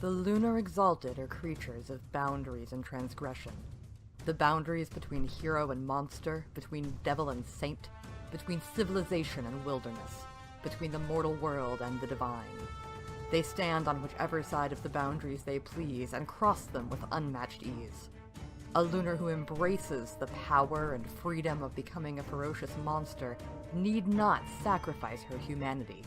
The Lunar Exalted are creatures of boundaries and transgression. The boundaries between hero and monster, between devil and saint, between civilization and wilderness, between the mortal world and the divine. They stand on whichever side of the boundaries they please and cross them with unmatched ease. A lunar who embraces the power and freedom of becoming a ferocious monster need not sacrifice her humanity,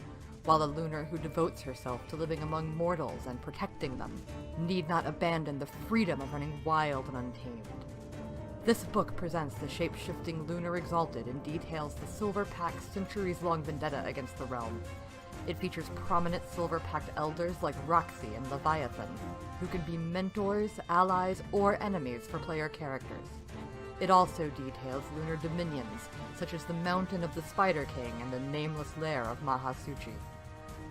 while a lunar who devotes herself to living among mortals and protecting them need not abandon the freedom of running wild and untamed. This book presents the shape-shifting Lunar Exalted and details the Silver Pact's centuries-long vendetta against the realm. It features prominent Silver Pact elders like Roxy and Leviathan, who can be mentors, allies, or enemies for player characters. It also details lunar dominions, such as the Mountain of the Spider King and the nameless lair of Mahasuchi.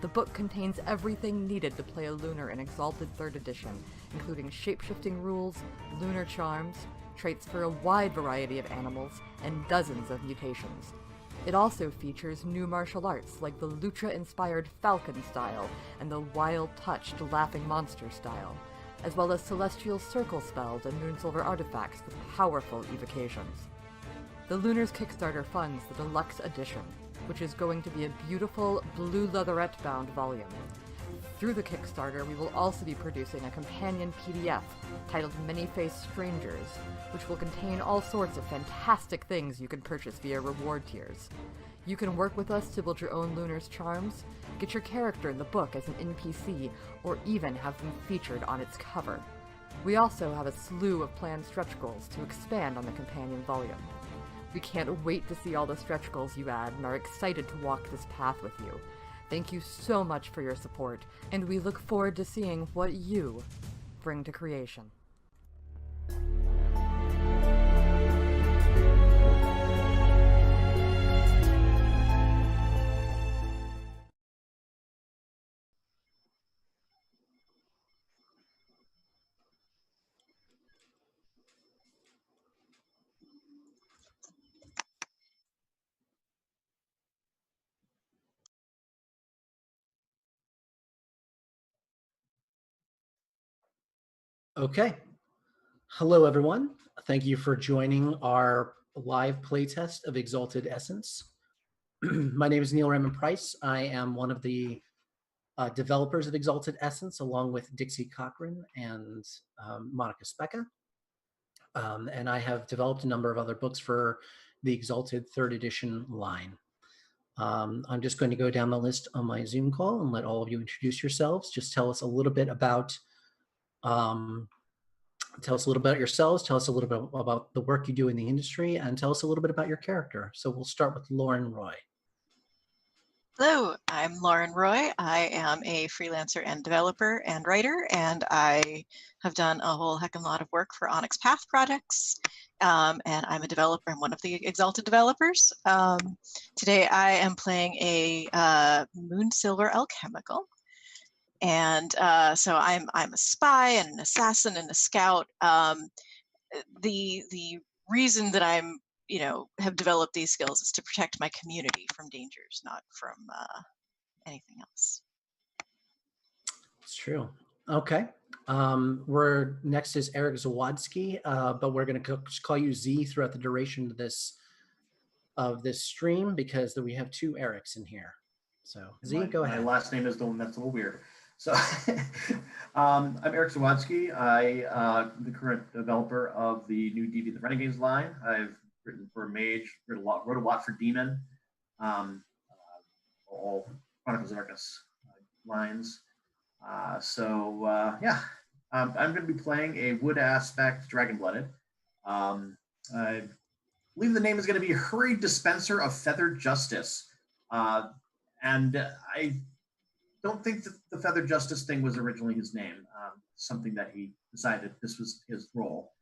The book contains everything needed to play a lunar in Exalted 3rd Edition, including shape-shifting rules, lunar charms, traits for a wide variety of animals, and dozens of mutations. It also features new martial arts like the Lucha-inspired Falcon style and the wild-touched Laughing Monster style, as well as celestial circle spells and Moonsilver artifacts with powerful evocations. The Lunar's Kickstarter funds the Deluxe Edition, which is going to be a beautiful blue leatherette-bound volume. Through the Kickstarter, we will also be producing a companion PDF titled Many-Faced Strangers, which will contain all sorts of fantastic things you can purchase via reward tiers. You can work with us to build your own Lunar's charms, get your character in the book as an NPC, or even have them featured on its cover. We also have a slew of planned stretch goals to expand on the companion volume. We can't wait to see all the stretch goals you add and are excited to walk this path with you. Thank you so much for your support, and we look forward to seeing what you bring to creation. Okay. Hello, everyone. Thank you for joining our live playtest of Exalted Essence. My name is Neall Raemonn Price. I am one of the developers of Exalted Essence, along with Dixie Cochran and Monica Specca. And I have developed a number of other books for the Exalted 3rd Edition line. I'm just going to go down the list on my Zoom call and let all of you introduce yourselves. Just tell us a little bit about yourselves, tell us a little bit about the work you do in the industry, and tell us a little bit about your character. So we'll start with Lauren Roy. Hello, I'm Lauren Roy. I am a freelancer and developer and writer, and I have done a whole heck of a lot of work for Onyx Path projects. And I'm a developer. I'm one of the Exalted developers. Today I am playing a Moonsilver alchemical. And so I'm a spy and an assassin and a scout. The reason that I'm have developed these skills is to protect my community from dangers, not from anything else. It's true. Okay. Next is Eric Zawadski, but we're going to call you Z throughout the duration of this stream because we have two Erics in here. So Z, go ahead. My last name is the one that's a little weird. So I'm Eric Zawadski. I'm the current developer of the new D&D The Renegades line. I've written for Mage, wrote a lot for Demon, all Chronicles of Darkness lines. Yeah, I'm going to be playing a wood aspect Dragon-blooded. I believe the name is going to be Hurried Dispenser of Feathered Justice. And I don't think that the Feathered Justice thing was originally his name. Something that he decided this was his role.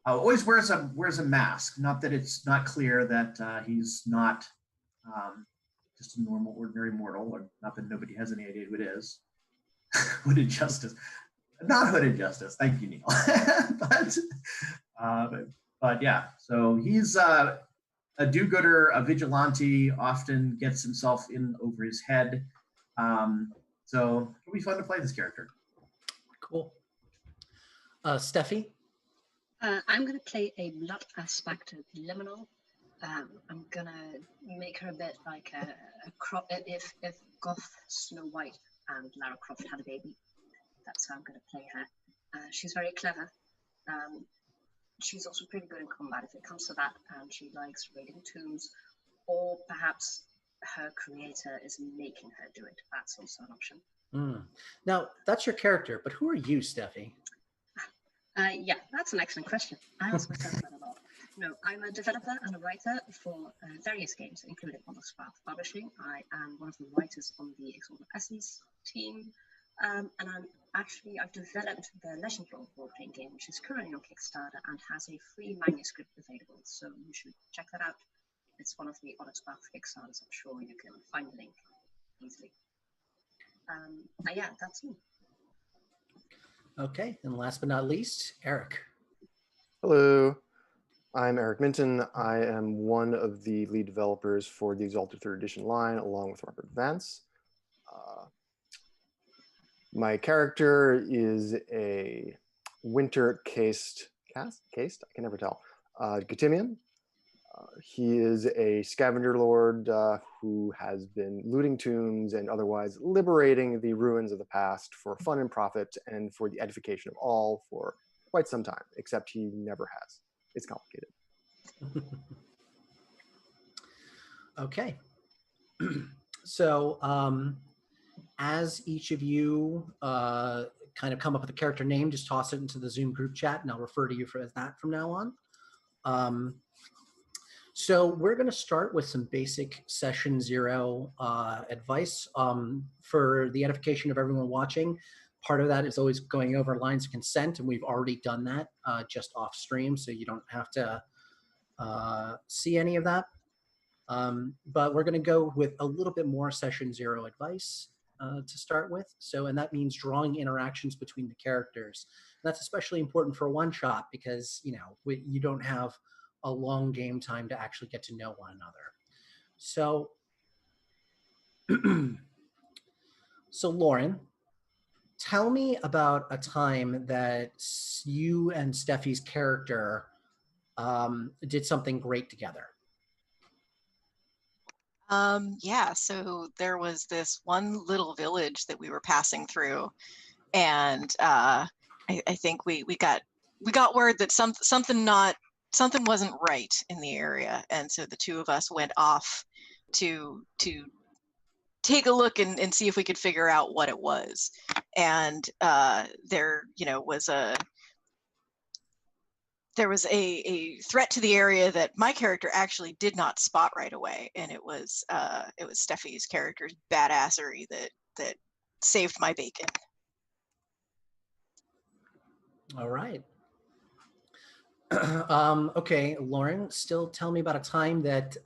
Always wears a mask. Not that it's not clear that he's not just a normal, ordinary mortal, or not that nobody has any idea who it is. Hooded Justice, not Hooded Justice. Thank you, Neil. but yeah, so he's a do-gooder, a vigilante. Often gets himself in over his head. So it'll be fun to play this character. Cool. Steffi? I'm going to play a blood aspect of Liminal. I'm going to make her a bit like a if Goth, Snow White, and Lara Croft had a baby. That's how I'm going to play her. She's very clever. She's also pretty good in combat if it comes to that, and she likes raiding tombs, or perhaps her creator is making her do it. That's also an option. Now, that's your character, but who are you, Steffi? Yeah, that's an excellent question. I ask myself that a lot. No, I'm a developer and a writer for various games, including Onyx Path Publishing. I am one of the writers on the Exalted Essence team, and I've developed the Legend role-playing game, which is currently on Kickstarter and has a free manuscript available, so you should check that out. It's one of the Onyx Path Kickstarters. I'm sure you can find the link easily. Yeah, that's me. Okay, and last but not least, Eric. Hello, I'm Eric Minton. I am one of the lead developers for the Exalted 3rd Edition line, along with Robert Vance. My character is a winter cased, I can never tell, Gatimian. He is a scavenger lord who has been looting tombs and otherwise liberating the ruins of the past for fun and profit and for the edification of all for quite some time, except he never has. It's complicated. Okay. So as each of you kind of come up with a character name, just toss it into the Zoom group chat, and I'll refer to you as that from now on. So we're going to start with some basic session 0 advice for the edification of everyone watching. Part of that is always going over lines of consent, and we've already done that just off stream, so you don't have to see any of that. But we're going to go with a little bit more session 0 advice to start with. So, and that means drawing interactions between the characters. And that's especially important for one shot because, you know, you don't have a long game time to actually get to know one another. So, so Lauren, tell me about a time that you and Steffi's character did something great together. Yeah, so there was this one little village that we were passing through, and I think we got word that something wasn't right in the area, and so the two of us went off to take a look and see if we could figure out what it was. And there was a threat to the area that my character actually did not spot right away, and it was Steffi's character's badassery that saved my bacon. All right. Okay, Lauren, still tell me about a time that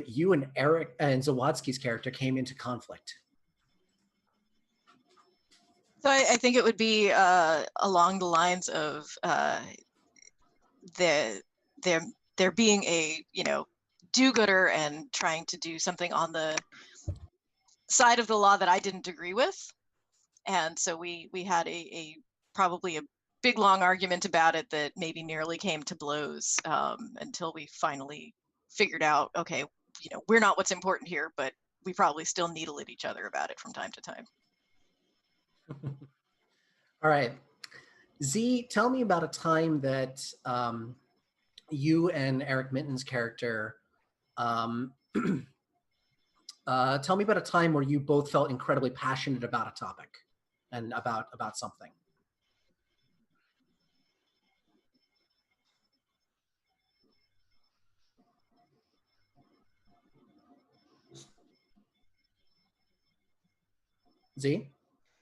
you and Eric and Zawadzki's character came into conflict. So I think it would be along the lines of there being a do-gooder and trying to do something on the side of the law that I didn't agree with, and so we had a probably a big long argument about it that maybe nearly came to blows until we finally figured out, okay, we're not what's important here, but we probably still needle at each other about it from time to time. All right. Z, tell me about a time that you and Eric Minton's character, tell me about a time where you both felt incredibly passionate about a topic and about something. Z?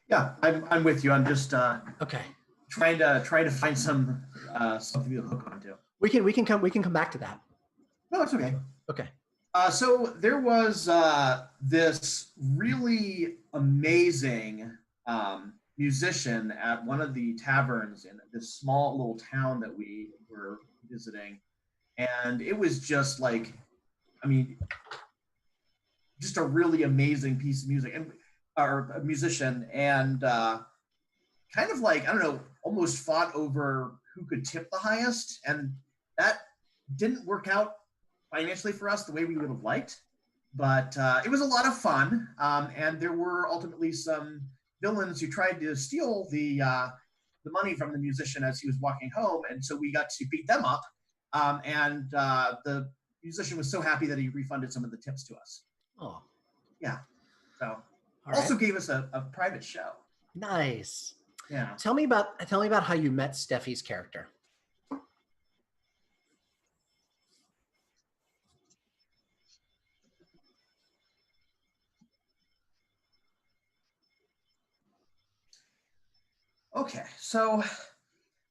Yeah, I'm with you. I'm just okay. Trying to find some something to hook onto. We can come back to that. No, it's okay. Okay. So there was this really amazing musician at one of the taverns in this small little town that we were visiting, and it was just like, I mean, just a really amazing piece of music. And or a musician, and kind of like, I don't know, almost fought over who could tip the highest, and that didn't work out financially for us the way we would have liked. But it was a lot of fun, and there were ultimately some villains who tried to steal the money from the musician as he was walking home, and so we got to beat them up. And the musician was so happy that he refunded some of the tips to us. Oh, Yeah. So all also right. gave us a private show. Nice. Yeah. Tell me about how you met Steffi's character. Okay, so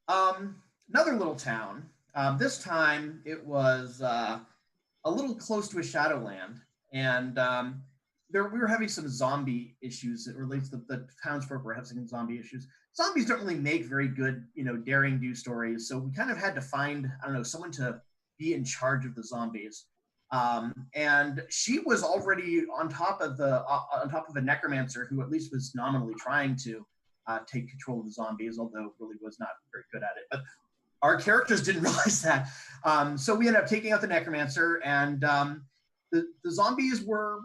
another little town. This time it was a little close to a Shadowland, and we were having some zombie issues. It relates to the townsfolk were having some zombie issues. Zombies don't really make very good, daring do stories, so we kind of had to find, I don't know, someone to be in charge of the zombies. And she was already on top of a necromancer who at least was nominally trying to take control of the zombies, although really was not very good at it. But our characters didn't realize that. So we ended up taking out the necromancer, and the zombies were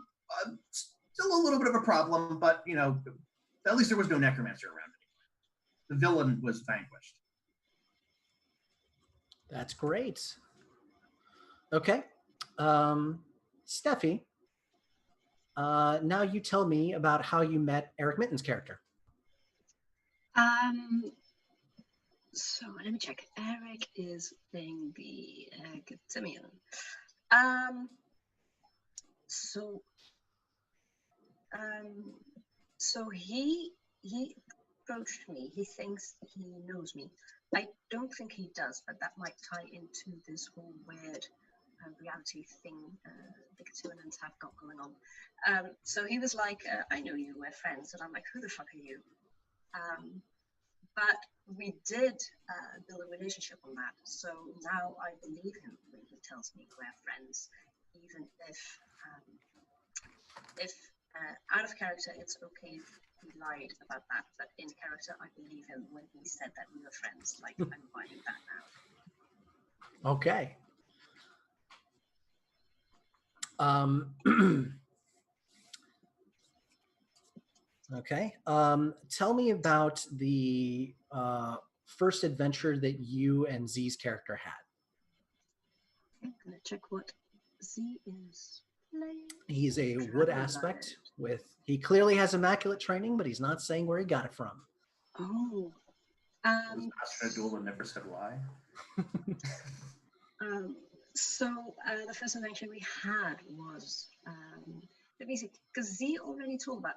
still a little bit of a problem, but at least there was no necromancer around anymore. The villain was vanquished. That's great. Okay. Steffi, now you tell me about how you met Eric Mitten's character. So let me check. Eric is playing the Gatimian. So he approached me. He thinks he knows me. I don't think he does, but that might tie into this whole weird reality thing the Gatimians have got going on. So he was like, I know you, we're friends. And I'm like, who the fuck are you? But we did build a relationship on that. So now I believe him when he tells me we're friends, even if out of character, it's okay if he lied about that. But in character, I believe him when he said that we were friends. Like, I'm buying that now. Okay. Okay. Tell me about the first adventure that you and Z's character had. I'm gonna check what Z is playing. He's a wood aspect he clearly has immaculate training, but he's not saying where he got it from. Oh. Was Astrid a duel and never said why? So the first adventure we had was let me see, because Z already talked about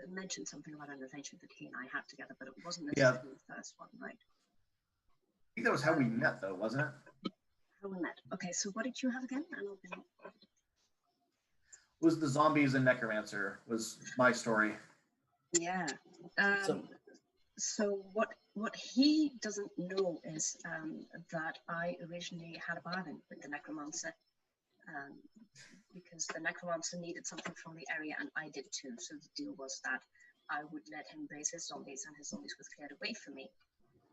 mentioned something about an adventure that he and I had together, but it wasn't necessarily the first one, right? I think that was how we met, though, wasn't it? How we met. Okay, so what did you have again? Was the zombies and necromancer was my story. Yeah. So what he doesn't know is that I originally had a bargain with the necromancer, because the necromancer needed something from the area and I did too. So the deal was that I would let him raise his zombies and his zombies would clear away for me,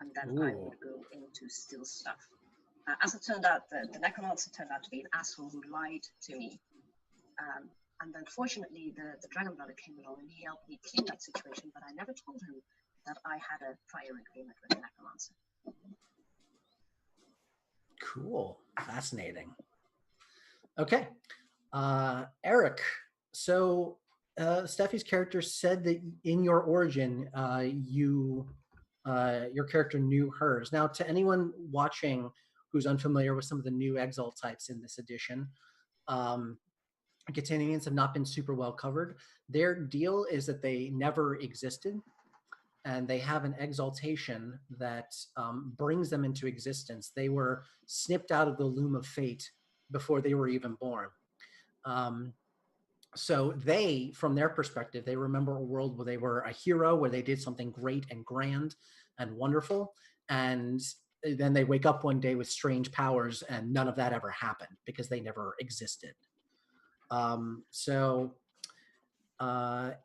and then I would go in to steal stuff. As it turned out, the necromancer turned out to be an asshole who lied to me. And then fortunately, the dragon brother came along and he helped me clean that situation, but I never told him that I had a prior agreement with the necromancer. Cool. Fascinating. Okay. Eric, so Steffi's character said that in your origin, your character knew hers. Now, to anyone watching who's unfamiliar with some of the new Exalt types in this edition, Gatanians have not been super well covered. Their deal is that they never existed, and they have an exaltation that brings them into existence. They were snipped out of the loom of fate before they were even born. So they, from their perspective, they remember a world where they were a hero, where they did something great and grand and wonderful, and then they wake up one day with strange powers, and none of that ever happened because they never existed.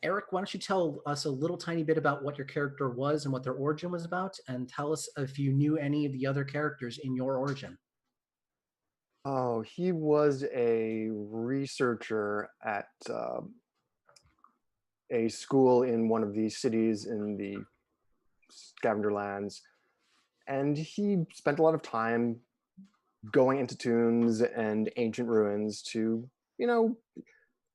Eric, why don't you tell us a little tiny bit about what your character was and what their origin was about, and tell us if you knew any of the other characters in your origin. Oh, he was a researcher at a school in one of the cities in the Scavenger Lands, and he spent a lot of time going into tombs and ancient ruins to,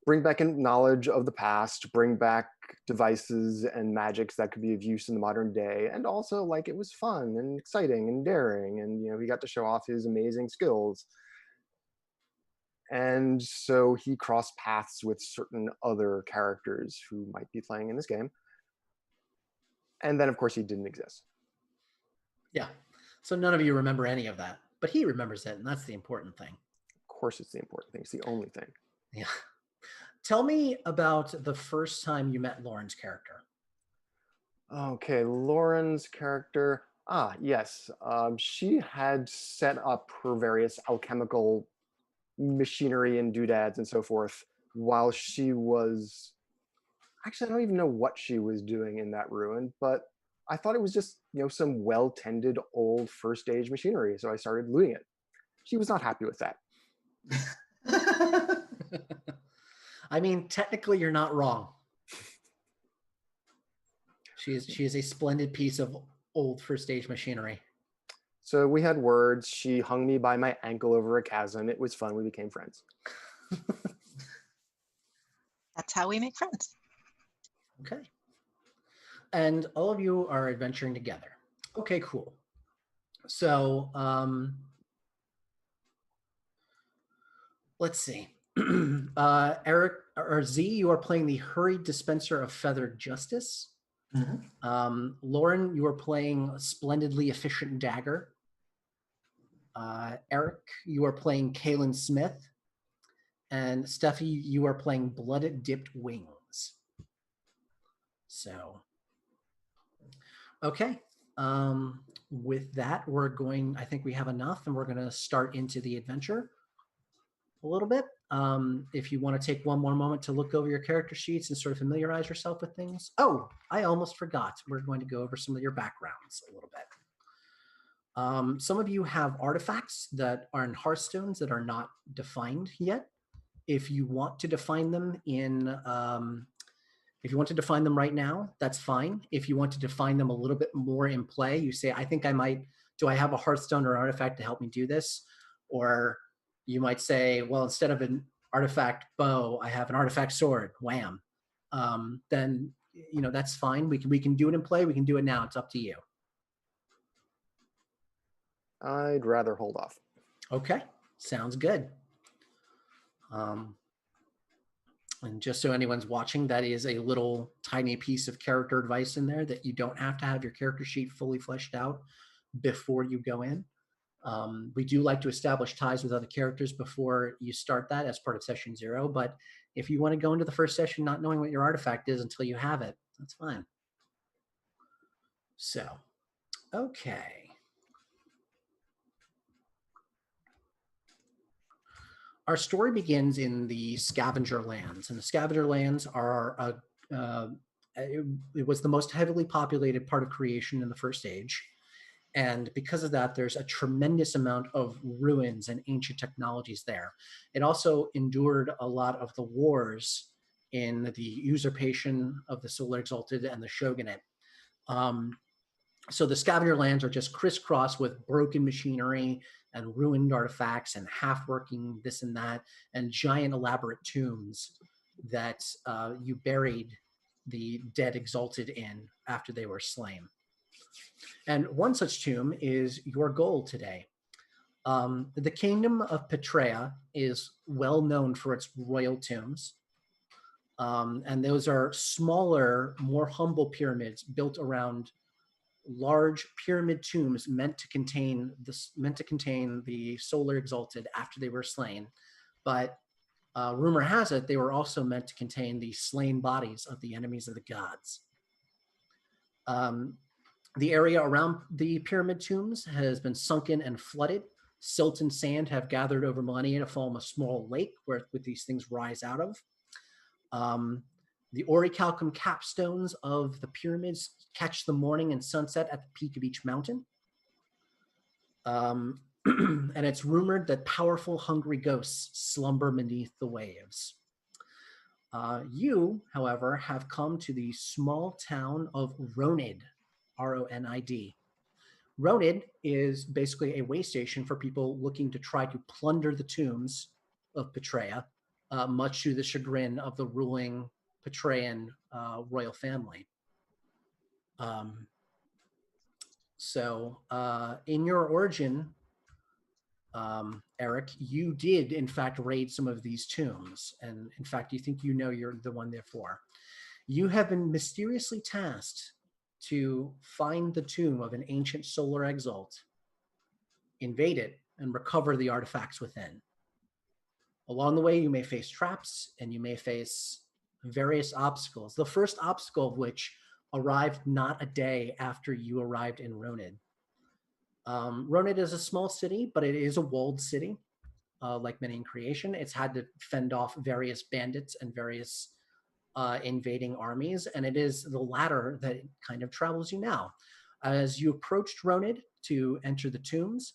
bring back in knowledge of the past, bring back devices and magics that could be of use in the modern day, and also like it was fun and exciting and daring, and he got to show off his amazing skills. And so he crossed paths with certain other characters who might be playing in this game. And then, of course, he didn't exist. Yeah. So none of you remember any of that, but he remembers it, and that's the important thing. Of course, it's the important thing. It's the only thing. Yeah. Tell me about the first time you met Lauren's character. Okay, Lauren's character. Yes. She had set up her various alchemical machinery and doodads and so forth while she was... Actually, I don't even know what she was doing in that ruin, but I thought it was just, some well-tended old first stage machinery, so I started looting it. She was not happy with that. I mean, technically, you're not wrong. She is a splendid piece of old first stage machinery. So we had words. She hung me by my ankle over a chasm. It was fun. We became friends. That's how we make friends. Okay. And all of you are adventuring together. Okay, cool. So, let's see. Eric or Z, you are playing the hurried dispenser of feathered justice. Mm-hmm. Lauren, you are playing splendidly efficient dagger. Eric, you are playing Kaylin Smith. And Steffi, you are playing blood dipped wings. So, okay. With that, I think we have enough, and we're going to start into the adventure a little bit. If you want to take one more moment to look over your character sheets and sort of familiarize yourself with things. Oh, I almost forgot. We're going to go over some of your backgrounds a little bit. Some of you have artifacts that are in Hearthstones that are not defined yet. If you want to define them if you want to define them right now, that's fine. If you want to define them a little bit more in play, you say, I think do I have a Hearthstone or artifact to help me do this? Or you might say, well, instead of an artifact bow, I have an artifact sword, wham. Then, that's fine. We can do it in play. We can do it now. It's up to you. I'd rather hold off. Okay, sounds good. And just so anyone's watching, that is a little tiny piece of character advice in there that you don't have to have your character sheet fully fleshed out before you go in. We do like to establish ties with other characters before you start that as part of session 0. But if you want to go into the first session not knowing what your artifact is until you have it, that's fine. So, okay. Our story begins in the Scavenger Lands, and the Scavenger Lands are it was the most heavily populated part of creation in the first age, and because of that, there's a tremendous amount of ruins and ancient technologies there. It also endured a lot of the wars in the usurpation of the Solar Exalted and the Shogunate. So the Scavenger Lands are just crisscrossed with broken machinery and ruined artifacts and half-working this and that, and giant elaborate tombs that you buried the dead Exalted in after they were slain. And one such tomb is your goal today. The kingdom of Petrea is well known for its royal tombs. And those are smaller, more humble pyramids built around large pyramid tombs meant to contain the Solar Exalted after they were slain. But rumor has it they were also meant to contain the slain bodies of the enemies of the gods. The area around the pyramid tombs has been sunken and flooded. Silt and sand have gathered over millennia to form a small lake with these things rise out of. The orichalcum capstones of the pyramids catch the morning and sunset at the peak of each mountain. And it's rumored that powerful, hungry ghosts slumber beneath the waves. You, however, have come to the small town of Ronid, Ronid. Ronid is basically a way station for people looking to try to plunder the tombs of Petrea, much to the chagrin of the ruling Petrean royal family. In your origin, Eric, you did in fact raid some of these tombs, and in fact you think you know you're the one there for. You have been mysteriously tasked to find the tomb of an ancient solar exalt, invade it, and recover the artifacts within. Along the way, you may face traps and you may face various obstacles. The first obstacle of which arrived not a day after you arrived in Ronid. Ronid is a small city, but it is a walled city, like many in creation. It's had to fend off various bandits and various invading armies, and it is the latter that kind of travels you now. As you approached Ronid to enter the tombs,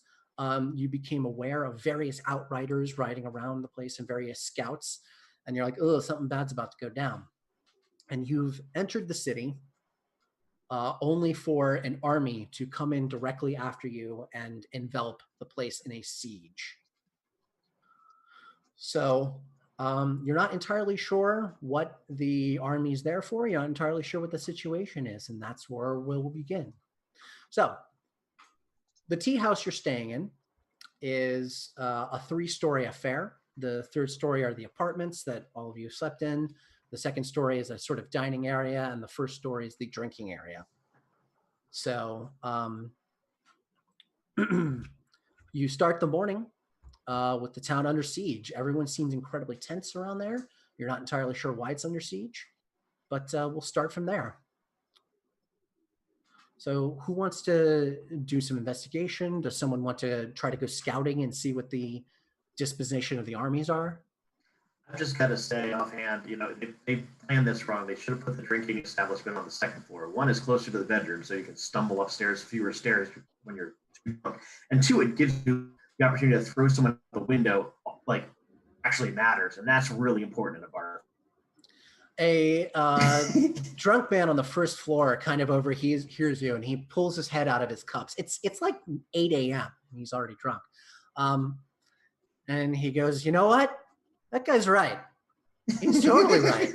you became aware of various outriders riding around the place and various scouts, and you're like, oh, something bad's about to go down. And you've entered the city only for an army to come in directly after you and envelop the place in a siege. So you're not entirely sure what the army's there for. You're not entirely sure what the situation is, and that's where we'll begin. So the tea house you're staying in is a 3-story affair. The 3rd story are the apartments that all of you slept in. The 2nd story is a sort of dining area, and the 1st story is the drinking area. So you start the morning with the town under siege. Everyone seems incredibly tense around there. You're not entirely sure why it's under siege, but we'll start from there. So who wants to do some investigation? Does someone want to try to go scouting and see what the disposition of the armies are? I've just got to say offhand, they planned this wrong. They should have put the drinking establishment on the 2nd floor. 1 is closer to the bedroom, so you can stumble upstairs, fewer stairs when you're too drunk. And 2, it gives you the opportunity to throw someone out the window, like, actually matters. And that's really important in a bar. A drunk man on the 1st floor kind of hears you, and he pulls his head out of his cups. It's like 8 a.m. and he's already drunk. And he goes, you know what? That guy's right. He's totally right.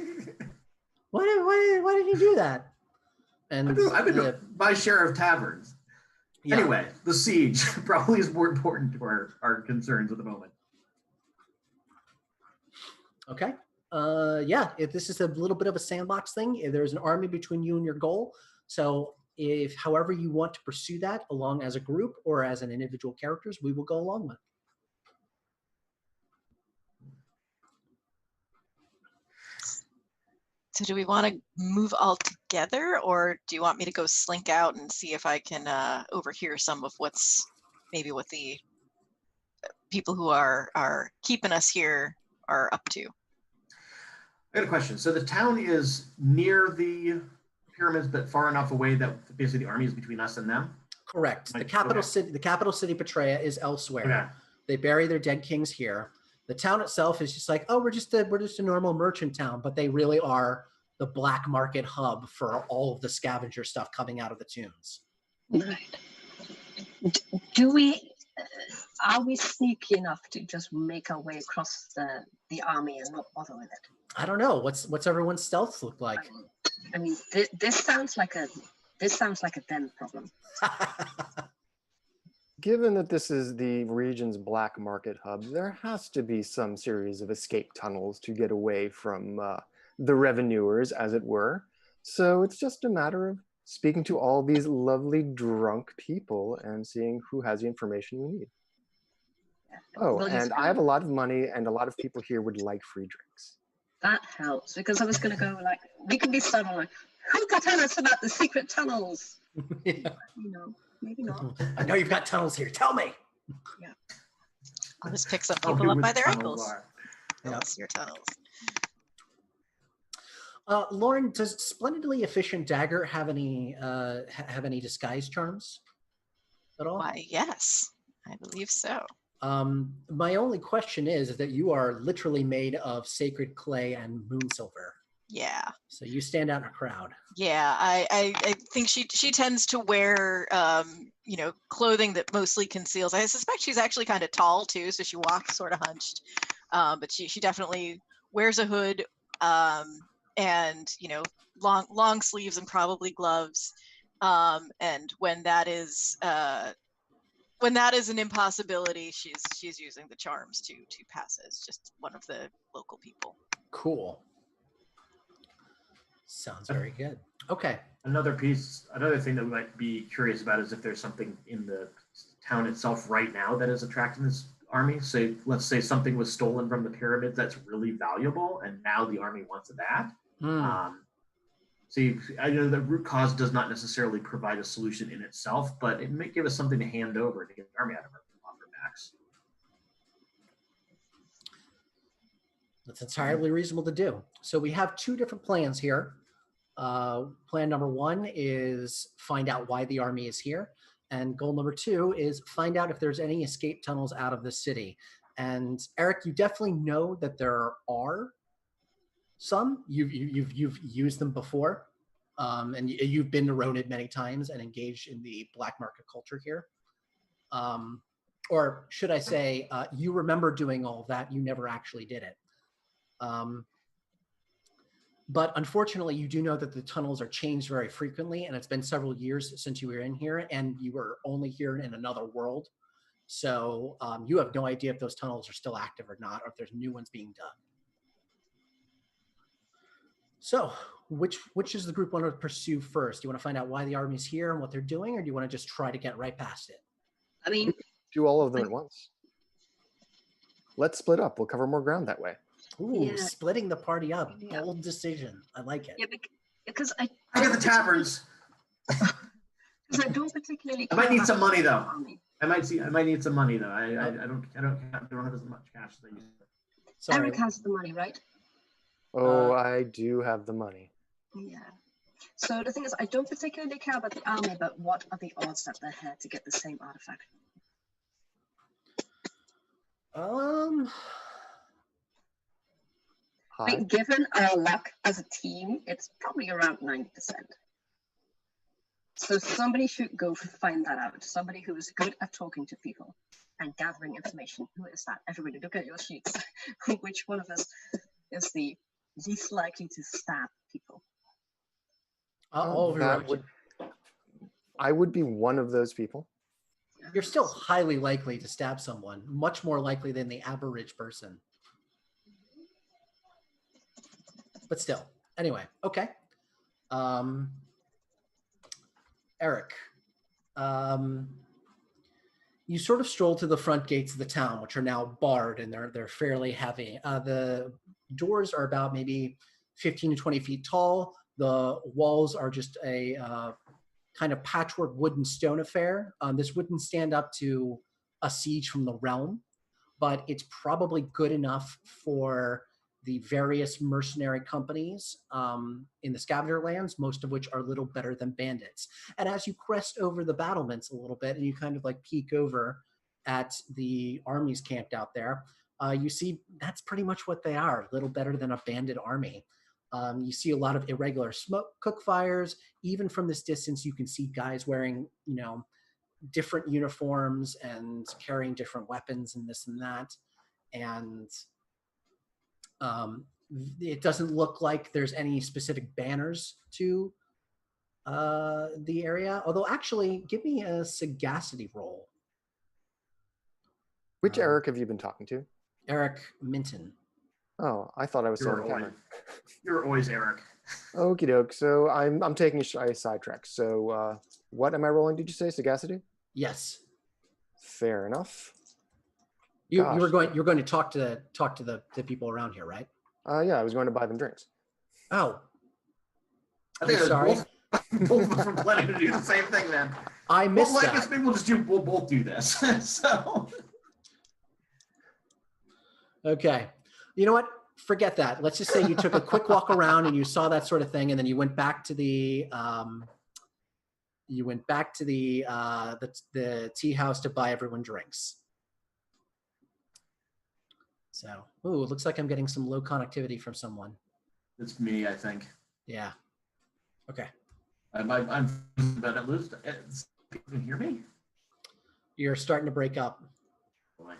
Why did you do that? And I've been to my share of taverns. Yeah. Anyway, the siege probably is more important to our concerns at the moment. Okay. This is a little bit of a sandbox thing. There's an army between you and your goal. So if however you want to pursue that along as a group or as an individual characters, we will go along with. So do we want to move all together, or do you want me to go slink out and see if I can overhear some of what the people who are keeping us here are up to? I got a question. So the town is near the pyramids, but far enough away that basically the army is between us and them? Correct. The capital city, Petrea, is elsewhere. Okay. They bury their dead kings here. The town itself is just like, oh, we're just a normal merchant town, but they really are the black market hub for all of the scavenger stuff coming out of the tombs. Right. Are we sneaky enough to just make our way across the army and not bother with it? I don't know. What's everyone's stealth look like? I mean, this sounds like a them problem. Given that this is the region's black market hub, there has to be some series of escape tunnels to get away from the revenuers, as it were. So it's just a matter of speaking to all these lovely drunk people and seeing who has the information we need. Oh, and I have a lot of money, and a lot of people here would like free drinks. That helps, because I was going to go like, we can be subtle, like, who can tell us about the secret tunnels? Yeah. Maybe not. I know you've got tunnels here. Tell me. Yeah. I'll just pick some people up by their ankles. Tell us your tunnels. Lauren, does Splendidly Efficient Dagger have any disguise charms at all? Why, yes, I believe so. My only question is that you are literally made of sacred clay and moon silver. Yeah. So you stand out in a crowd. Yeah, I think she tends to wear clothing that mostly conceals. I suspect she's actually kind of tall too, so she walks sort of hunched. But she definitely wears a hood, and long sleeves and probably gloves. And when that is an impossibility, she's using the charms to pass as just one of the local people. Cool. Sounds very good. Okay. Another thing that we might be curious about is if there's something in the town itself right now that is attracting this army. So let's say something was stolen from the pyramids that's really valuable, and now the army wants it back. See, I know the root cause does not necessarily provide a solution in itself, but it may give us something to hand over to get the army out of our backs. That's entirely reasonable to do. So we have two different plans here. Plan number one is find out why the army is here. And goal number two is find out if there's any escape tunnels out of the city. And Eric, you definitely know that there are some. You've used them before. And you've been eroded many times and engaged in the black market culture here. Or should I say, you remember doing all of that, you never actually did it. But unfortunately, you do know that the tunnels are changed very frequently, and it's been several years since you were in here, and you were only here in another world. So you have no idea if those tunnels are still active or not, or if there's new ones being dug. So which is the group want to pursue first? Do you want to find out why the army's here and what they're doing, or do you want to just try to get right past it? I mean, do all of them at once. Let's split up. We'll cover more ground that way. Ooh, Yeah. Splitting the party up. Yeah. Bold decision. I like it. yeah, because I I get the taverns. because I don't particularly. I might care need about some money the though. army. I might need some money though. I don't have as much cash as I used to. Sorry. Eric has the money, right? Oh, I do have the money. Yeah. So the thing is, I don't particularly care about the army, but what are the odds that they're here to get the same artifact? Hi. Like, given our luck as a team, it's probably around 90%. So somebody should go find that out. Somebody who is good at talking to people and gathering information. Who is that? Everybody, look at your sheets. Which one of us is the least likely to stab people? I would be one of those people. You're still highly likely to stab someone, much more likely than the average person. But still, anyway, okay. Eric, you sort of stroll to the front gates of the town, which are now barred, and they're fairly heavy. The doors are about maybe 15 to 20 feet tall. The walls are just a kind of patchwork wood and stone affair. This wouldn't stand up to a siege from the realm, but it's probably good enough for the various mercenary companies in the scavenger lands, most of which are little better than bandits. And as you crest over the battlements a little bit and you kind of like peek over at the armies camped out there, you see that's pretty much what they are, little better than a bandit army. You see a lot of irregular smoke cook fires. Even from this distance, you can see guys wearing, different uniforms and carrying different weapons and this and that. And it doesn't look like there's any specific banners to the area. Although, actually, give me a sagacity roll. Which Eric have you been talking to? Eric Minton. Oh, I thought I was still in Cameron. You're always Eric. Okie doke. So I'm taking a sidetrack. So what am I rolling? Did you say sagacity? Yes. Fair enough. You're going to talk to the people around here, right? Yeah, I was going to buy them drinks. Oh, I think sorry. Both of us were planning to do the same thing then. I missed that. I guess maybe we'll both do this. So. Okay. You know what? forget that. Let's just say you took a quick walk around and you saw that sort of thing, and then you went back to the tea house to buy everyone drinks. So, ooh, it looks like I'm getting some low connectivity from someone. It's me, I think. Yeah. Okay. I'm but at least people can hear me. You're starting to break up. Boy.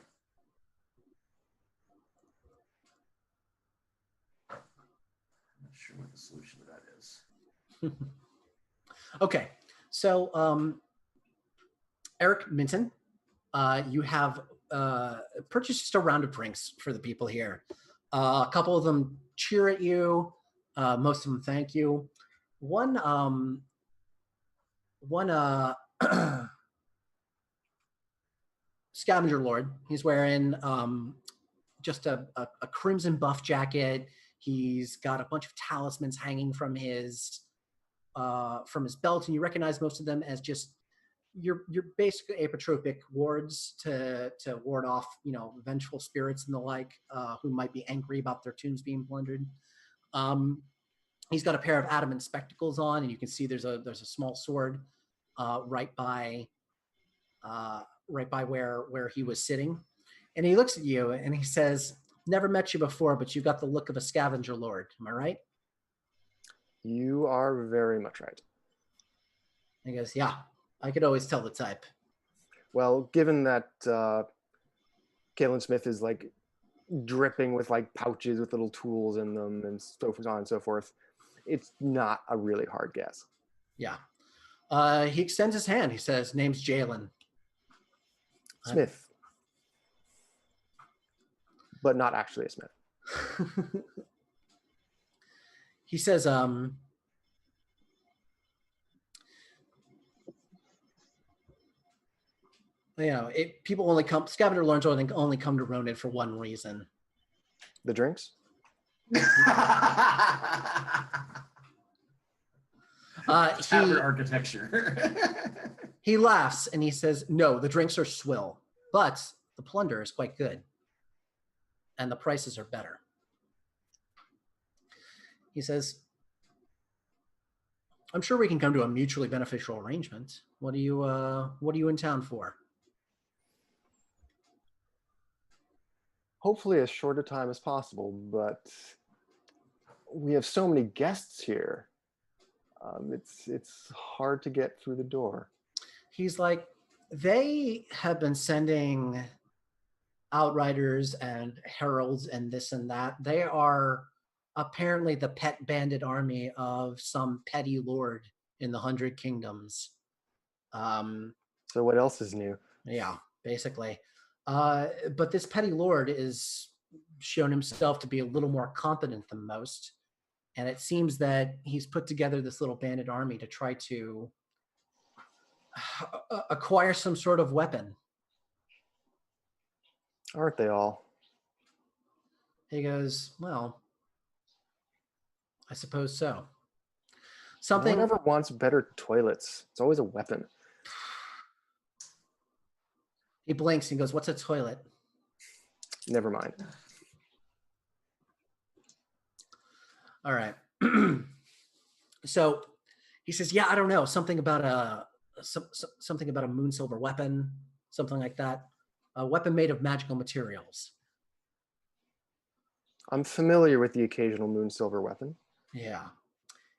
I'm not sure what the solution to that is. Okay. So, Eric Minton, you have purchased just a round of drinks for the people here. A couple of them cheer at you. Most of them thank you. One scavenger lord. He's wearing just a crimson buff jacket. He's got a bunch of talismans hanging from his belt, and you recognize most of them as just your basic apotropic wards to ward off, vengeful spirits and the like, who might be angry about their tombs being plundered. He's got a pair of adamant spectacles on, and you can see there's a small sword right by where he was sitting. And he looks at you and he says, "Never met you before, but you've got the look of a scavenger lord. Am I right?" You are very much right. And he goes, "Yeah, I could always tell the type." Well, given that Caitlin Smith is like dripping with like pouches with little tools in them and so on and so forth, it's not a really hard guess. Yeah. He extends his hand. He says, "Name's Jalen." Smith. But not actually a Smith. He says, people only come, scavenger lords only come to Ronin for one reason. The drinks? Architecture. He laughs and he says, "No, the drinks are swill, but the plunder is quite good. And the prices are better." He says, "I'm sure we can come to a mutually beneficial arrangement. What are you in town for?" Hopefully as short a time as possible, but we have so many guests here. It's hard to get through the door. He's like, "They have been sending outriders and heralds and this and that. They are apparently the pet bandit army of some petty lord in the 100 Kingdoms." So what else is new? Yeah, basically. But this petty lord is shown himself to be a little more competent than most. And it seems that he's put together this little bandit army to try to acquire some sort of weapon. Aren't they all? He goes, "Well, I suppose so." No Something. one ever wants better toilets. It's always a weapon. He blinks and goes, "What's a toilet?" Never mind. All right. So he says, "Yeah, I don't know. Something about a moon silver weapon, something like that. A weapon made of magical materials." I'm familiar with the occasional moon silver weapon. Yeah.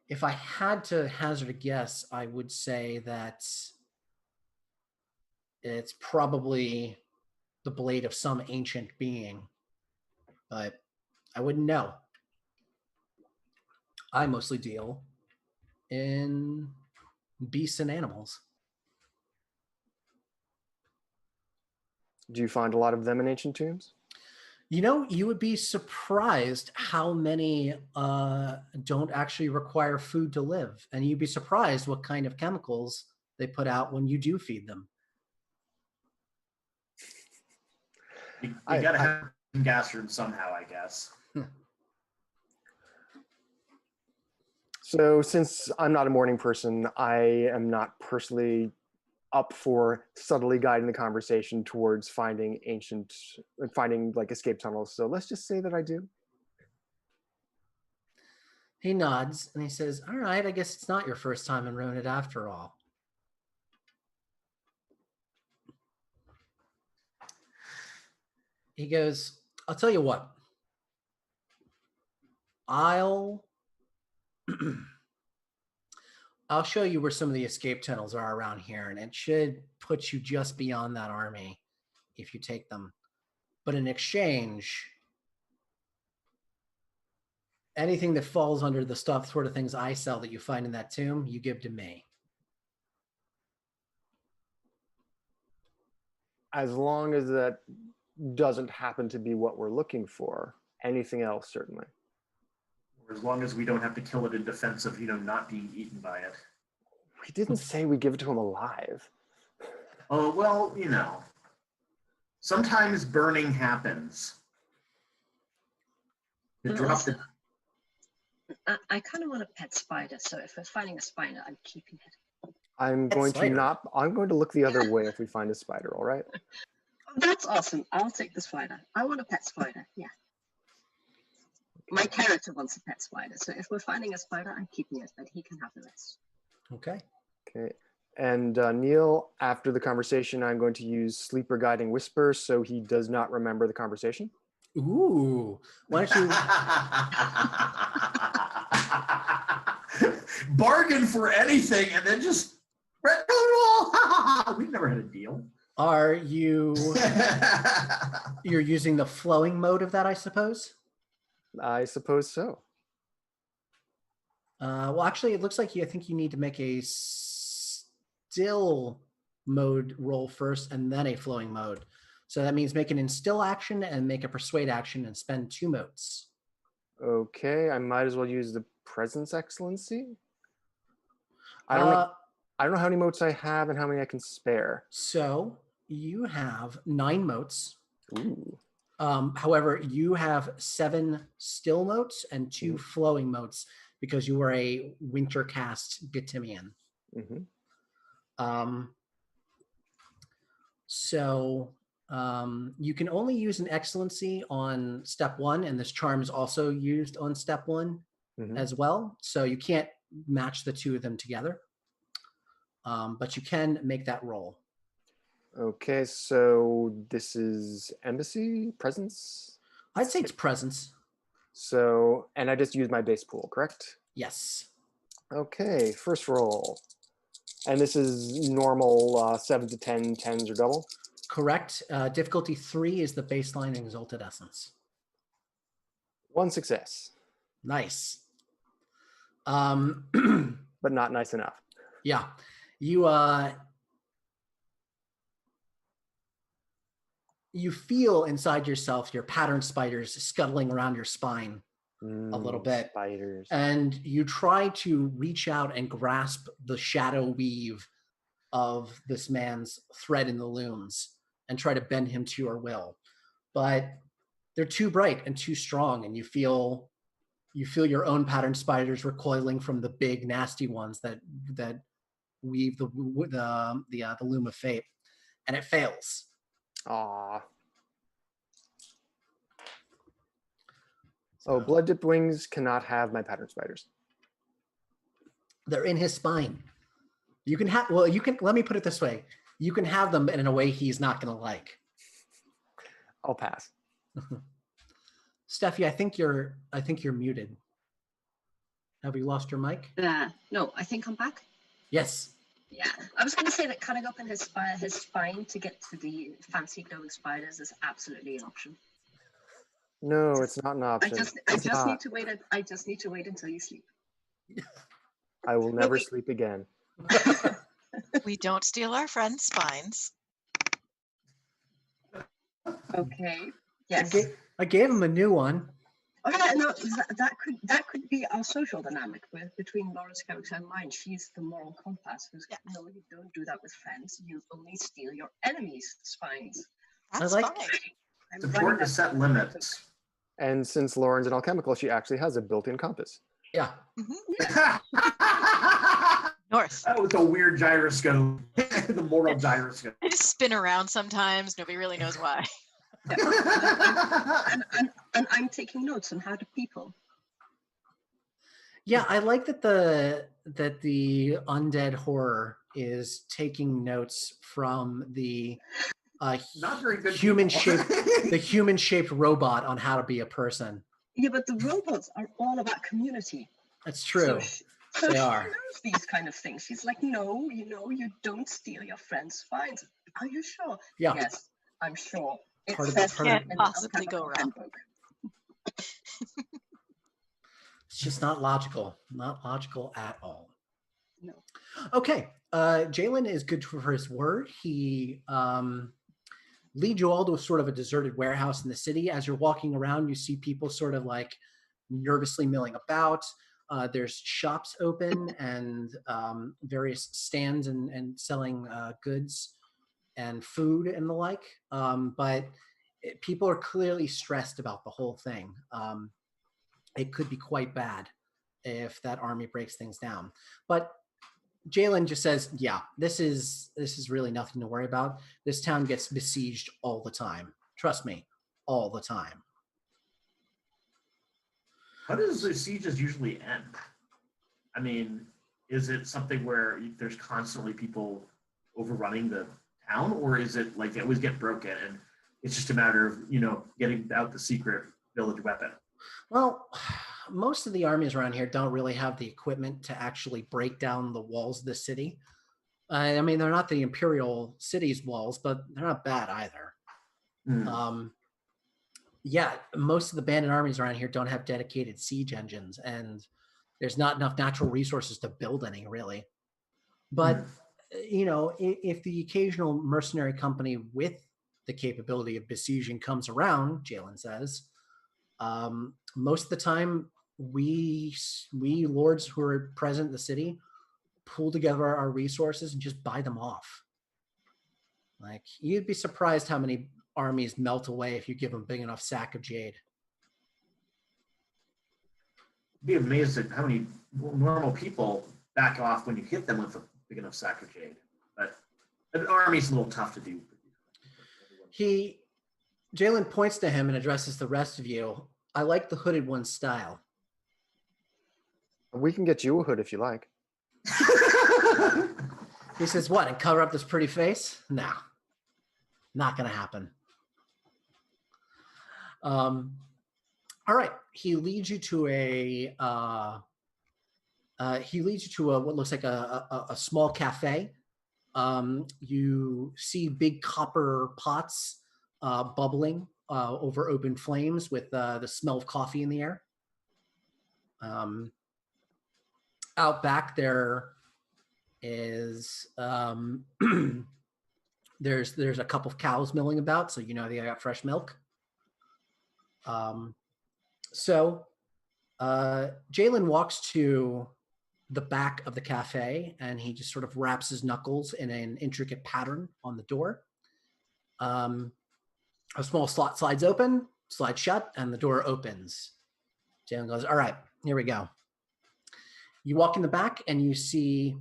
If I had to hazard a guess, I would say that it's probably the blade of some ancient being, but I wouldn't know. I mostly deal in beasts and animals. Do you find a lot of them in ancient tombs? You would be surprised how many don't actually require food to live. And you'd be surprised what kind of chemicals they put out when you do feed them. You gotta have a gas room somehow, I guess. So since I'm not a morning person, I am not personally up for subtly guiding the conversation towards finding like escape tunnels. So let's just say that I do. He nods and he says, all right, I guess it's not your first time in Ronit after all. He goes, I'll tell you what. I'll show you where some of the escape tunnels are around here, and it should put you just beyond that army if you take them. But in exchange, anything that falls under the stuff sort of things I sell that you find in that tomb, you give to me. As long as that doesn't happen to be what we're looking for. Anything else, certainly. Or as long as we don't have to kill it in defense of, not being eaten by it. We didn't say we give it to him alive. Oh, well, sometimes burning happens. I kind of want a pet spider, so if we're finding a spider, I'm keeping it. I'm going to look the other way if we find a spider, all right? That's awesome. I'll take the spider. I want a pet spider, yeah. My character wants a pet spider, so if we're finding a spider, I'm keeping it, but he can have the rest. Okay. Okay. And Neil, after the conversation, I'm going to use Sleeper Guiding Whisper so he does not remember the conversation. Ooh. Why don't you... Bargain for anything and then just... We've never had a deal. Are you... You're using the flowing mode of that, I suppose? I suppose so. Well, actually, it looks like I think you need to make a still mode roll first and then a flowing mode. So that means make an instill action and make a persuade action and spend 2 motes. Okay, I might as well use the presence excellency. I don't know how many motes I have and how many I can spare. So you have 9 motes. Ooh. However, you have 7 still motes and 2 flowing motes because you were a winter cast Gatimian. You can only use an excellency on step 1, and this charm is also used on step 1 as well. So you can't match the 2 of them together, but you can make that roll. Okay, so this is embassy, presence? I'd say it's presence. So, and I just used my base pool, correct? Yes. Okay, first roll. And this is normal 7 to 10, 10s or double? Correct. Difficulty 3 is the baseline Exalted Essence. 1 success. Nice. But not nice enough. Yeah. You feel inside yourself your pattern spiders scuttling around your spine a little bit. Spiders. And you try to reach out and grasp the shadow weave of this man's thread in the looms and try to bend him to your will. But they're too bright and too strong, and you feel your own pattern spiders recoiling from the big nasty ones that weave the loom of fate, and it fails. Aww. Oh, blood dipped wings cannot have my pattern spiders. They're in his spine. You can let me put it this way. You can have them in a way he's not going to like. I'll pass. Steffi, I think you're muted. Have you lost your mic? No, I think I'm back. Yes. Yeah, I was going to say that cutting open his spine to get to the fancy glowing spiders is absolutely an option. No, it's not an option. I just need to wait until you sleep. I will never sleep again. We don't steal our friends' spines. Okay. Yes. I gave him a new one. Oh yeah, no, that could be our social dynamic between Laura's character and mine. She's the moral compass. Who's no, you don't do that with friends. You only steal your enemies' spines. That's fine. It's important to set limits. And since Lauren's an alchemical, she actually has a built-in compass. Yeah. North. That was a weird gyroscope. The moral gyroscope. I just spin around sometimes. Nobody really knows why. and I'm taking notes on how to people. Yeah, I like that the undead horror is taking notes from the Not very good human people. shaped the human shaped robot on how to be a person. Yeah, but the robots are all about community. That's true. So They she are. knows these kind of things. She's like, no, you don't steal your friend's finds. Are you sure? Yeah. Yes, I'm sure. It Part of- says part so of- in the Possibly go alchemical wrong. handbook. It's just not logical. Not logical at all. No. Okay. Jalen is good for his word. He leads you all to a sort of a deserted warehouse in the city. As you're walking around, you see people sort of like nervously milling about. There's shops open and various stands and selling goods and food and the like. But people are clearly stressed about the whole thing. It could be quite bad if that army breaks things down. But Jalen just says, yeah, this is really nothing to worry about. This town gets besieged all the time. Trust me, all the time. How does the sieges usually end? I mean, is it something where there's constantly people overrunning the town, or is it like they always get broken and it's just a matter of, getting out the secret village weapon? Well, most of the armies around here don't really have the equipment to actually break down the walls of the city. I mean, they're not the Imperial city's walls, but they're not bad either. Yeah, most of the bandit armies around here don't have dedicated siege engines, and there's not enough natural resources to build any, really. But, if the occasional mercenary company with the capability of besieging comes around, Jalen says, most of the time, we lords who are present in the city pull together our resources and just buy them off. Like, you'd be surprised how many armies melt away if you give them a big enough sack of jade. Be amazed at how many normal people back off when you hit them with a big enough sack of jade. But an army's a little tough to do. Jalen points to him and addresses the rest of you. I like the hooded one's style. We can get you a hood if you like. He says, what, and cover up this pretty face? No, not going to happen. All right. He leads you to what looks like a small cafe. You see big copper pots bubbling over open flames with the smell of coffee in the air. Out back there is there's a couple of cows milling about, so they got fresh milk. So Jalen walks to the back of the cafe and he just sort of wraps his knuckles in an intricate pattern on the door. A small slot slides open, slides shut, and the door opens. Jalen goes, all right, here we go. You walk in the back and you see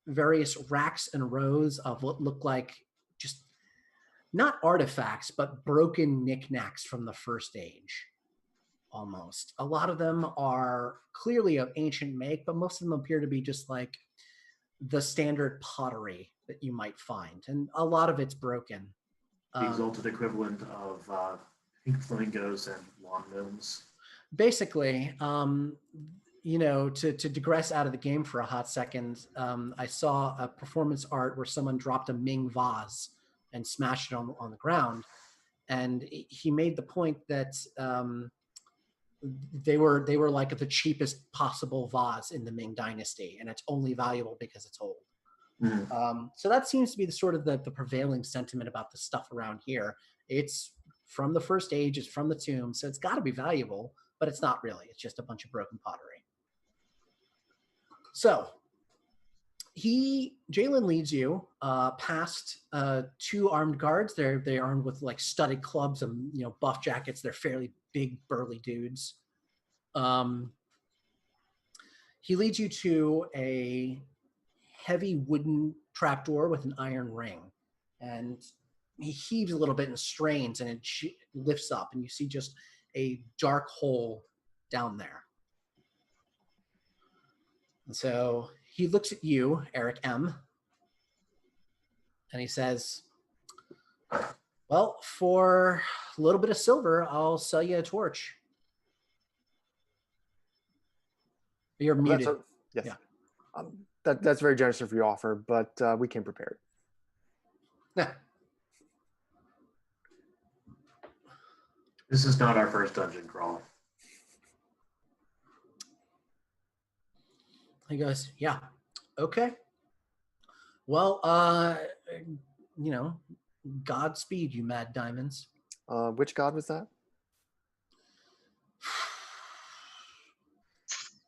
various racks and rows of what look like just not artifacts, but broken knickknacks from the First Age, almost. A lot of them are clearly of ancient make, but most of them appear to be just like the standard pottery that you might find. And a lot of it's broken. The exalted equivalent of pink flamingos and lawn gnomes. Basically, to digress out of the game for a hot second, I saw a performance art where someone dropped a Ming vase and smashed it on the ground. And he made the point that they were like the cheapest possible vase in the Ming Dynasty, and it's only valuable because it's old. So that seems to be the prevailing sentiment about the stuff around here. It's from the First Age, it's from the tomb, so it's got to be valuable, but it's not really. It's just a bunch of broken pottery. So Jalen leads you past two armed guards. They're armed with like studded clubs and buff jackets. They're fairly big, burly dudes. He leads you to a heavy wooden trapdoor with an iron ring, and he heaves a little bit and strains, and it lifts up, and you see just a dark hole down there. And so he looks at you, Eric M., and he says, well, for a little bit of silver, I'll sell you a torch. You're muted. Yes. Yeah. That's very generous of your offer, but we came prepared. This is not our first dungeon crawl. He goes, yeah, okay. Well, Godspeed, you mad diamonds. Which god was that?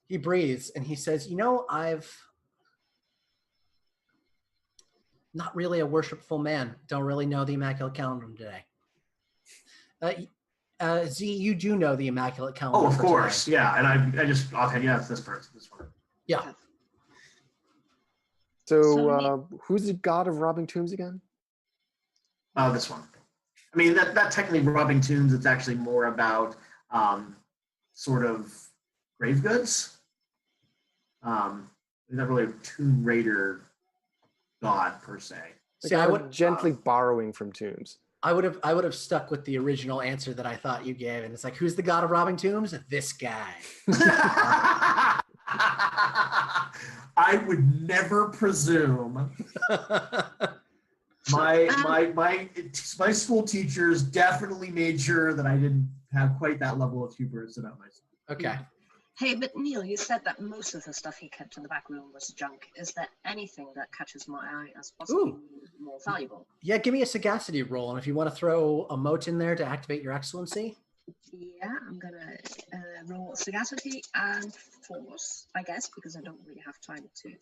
He breathes and he says, I've not really a worshipful man. Don't really know the Immaculate Calendar today. Z, you do know the Immaculate Calendar. Oh, of course. Today. Yeah. And I just offhand, yeah, it's this person. This one. Yeah. So who's the god of robbing tombs again? This one. I mean, that technically robbing tombs, it's actually more about sort of grave goods. Not really a tomb raider god per se. See, I would gently borrowing from tombs. I would have stuck with the original answer that I thought you gave, and it's like, who's the god of robbing tombs? This guy. I would never presume. My school teachers definitely made sure that I didn't have quite that level of hubris about myself. Okay. Hey, but Neil, you said that most of the stuff he kept in the back room was junk. Is there anything that catches my eye as possibly more valuable? Yeah, give me a sagacity roll, and if you want to throw a mote in there to activate your excellency. Yeah, I'm gonna roll sagacity and force, I guess, because I don't really have time to.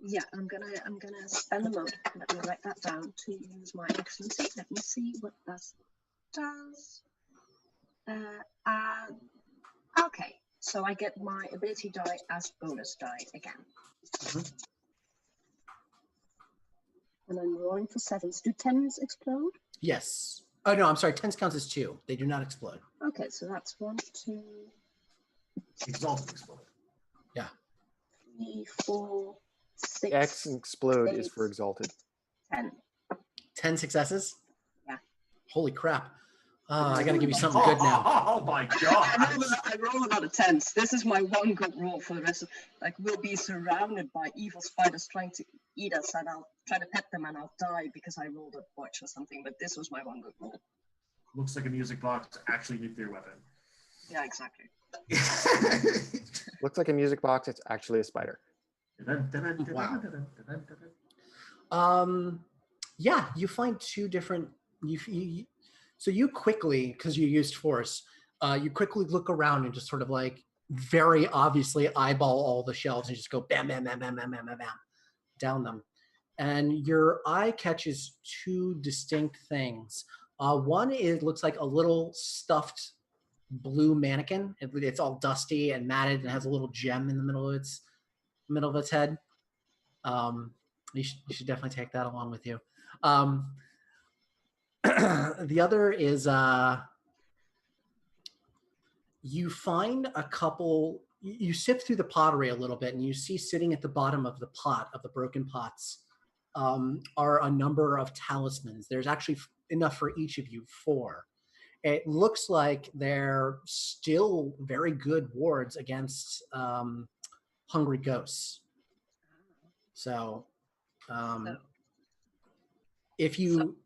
Yeah, I'm gonna spend a mote. Let me write that down to use my excellency. Let me see what that does. Okay, so I get my ability die as bonus die again. Mm-hmm. And I'm rolling for 7s. Do 10s explode? Yes. Oh, no, I'm sorry. 10s counts as 2. They do not explode. Okay, so that's 1, 2, Exalted explode. Yeah. 3, 4, 6. X and explode 8, is for exalted. 10. 10 successes? Yeah. Holy crap. I got to give you something good now. Oh my god. I roll a lot of 10s. This is my one good roll for the rest of, we'll be surrounded by evil spiders trying to eat us, and I'll try to pet them and I'll die because I rolled a botch or something, but this was my one good roll. Looks like a music box, actually nuclear weapon. Yeah, exactly. Looks like a music box, it's actually a spider. Wow. Yeah, you find two different, so you quickly, because you used force, you quickly look around and just sort of very obviously eyeball all the shelves and just go bam, bam, bam, bam, bam, bam, bam, bam, down them. And your eye catches two distinct things. One looks like a little stuffed blue mannequin. It's all dusty and matted and has a little gem in the middle of its head. You should definitely take that along with you. The other is you find a couple. You sift through the pottery a little bit, and you see sitting at the bottom of the pot of the broken pots are a number of talismans. There's actually enough for each of you 4. It looks like they're still very good wards against hungry ghosts. So, if you,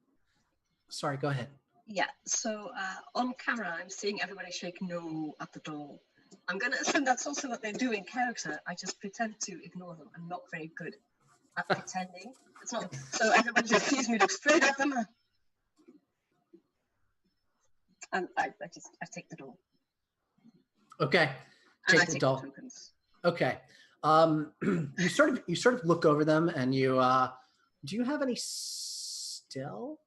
sorry, go ahead. Yeah, so on camera, I'm seeing everybody shake no at the door. I'm going to assume that's also what they do in character. I just pretend to ignore them. I'm not very good at pretending. It's not, so everybody just sees me look straight at them. And I take the door. Okay, take the door. Tokens. Okay, you sort of look over them, and you do you have any stealth?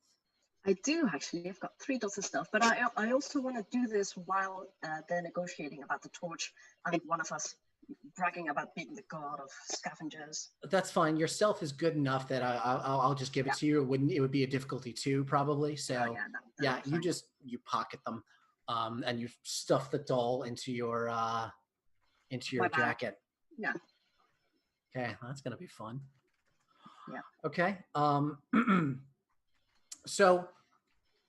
I do actually. I've got 3 dots of stealth, but I also want to do this while they're negotiating about the torch. I think one of us bragging about being the god of scavengers. That's fine. Your stealth is good enough that I'll just give it to you. It would be a difficulty 2 probably. So you pocket them, and you stuff the doll into your into your My bag. jacket. Yeah. Okay, that's gonna be fun. Yeah. Okay. So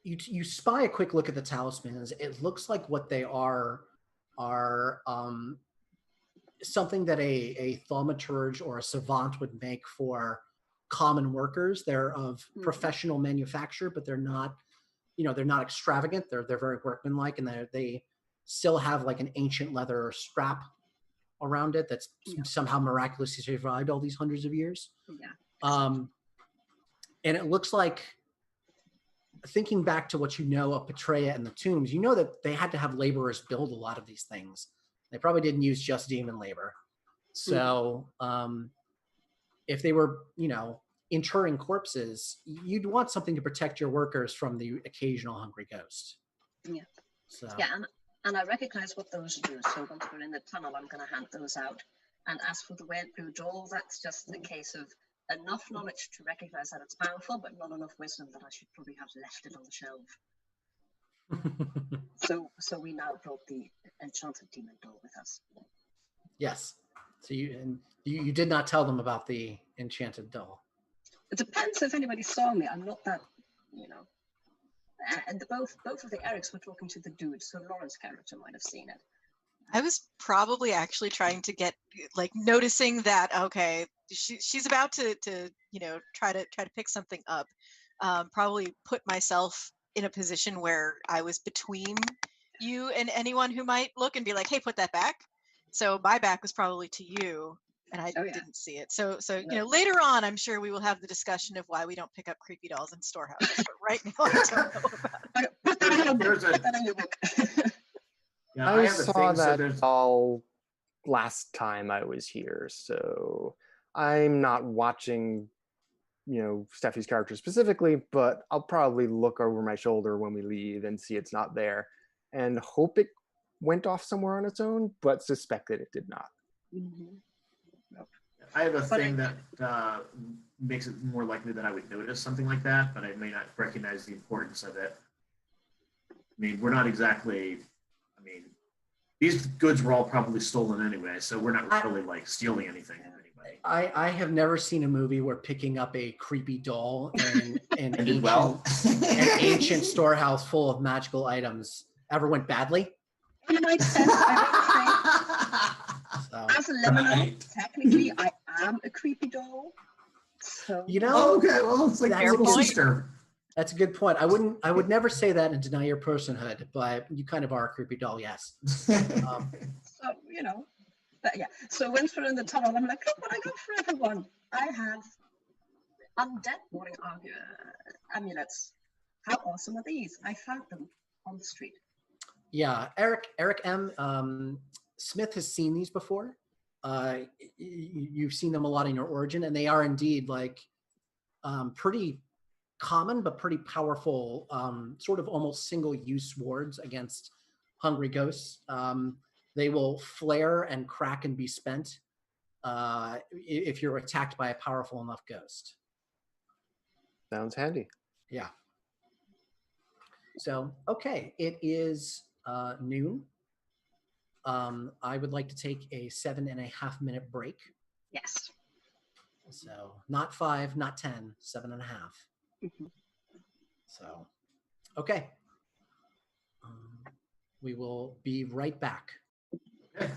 you spy a quick look at the talismans. It looks like what they are something that a thaumaturge or a savant would make for common workers. They're of professional manufacture, but they're not, they're not extravagant. They're very workmanlike, and they still have like an ancient leather strap around it that's somehow miraculously survived all these hundreds of years. Yeah. And it looks like, thinking back to what you know of Petrea and the tombs, you know that they had to have laborers build a lot of these things. They probably didn't use just demon labor. So if they were, interring corpses, you'd want something to protect your workers from the occasional hungry ghost. Yeah. So. Yeah, and I recognize what those do. So once we're in the tunnel, I'm going to hand those out. And as for the weird blue doll, that's just a case of enough knowledge to recognize that it's powerful, but not enough wisdom that I should probably have left it on the shelf. So we now brought the enchanted demon doll with us. Yes. So you did not tell them about the enchanted doll. It depends if anybody saw me. I'm not that, And both of the Erics were talking to the dude, so Lauren's character might have seen it. I was probably actually trying to get, noticing that, okay, she's about to try to pick something up. Probably put myself in a position where I was between you and anyone who might look and be like, hey, put that back. So my back was probably to you, and I didn't see it. So later on, I'm sure we will have the discussion of why we don't pick up creepy dolls in storehouses. But right now, I don't know about it. I saw that doll last time I was here, so I'm not watching, Steffi's character specifically, but I'll probably look over my shoulder when we leave and see it's not there, and hope it went off somewhere on its own, but suspect that it did not. I have a thing that makes it more likely that I would notice something like that, but I may not recognize the importance of it. I mean, we're not exactly, these goods were all probably stolen anyway, so we're not really stealing anything from anybody. I have never seen a movie where picking up a creepy doll in an ancient storehouse full of magical items ever went badly. In my sense, I would say, as a lemon, technically, I am a creepy doll. So okay, well, it's like your little sister. That's a good point. I would never say that and deny your personhood, but you kind of are a creepy doll, yes. So, but yeah. So once we're in the tunnel, I'm like, look what I got for everyone. I have undead warning amulets. How awesome are these? I found them on the street. Yeah, Eric M. Smith has seen these before. You've seen them a lot in your origin, and they are indeed pretty common but pretty powerful, sort of almost single-use wards against hungry ghosts. They will flare and crack and be spent if you're attacked by a powerful enough ghost. Sounds handy. Yeah. So, okay, it is noon. I would like to take a 7.5-minute break. Yes. So not 5, not 10, 7.5. So, okay. We will be right back. Okay.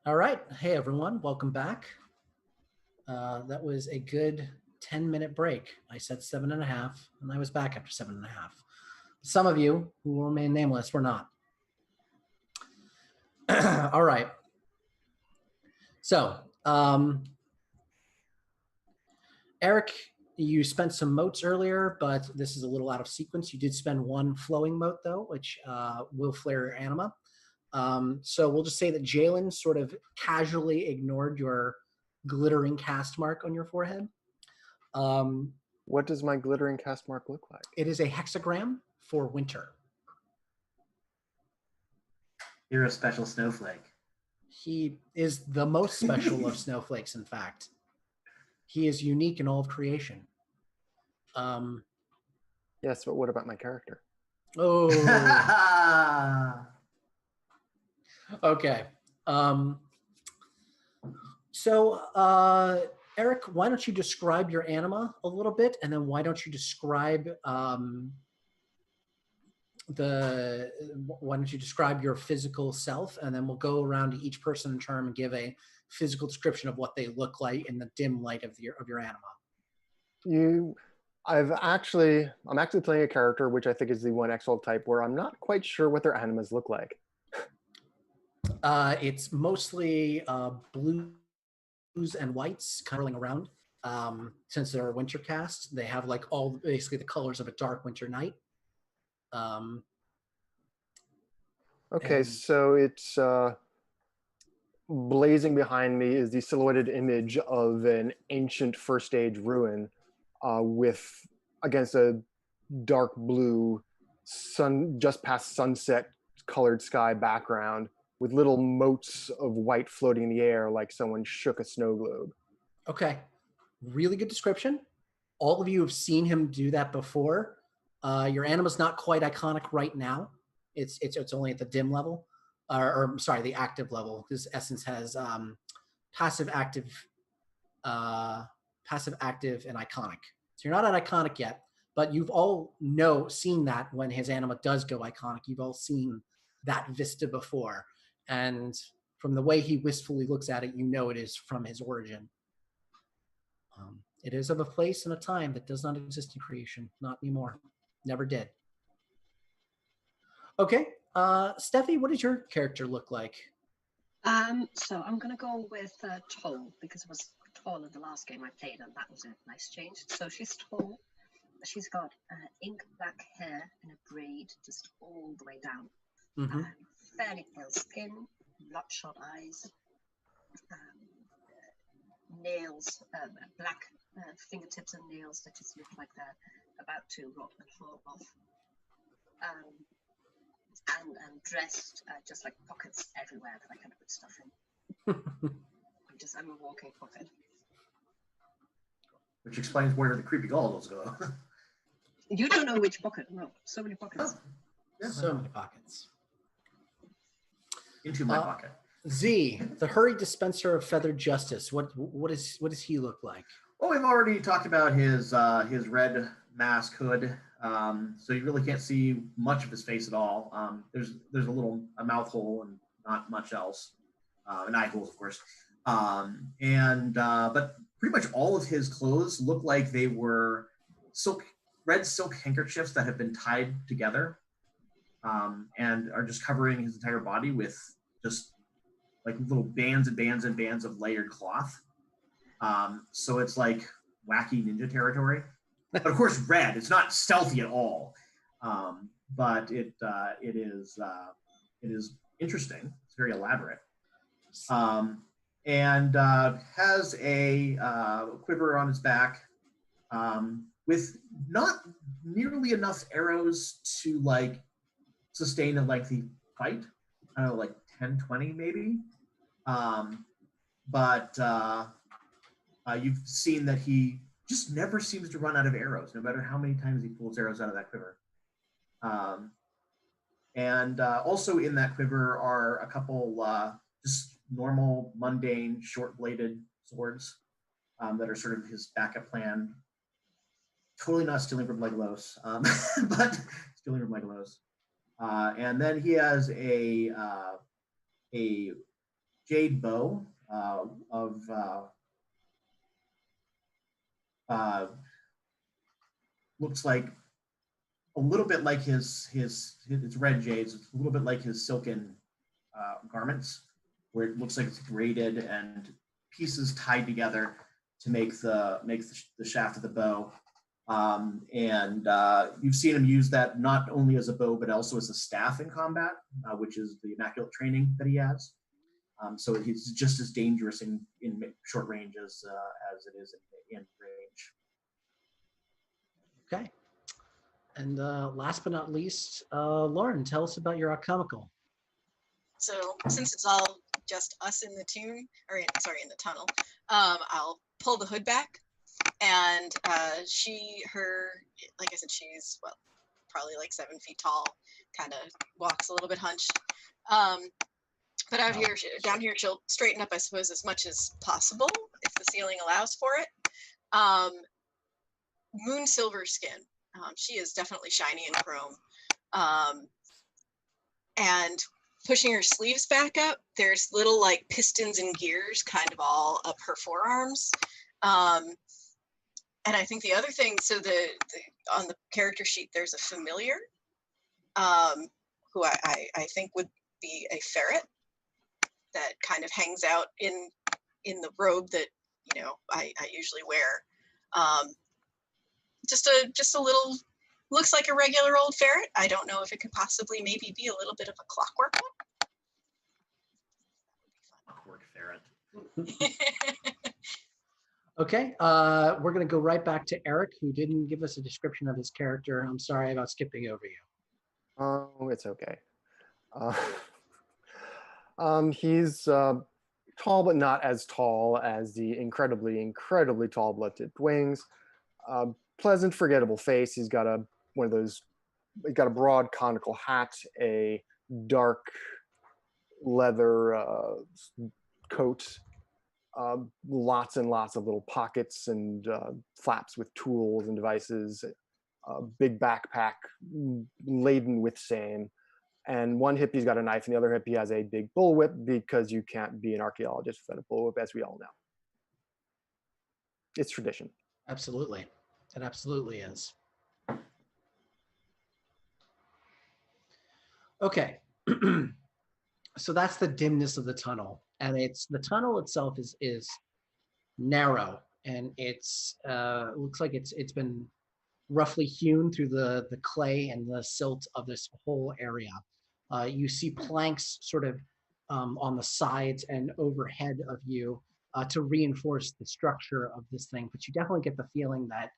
All right. Hey, everyone. Welcome back. That was a good 10-minute break. I said 7.5, and I was back after 7.5. Some of you who will remain nameless were not. All right. So, Eric, you spent some motes earlier, but this is a little out of sequence. You did spend one flowing mote, though, which will flare your anima. So we'll just say that Jalen sort of casually ignored your glittering cast mark on your forehead. What does my glittering cast mark look like? It is a hexagram for winter. You're a special snowflake. He is the most special of snowflakes, in fact. He is unique in all of creation. Yes, but what about my character? Oh. Okay. So, Eric, why don't you describe your anima a little bit, and then why don't you describe why don't you describe your physical self, and then we'll go around to each person in turn and give a physical description of what they look like in the dim light of your anima. I'm actually playing a character which I think is the one Exalt type where I'm not quite sure what their animas look like. It's mostly blues and whites curling around. Since they're a winter cast, they have like all basically the colors of a dark winter night. Okay, so it's blazing behind me is the silhouetted image of an ancient first age ruin with against a dark blue sun just past sunset colored sky background with little motes of white floating in the air like someone shook a snow globe. Okay, really good description. All of you have seen him do that before. Your anima's not quite iconic right now. It's only at the dim level, or sorry, the active level. This essence has passive, active, and iconic. So you're not at iconic yet, but you've all seen that when his anima does go iconic. You've all seen that vista before, and from the way he wistfully looks at it, you know it is from his origin. It is of a place and a time that does not exist in creation, not anymore. Never did. Okay, Steffi, what does your character look like? So I'm going to go with tall, because it was tall in the last game I played, and that was a nice change. So she's tall. She's got ink black hair in a braid just all the way down. Mm-hmm. Fairly pale skin, bloodshot eyes, nails, black fingertips and nails that just look like they're about to rot and fall off. And dressed just like pockets everywhere that I can put stuff in. I'm a walking pocket. Which explains where the creepy goggles go. You don't know which pocket. No, so many pockets. Oh, yeah, So many pockets. Into my pocket. Z, the hurried dispenser of feathered justice. What does he look like? Well, we've already talked about his red mask hood, so you really can't see much of his face at all. There's a mouth hole and not much else, and eye holes, of course. But pretty much all of his clothes look like they were red silk handkerchiefs that have been tied together, and are just covering his entire body with just like little bands and bands and bands of layered cloth. So it's like wacky ninja territory, but of course red. It's not stealthy at all, but it is interesting. It's very elaborate, and has a quiver on his back with not nearly enough arrows to like sustain a lengthy fight. I don't know, like 10, 20 maybe. But you've seen that he just never seems to run out of arrows, no matter how many times he pulls arrows out of that quiver. And also in that quiver are a couple just normal, mundane, short-bladed swords that are sort of his backup plan. Totally not stealing from Legolas, but stealing from Legolas. And then he has a jade bow looks like a little bit like his it's red jades. It's a little bit like his silken garments, where it looks like it's braided and pieces tied together to make the shaft of the bow. And you've seen him use that not only as a bow but also as a staff in combat, which is the immaculate training that he has. So he's just as dangerous in short range as it is in range. Okay. And last but not least, Lauren, tell us about your alchemical. So since it's all just us in the in the tunnel, I'll pull the hood back, and like I said, she's probably like 7 feet tall, kind of walks a little bit hunched. But down here, she'll straighten up, I suppose, as much as possible if the ceiling allows for it. Moon silver skin. She is definitely shiny and chrome. And pushing her sleeves back up, there's little like pistons and gears kind of all up her forearms. And I think the other thing, so on the character sheet, there's a familiar who I think would be a ferret that kind of hangs out in the robe that I usually wear. Just a little, looks like a regular old ferret. I don't know if it could possibly maybe be a little bit of a clockwork Clockwork ferret. Okay, we're going to go right back to Eric, who didn't give us a description of his character. I'm sorry about skipping over you. Oh, it's okay. He's tall, but not as tall as the incredibly tall blooded wings. Pleasant, forgettable face. He's got a broad conical hat, a dark leather coat, lots and lots of little pockets and flaps with tools and devices, big backpack laden with same. And one hip he's got a knife, and the other hip he has a big bullwhip, because you can't be an archaeologist without a bullwhip, as we all know. It's tradition. Absolutely. It absolutely is. Okay. So that's the dimness of the tunnel. And the tunnel itself is narrow, and it's looks like it's been roughly hewn through the clay and the silt of this whole area. You see planks sort of on the sides and overhead of you to reinforce the structure of this thing, but you definitely get the feeling that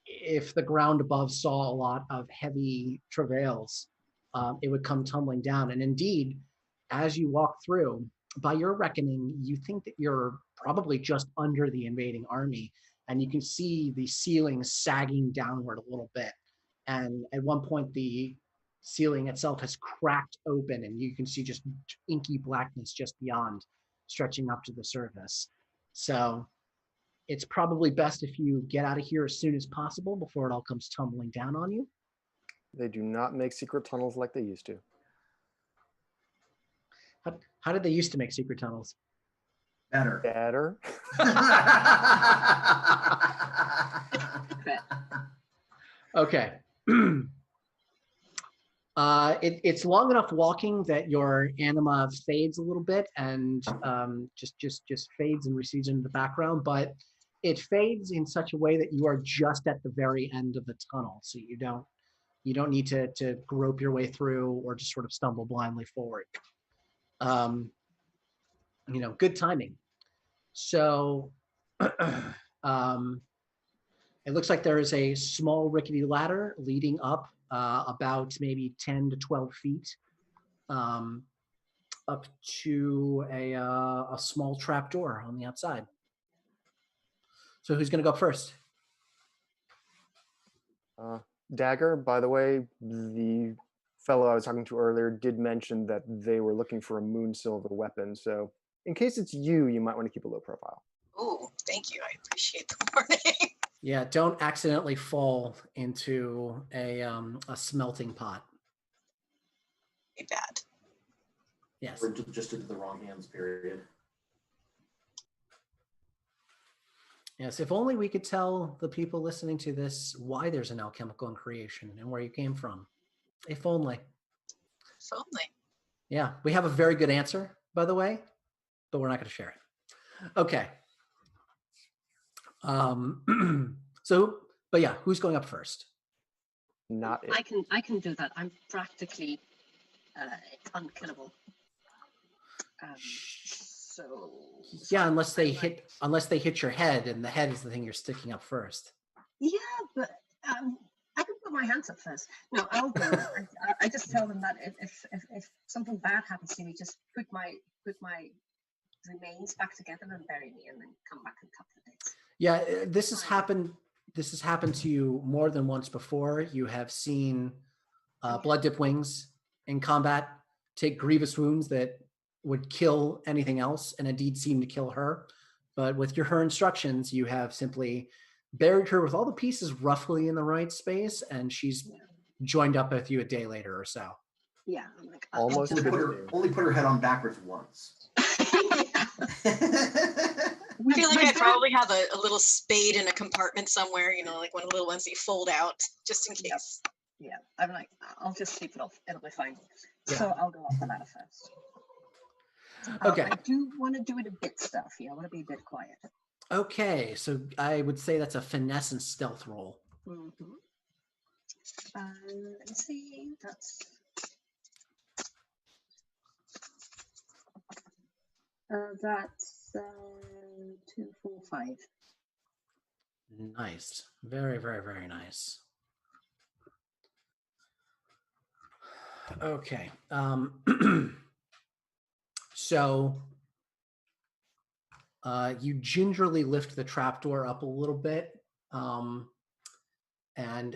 if the ground above saw a lot of heavy travails, it would come tumbling down. And indeed, as you walk through, by your reckoning, you think that you're probably just under the invading army, and you can see the ceiling sagging downward a little bit. And at one point, the ceiling itself has cracked open, and you can see just inky blackness just beyond, stretching up to the surface. So it's probably best if you get out of here as soon as possible before it all comes tumbling down on you. They do not make secret tunnels like they used to. How did they used to make secret tunnels? Better. Okay. It's long enough walking that your anima fades a little bit and just fades and recedes into the background, but it fades in such a way that you are just at the very end of the tunnel, so you don't need to grope your way through or just sort of stumble blindly forward. Good timing. So it looks like there is a small rickety ladder leading up about maybe 10 to 12 feet up to a small trap door on the outside. So who's going to go up first? Dagger, by the way, the fellow I was talking to earlier did mention that they were looking for a moon silver weapon. So in case it's you might want to keep a low profile. Oh, thank you. I appreciate the warning. Yeah, don't accidentally fall into a smelting pot. Be bad. Yes. Or just into the wrong hands, period. Yes, if only we could tell the people listening to this why there's an alchemical in creation and where you came from. If only. If only. Yeah, we have a very good answer, by the way, but we're not going to share it. Okay. So, but yeah, who's going up first? Not it. I can do that. I'm practically unkillable. So Yeah, unless they hit your head, and the head is the thing you're sticking up first. Yeah, but I can put my hands up first. No, I'll go. I just tell them that if something bad happens to me, just put my remains back together and bury me, and then come back in a couple of days. Yeah, this has happened. This has happened to you more than once before. You have seen Blood Dip Wings in combat take grievous wounds that would kill anything else, and indeed seem to kill her. But with her instructions, you have simply buried her with all the pieces roughly in the right space, and she's joined up with you a day later or so. Yeah, I'm like Almost Only put her head on backwards once. I feel like I probably have a little spade in a compartment somewhere, you know, like one of the little ones that you fold out, just in case. Yeah, I'm like, I'll just sleep it off. It'll be fine. Yeah. So I'll go up the ladder first. Okay. I do want to do it a bit stealthy. I want to be a bit quiet. Okay, so I would say that's a finesse and stealth roll. Mm-hmm. Let me see. That's 2, 4, 5. Nice. Very, very, very nice. Okay. So you gingerly lift the trapdoor up a little bit, and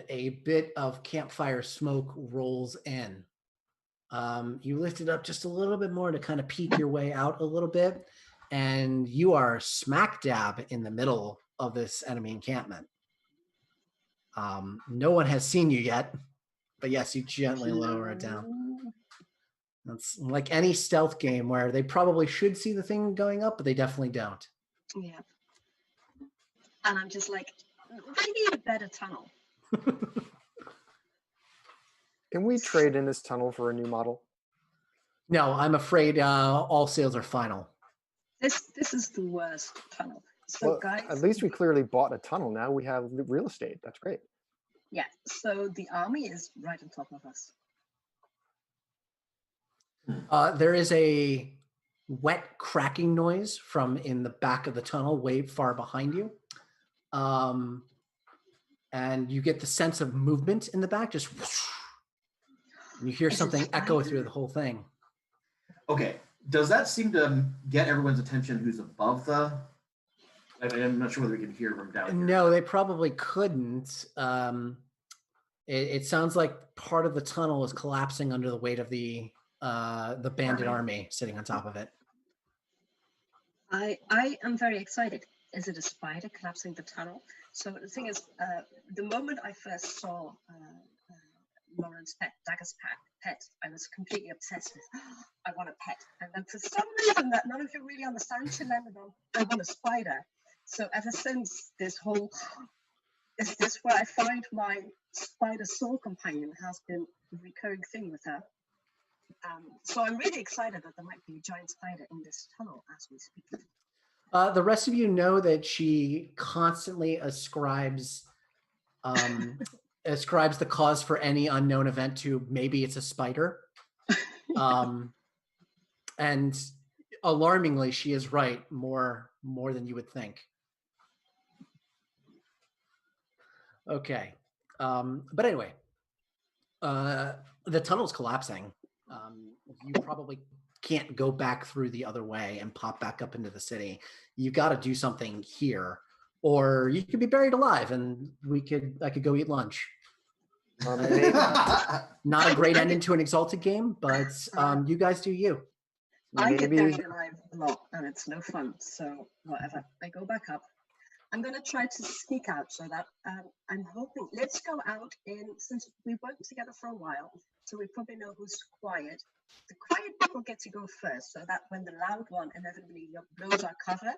a bit of campfire smoke rolls in. You lift it up just a little bit more to kind of peek your way out a little bit, and you are smack dab in the middle of this enemy encampment. No one has seen you yet, but yes, you gently lower it down. That's like any stealth game where they probably should see the thing going up, but they definitely don't. Yeah. And I'm just like, maybe a better tunnel. Can we trade in this tunnel for a new model? No, I'm afraid all sales are final. This is the worst tunnel. So Well, guys, at least we clearly bought a tunnel. Now we have real estate. That's great. yeah. So the army is right on top of us. There is a wet cracking noise from in the back of the tunnel, way far behind you. And you get the sense of movement in the back, just whoosh, and you hear Is it something echo spider? through the whole thing. Okay, does that seem to get everyone's attention who's above the... I'm not sure whether we can hear from down here. No, they probably couldn't. It sounds like part of the tunnel is collapsing under the weight of the bandit army sitting on top of it. I am very excited. Is it a spider collapsing the tunnel? So the thing is, the moment I first saw Lauren's pet, Dagger's pet, I was completely obsessed with, I want a pet. And then for some reason that none of you really understand, she landed on, I want a spider. So ever since this whole, is this where I find my spider soul companion has been a recurring thing with her. So I'm really excited that there might be a giant spider in this tunnel as we speak. The rest of you know that she constantly ascribes the cause for any unknown event to maybe it's a spider. And alarmingly, she is right more than you would think. Okay. But anyway, the tunnel's collapsing. You probably can't go back through the other way and pop back up into the city. You got to do something here, or you could be buried alive, and I could go eat lunch. Not a great ending to an Exalted game, but you guys do you. I get buried alive a lot, and it's no fun. So whatever, I go back up. I'm going to try to sneak out so that I'm hoping, let's go out since we worked together for a while, so we probably know who's quiet. The quiet people get to go first, so that when the loud one inevitably blows our cover,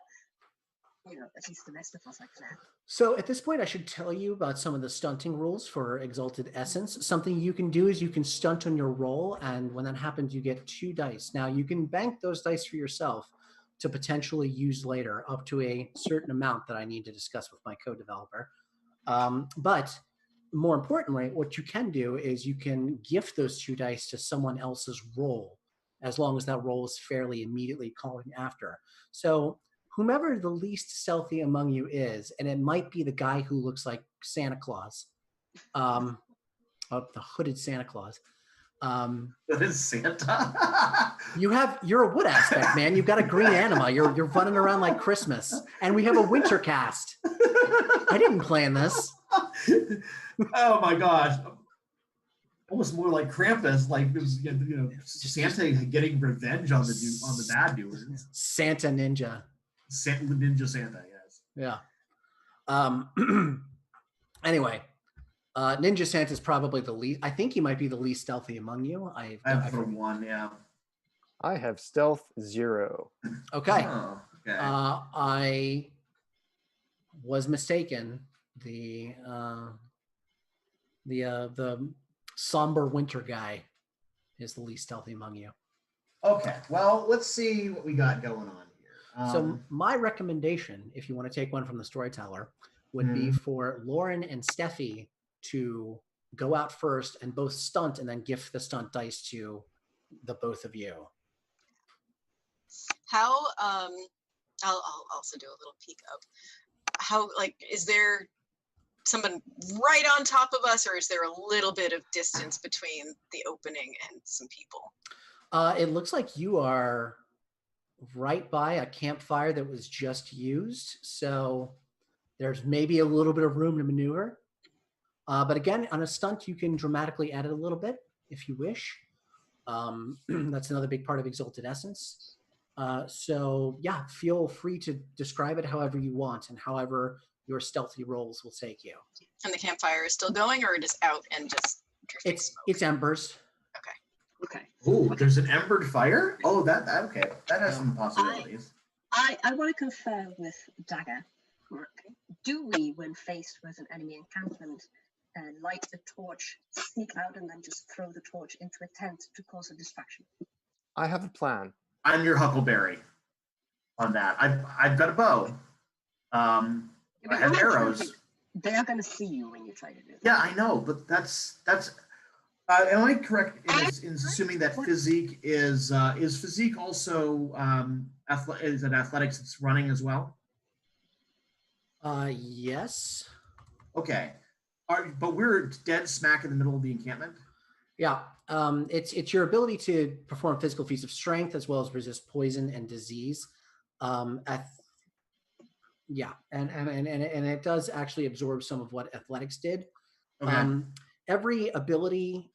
at least the rest of us are clear. So at this point, I should tell you about some of the stunting rules for Exalted Essence. Something you can do is you can stunt on your roll, and when that happens, you get 2 dice. Now, you can bank those dice for yourself to potentially use later, up to a certain amount that I need to discuss with my co-developer. But more importantly, what you can do is you can gift those 2 dice to someone else's roll, as long as that roll is fairly immediately calling after. So whomever the least stealthy among you is, and it might be the guy who looks like Santa Claus, the hooded Santa Claus. What is Santa? You're a wood aspect, man. You've got a green anima. You're running around like Christmas, and we have a winter cast. I didn't plan this. Oh my gosh. Almost more like Krampus, like it was, Santa getting revenge on the bad dudes. Santa Ninja. Ninja Santa, yes. Yeah. Anyway, Ninja Santa's probably the least. I think he might be the least stealthy among you. I have 1, yeah. I have stealth 0. Okay. Oh, okay. I was mistaken. The somber winter guy is the least stealthy among you. Okay. Well, let's see what we got going on here. So my recommendation, if you want to take one from the storyteller, would be for Lauren and Steffi to go out first and both stunt, and then gift the stunt dice to the both of you. How I'll also do a little peek up. How, like, is there someone right on top of us, or is there a little bit of distance between the opening and some people? It looks like you are right by a campfire that was just used, so there's maybe a little bit of room to maneuver. But again, on a stunt, you can dramatically add it a little bit if you wish. That's another big part of Exalted Essence. So yeah, feel free to describe it however you want and however your stealthy rolls will take you. And the campfire is still going, or just out and just drifting smoke? It's embers. Okay. Oh, there's an embered fire? Oh, that okay. That has some possibilities. I want to confer with Dagger. Do we, when faced with an enemy encampment, light a torch, sneak out, and then just throw the torch into a tent to cause a distraction? I have a plan. I'm your Huckleberry on that. I've got a bow. I have arrows. They are going to see you when you try to do that. Yeah, I know, but that's. Am I correct in assuming that physique is physique also is it athletics that's running as well? Yes. Okay. But we're dead smack in the middle of the encampment. Yeah. It's your ability to perform physical feats of strength as well as resist poison and disease. Yeah, and it does actually absorb some of what athletics did. Okay. Every ability,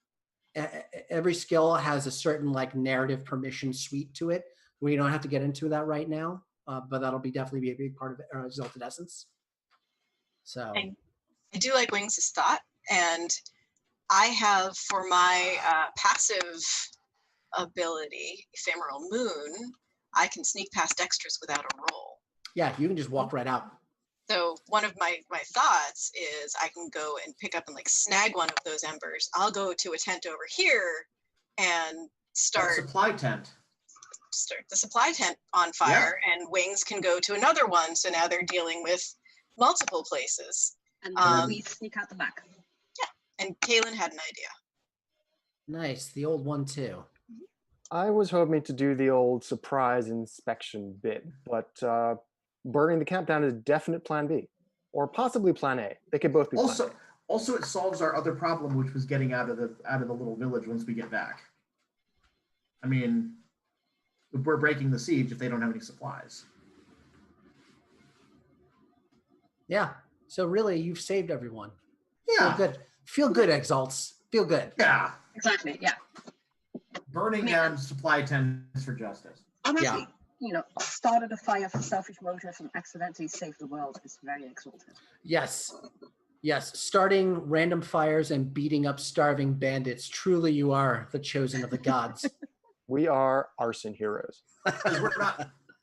every skill has a certain like narrative permission suite to it. We don't have to get into that right now, but that'll definitely be a big part of Exalted Essence. So I do like Wings' thought, and I have for my passive ability, Ephemeral Moon, I can sneak past extras without a roll. Yeah, you can just walk right out. So one of my thoughts is I can go and pick up and like snag one of those embers. I'll go to a tent over here and start supply tent. Start the supply tent on fire, and Wings can go to another one. So now they're dealing with multiple places. And then we sneak out the back. Yeah, and Kaylin had an idea. Nice, the old one too. I was hoping to do the old surprise inspection bit, but burning the camp down is definite plan B, or possibly plan A. They could both be plan A. Also, it solves our other problem, which was getting out of the little village once we get back. I mean, we're breaking the siege if they don't have any supplies. Yeah. So really, you've saved everyone. Yeah. Feel good. Feel good, Exalts. Feel good. Yeah. Exactly. Yeah. Burning down supply tents for justice. Honestly, started a fire for selfish motives and accidentally saved the world is very exalted. Yes. Yes, starting random fires and beating up starving bandits. Truly, you are the chosen of the gods. We are arson heroes.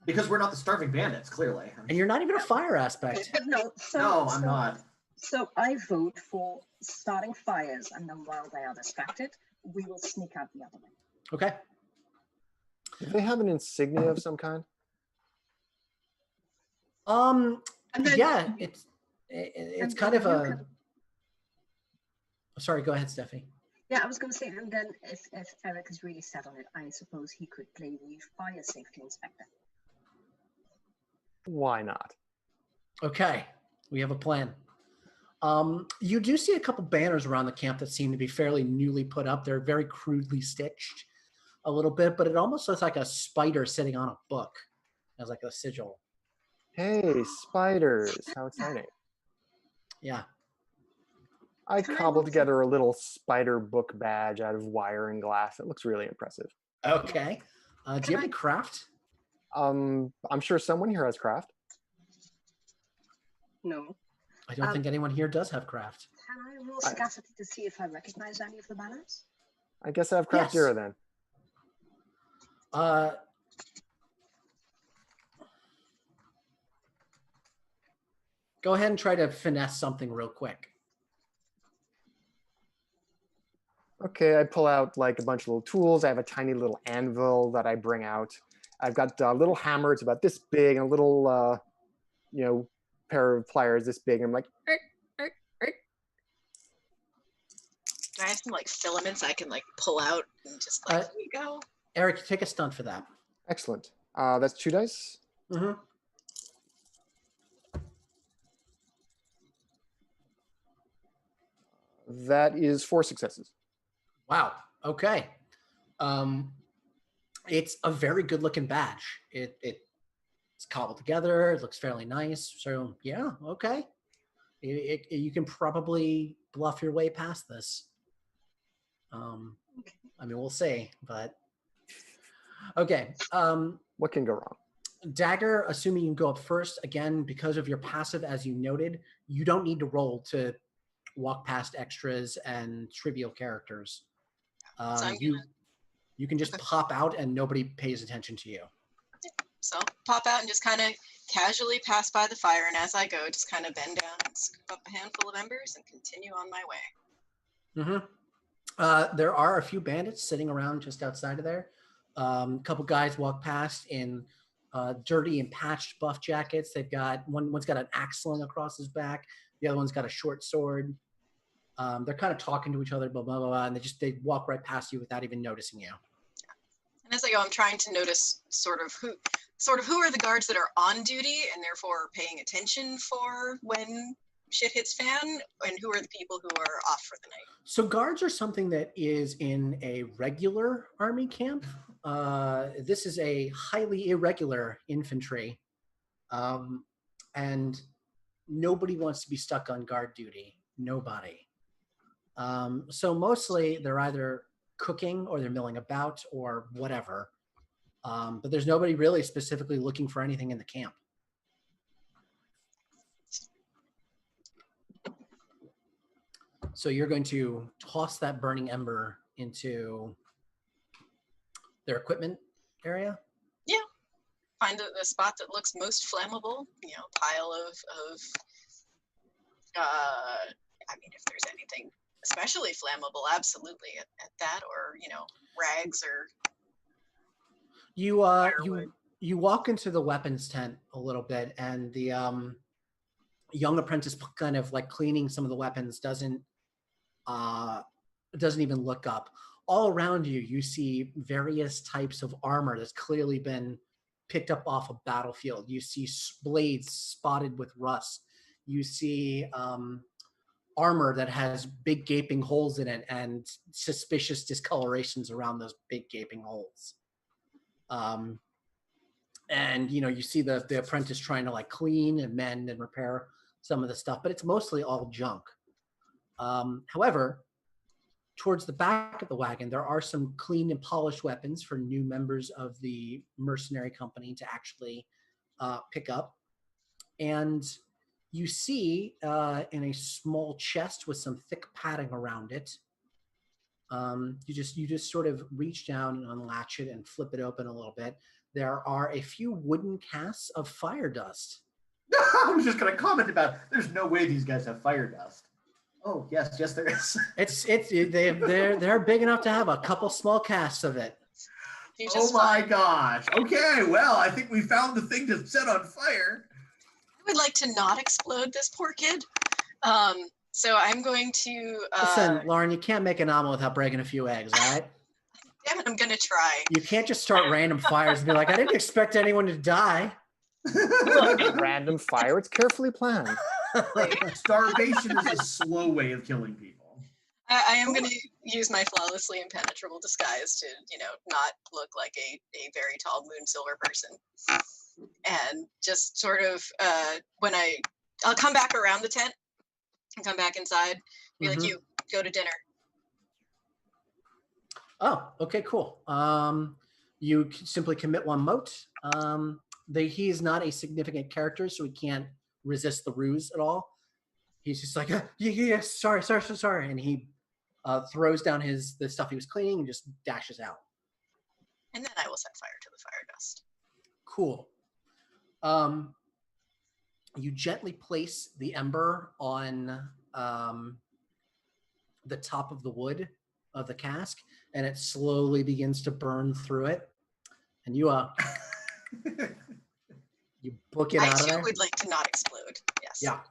Because we're not the starving bandits, clearly. And you're not even a fire aspect. But no, No, I'm not. So I vote for starting fires, and then while they are distracted, we will sneak out the other way. Okay. Do they have an insignia of some kind? And then, Yeah, it's kind of a. Sorry, go ahead, Steffi. Yeah, I was going to say, and then if Eric is really set on it, I suppose he could play the fire safety inspector. Why not? Okay, we have a plan. You do see a couple banners around the camp that seem to be fairly newly put up. They're very crudely stitched a little bit, but it almost looks like a spider sitting on a book as like a sigil. Hey, spiders! How exciting! Yeah. I cobbled together a little spider book badge out of wire and glass. It looks really impressive. Okay. Do you have any craft? I'm sure someone here has craft. No. I don't think anyone here does have craft. Can I roll sagacity to see if I recognize any of the banners? I guess I have craft 0 then. Go ahead and try to finesse something real quick. Okay, I pull out like a bunch of little tools. I have a tiny little anvil that I bring out. I've got a little hammer. It's about this big, and a little, pair of pliers this big. And I'm like, Do I have some like filaments I can like pull out and just like, here you go? Eric, take a stunt for that. excellent. That's 2 dice. Mm-hmm. That is 4 successes. Wow. Okay. It's a very good looking badge. It's cobbled together. It looks fairly nice. So yeah, okay. You can probably bluff your way past this. I mean, we'll see, but okay. What can go wrong? Dagger, assuming you can go up first, again, because of your passive, as you noted, you don't need to roll to walk past extras and trivial characters. You can just pop out and nobody pays attention to you. So pop out and just kind of casually pass by the fire, and as I go, just kind of bend down and scoop up a handful of embers and continue on my way. Mm-hmm. There are a few bandits sitting around just outside of there. A couple guys walk past in dirty and patched buff jackets. They've got one's got an axe slung across his back. The other one's got a short sword. They're kind of talking to each other, blah, blah, blah, blah, and they walk right past you without even noticing you. And as I go, I'm trying to notice sort of who are the guards that are on duty and therefore paying attention for when shit hits fan, and who are the people who are off for the night. So guards are something that is in a regular army camp. This is a highly irregular infantry, and nobody wants to be stuck on guard duty. Nobody. So mostly they're either cooking or they're milling about or whatever. But there's nobody really specifically looking for anything in the camp. So you're going to toss that burning ember into their equipment area? Yeah. Find the spot that looks most flammable, pile of I mean, if there's anything especially flammable, absolutely at that, or rags or you walk into the weapons tent a little bit, and the young apprentice kind of like cleaning some of the weapons doesn't even look up. All around you, you see various types of armor that's clearly been picked up off a battlefield. You see blades spotted with rust. You see armor that has big gaping holes in it and suspicious discolorations around those big gaping holes. And you see the apprentice trying to like clean and mend and repair some of the stuff, but it's mostly all junk. However, towards the back of the wagon, there are some clean and polished weapons for new members of the mercenary company to actually pick up. And you see in a small chest with some thick padding around it. You just sort of reach down and unlatch it and flip it open a little bit. There are a few wooden casts of fire dust. I was just going to comment about. There's no way these guys have fire dust. Oh yes, there is. They're big enough to have a couple small casts of it. Oh my gosh. Okay, well, I think we found the thing to set on fire. I would like to not explode this poor kid. So I'm going to... Listen, Lauren, you can't make an omelet without breaking a few eggs, all right? Damn it, I'm going to try. You can't just start random fires and be like, I didn't expect anyone to die. Random fire, it's carefully planned. Starvation is a slow way of killing people. I am going to use my flawlessly impenetrable disguise to, not look like a very tall moon silver person. And just sort of, I'll come back around the tent and come back inside, be like, you, go to dinner. Oh, okay, cool. You simply commit one mote. He is not a significant character, so he can't resist the ruse at all. He's just like, yeah, sorry. And he throws down the stuff he was cleaning and just dashes out. And then I will set fire to the fire dust. Cool. You gently place the ember on the top of the wood of the cask, and it slowly begins to burn through it. And you you book it out of there. I too would like to not explode. Yes. Yeah.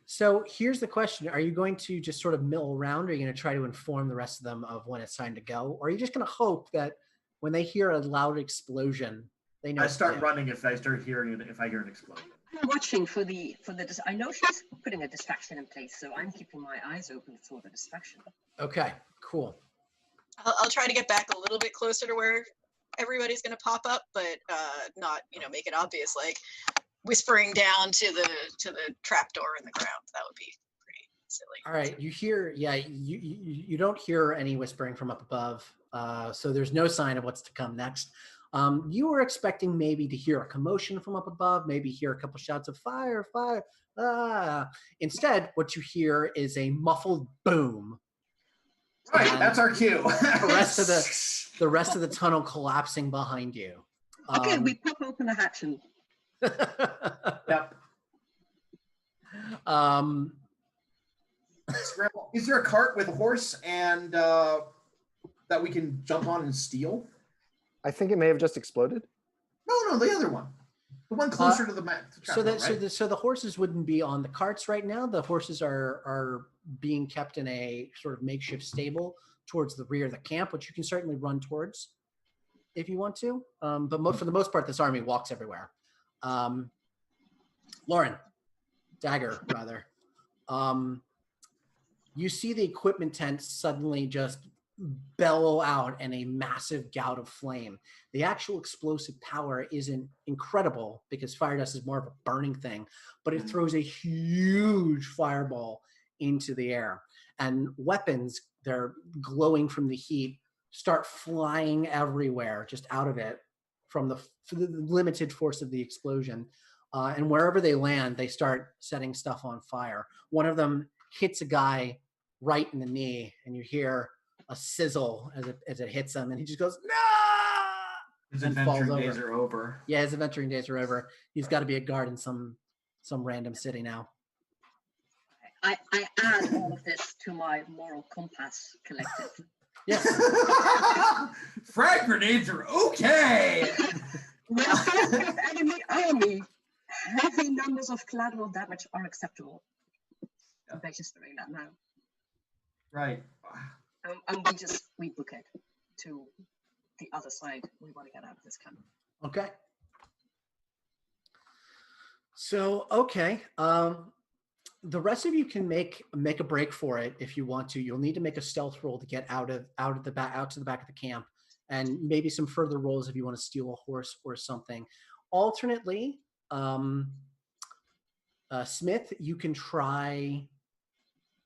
So here's the question. Are you going to just sort of mill around, or are you going to try to inform the rest of them of when it's time to go? Or are you just going to hope that when they hear a loud explosion, they know? I start running if I hear an explosion. I'm watching for the. I know she's putting a distraction in place, so I'm keeping my eyes open for the distraction. Okay, cool. I'll try to get back a little bit closer to where everybody's going to pop up, but not, make it obvious, like whispering down to the trap door in the ground. That would be pretty silly. All right, you hear, you don't hear any whispering from up above, so there's no sign of what's to come next. You were expecting maybe to hear a commotion from up above, maybe hear a couple shouts of fire. Instead, what you hear is a muffled boom. Right, that's our cue. the rest of the tunnel collapsing behind you. Okay, we pop open the hatch and. Yep. Is there a cart with a horse and that we can jump on and steal? I think it may have just exploded. No, the other one. The one closer to the So the horses wouldn't be on the carts right now. The horses are being kept in a sort of makeshift stable towards the rear of the camp, which you can certainly run towards if you want to. But for the most part, this army walks everywhere. Lauren, Dagger, rather. You see the equipment tent suddenly just bellow out in a massive gout of flame. The actual explosive power isn't incredible because fire dust is more of a burning thing, but it throws a huge fireball into the air. And weapons, they're glowing from the heat, start flying everywhere, just out of it from the limited force of the explosion. And wherever they land, they start setting stuff on fire. One of them hits a guy right in the knee, and you hear a sizzle as it hits him, and he just goes, "No!" His adventuring days are over. Yeah, his adventuring days are over. He's got to be a guard in some random city now. I add all of this to my moral compass collective. Yes. Frag grenades are okay. Enemy army. Heavy numbers of collateral damage are acceptable. I'm registering that now. Right. And we book it to the other side. We want to get out of this camp. Okay. So, okay. The rest of you can make a break for it if you want to. You'll need to make a stealth roll to get out to the back of the camp, and maybe some further rolls if you want to steal a horse or something. Alternately, Smith, you can try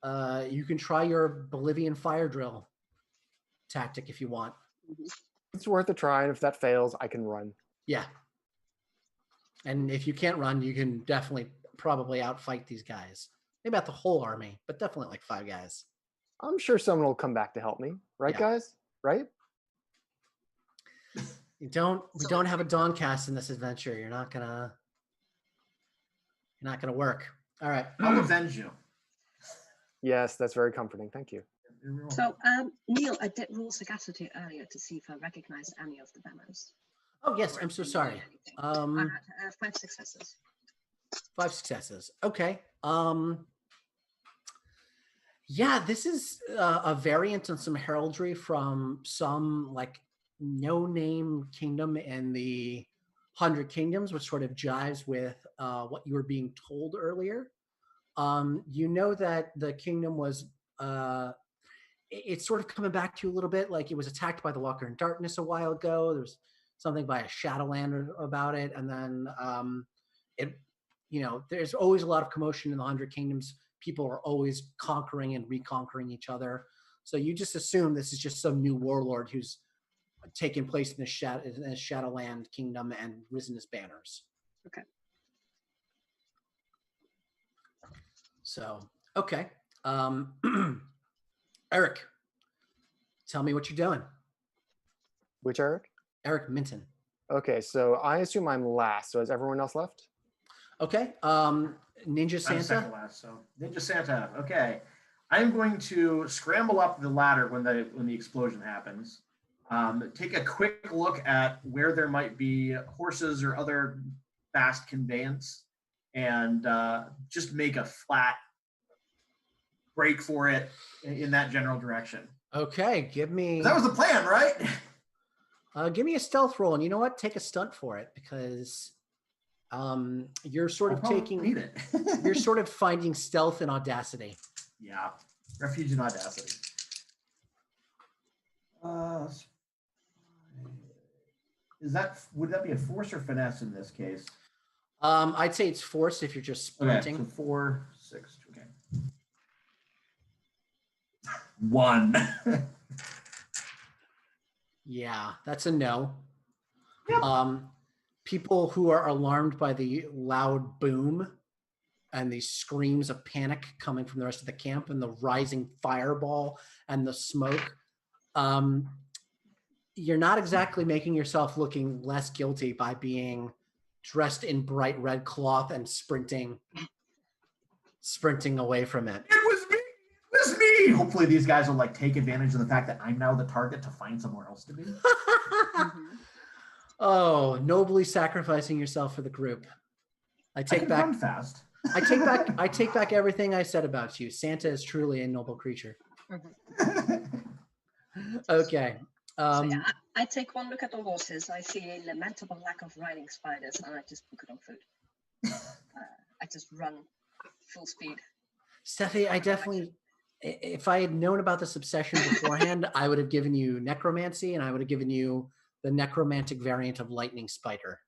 your Bolivian fire drill tactic if you want. It's worth a try, and if that fails, I can run. Yeah. And if you can't run, you can definitely probably outfight these guys. Maybe not the whole army, but definitely like 5 guys. I'm sure someone will come back to help me, right, Yeah. guys? Right? We don't have a dawn cast in this adventure. You're not gonna work. All right. I'll avenge you. Yes, that's very comforting. Thank you. So, Neil, I did roll sagacity earlier to see if I recognized any of the banners. Oh yes, Or I'm so if I knew sorry. anything. I had 5 successes. 5 successes. Okay. Yeah, this is a variant on some heraldry from some like no-name kingdom in the 100 Kingdoms, which sort of jives with what you were being told earlier. You know that the kingdom was it's sort of coming back to you a little bit, like it was attacked by the Walker in Darkness a while ago. There's something by a Shadowland about it, and then it, there's always a lot of commotion in the 100 Kingdoms. People are always conquering and reconquering each other. So you just assume this is just some new warlord who's taken place in the Shadowland kingdom and risen his banners. Okay. So, okay. Eric, tell me what you're doing. Which Eric? Eric Minton. Okay, so I assume I'm last. So is everyone else left? Okay. Ninja I'm Santa. second last, so Ninja Santa. Okay, I'm going to scramble up the ladder when the explosion happens. Take a quick look at where there might be horses or other fast conveyance, and just make a flat break for it in that general direction. Okay, give me. That was the plan, right? Give me a stealth roll, and you know what? Take a stunt for it because you're sort of taking. Need it. You're sort of finding stealth and audacity. Yeah, refuge and audacity. Would that be a force or finesse in this case? I'd say it's force if you're just sprinting. Okay, so 4, 6. Okay. 1. Yeah, that's a no. Yep. People who are alarmed by the loud boom and the screams of panic coming from the rest of the camp and the rising fireball and the smoke, you're not exactly making yourself looking less guilty by being dressed in bright red cloth and sprinting away from it. It was me. It was me. Hopefully these guys will take advantage of the fact that I'm now the target to find somewhere else to be. Oh, nobly sacrificing yourself for the group. I take back. Run fast. I take back everything I said about you. Santa is truly a noble creature. Okay. So yeah, I take one look at the horses. I see a lamentable lack of riding spiders, and I just book it on food. I just run full speed. Steffi, I definitely, if I had known about this obsession beforehand, I would have given you necromancy, and I would have given you the necromantic variant of lightning spider.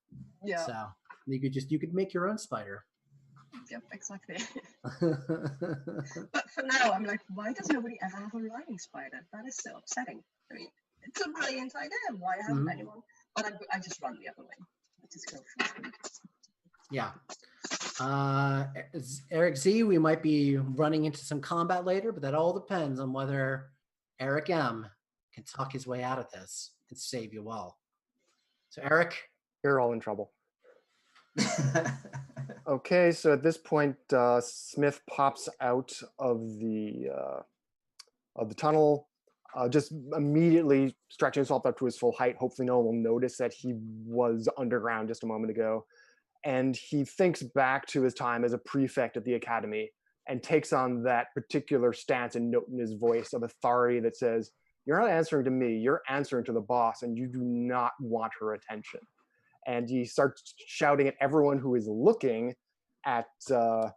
Yeah. So you could make your own spider. Yep, exactly. But for now, I'm like, why does nobody ever have a riding spider? That is so upsetting. I mean, it's a brilliant idea. Why hasn't anyone? But I just run the other way. I just go full speed. Yeah. Eric Z, we might be running into some combat later, but that all depends on whether Eric M can talk his way out of this and save you all. So Eric, you're all in trouble. Okay, so at this point, Smith pops out of the tunnel, just immediately stretching himself up to his full height. Hopefully no one will notice that he was underground just a moment ago. And he thinks back to his time as a prefect at the academy and takes on that particular stance and note in his voice of authority that says, you're not answering to me, you're answering to the boss, and you do not want her attention. And he starts shouting at everyone who is looking at Feather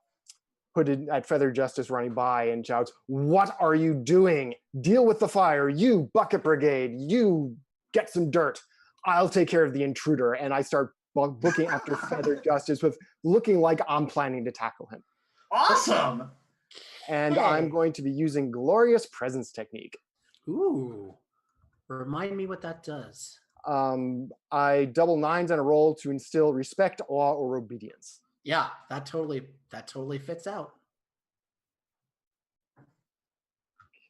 Justice running by and shouts, what are you doing? Deal with the fire, you bucket brigade, you get some dirt. I'll take care of the intruder. And I start booking after Feather Justice with looking like I'm planning to tackle him. Awesome! And I'm going to be using Glorious Presence technique. Ooh. Remind me what that does. I double 9s on a roll to instill respect, awe, or obedience. Yeah, that totally fits out.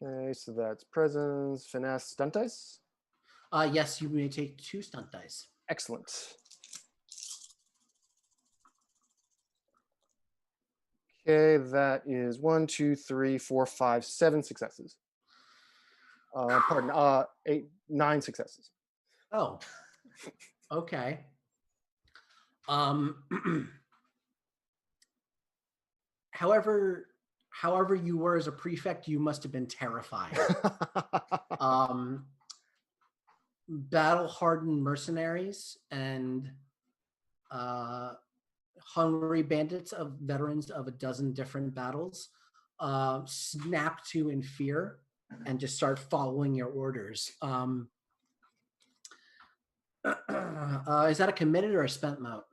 Okay, so that's presence, finesse, stunt dice. Yes, you may take 2 stunt dice. Excellent. Okay, that is 1, 2, 3, 4, 5, 7 successes. Pardon, 9 successes. Oh, okay. However you were as a prefect, you must have been terrified. Battle-hardened mercenaries and hungry bandits of veterans of a dozen different battles snap to in fear and just start following your orders. Is that a committed or a spent mode?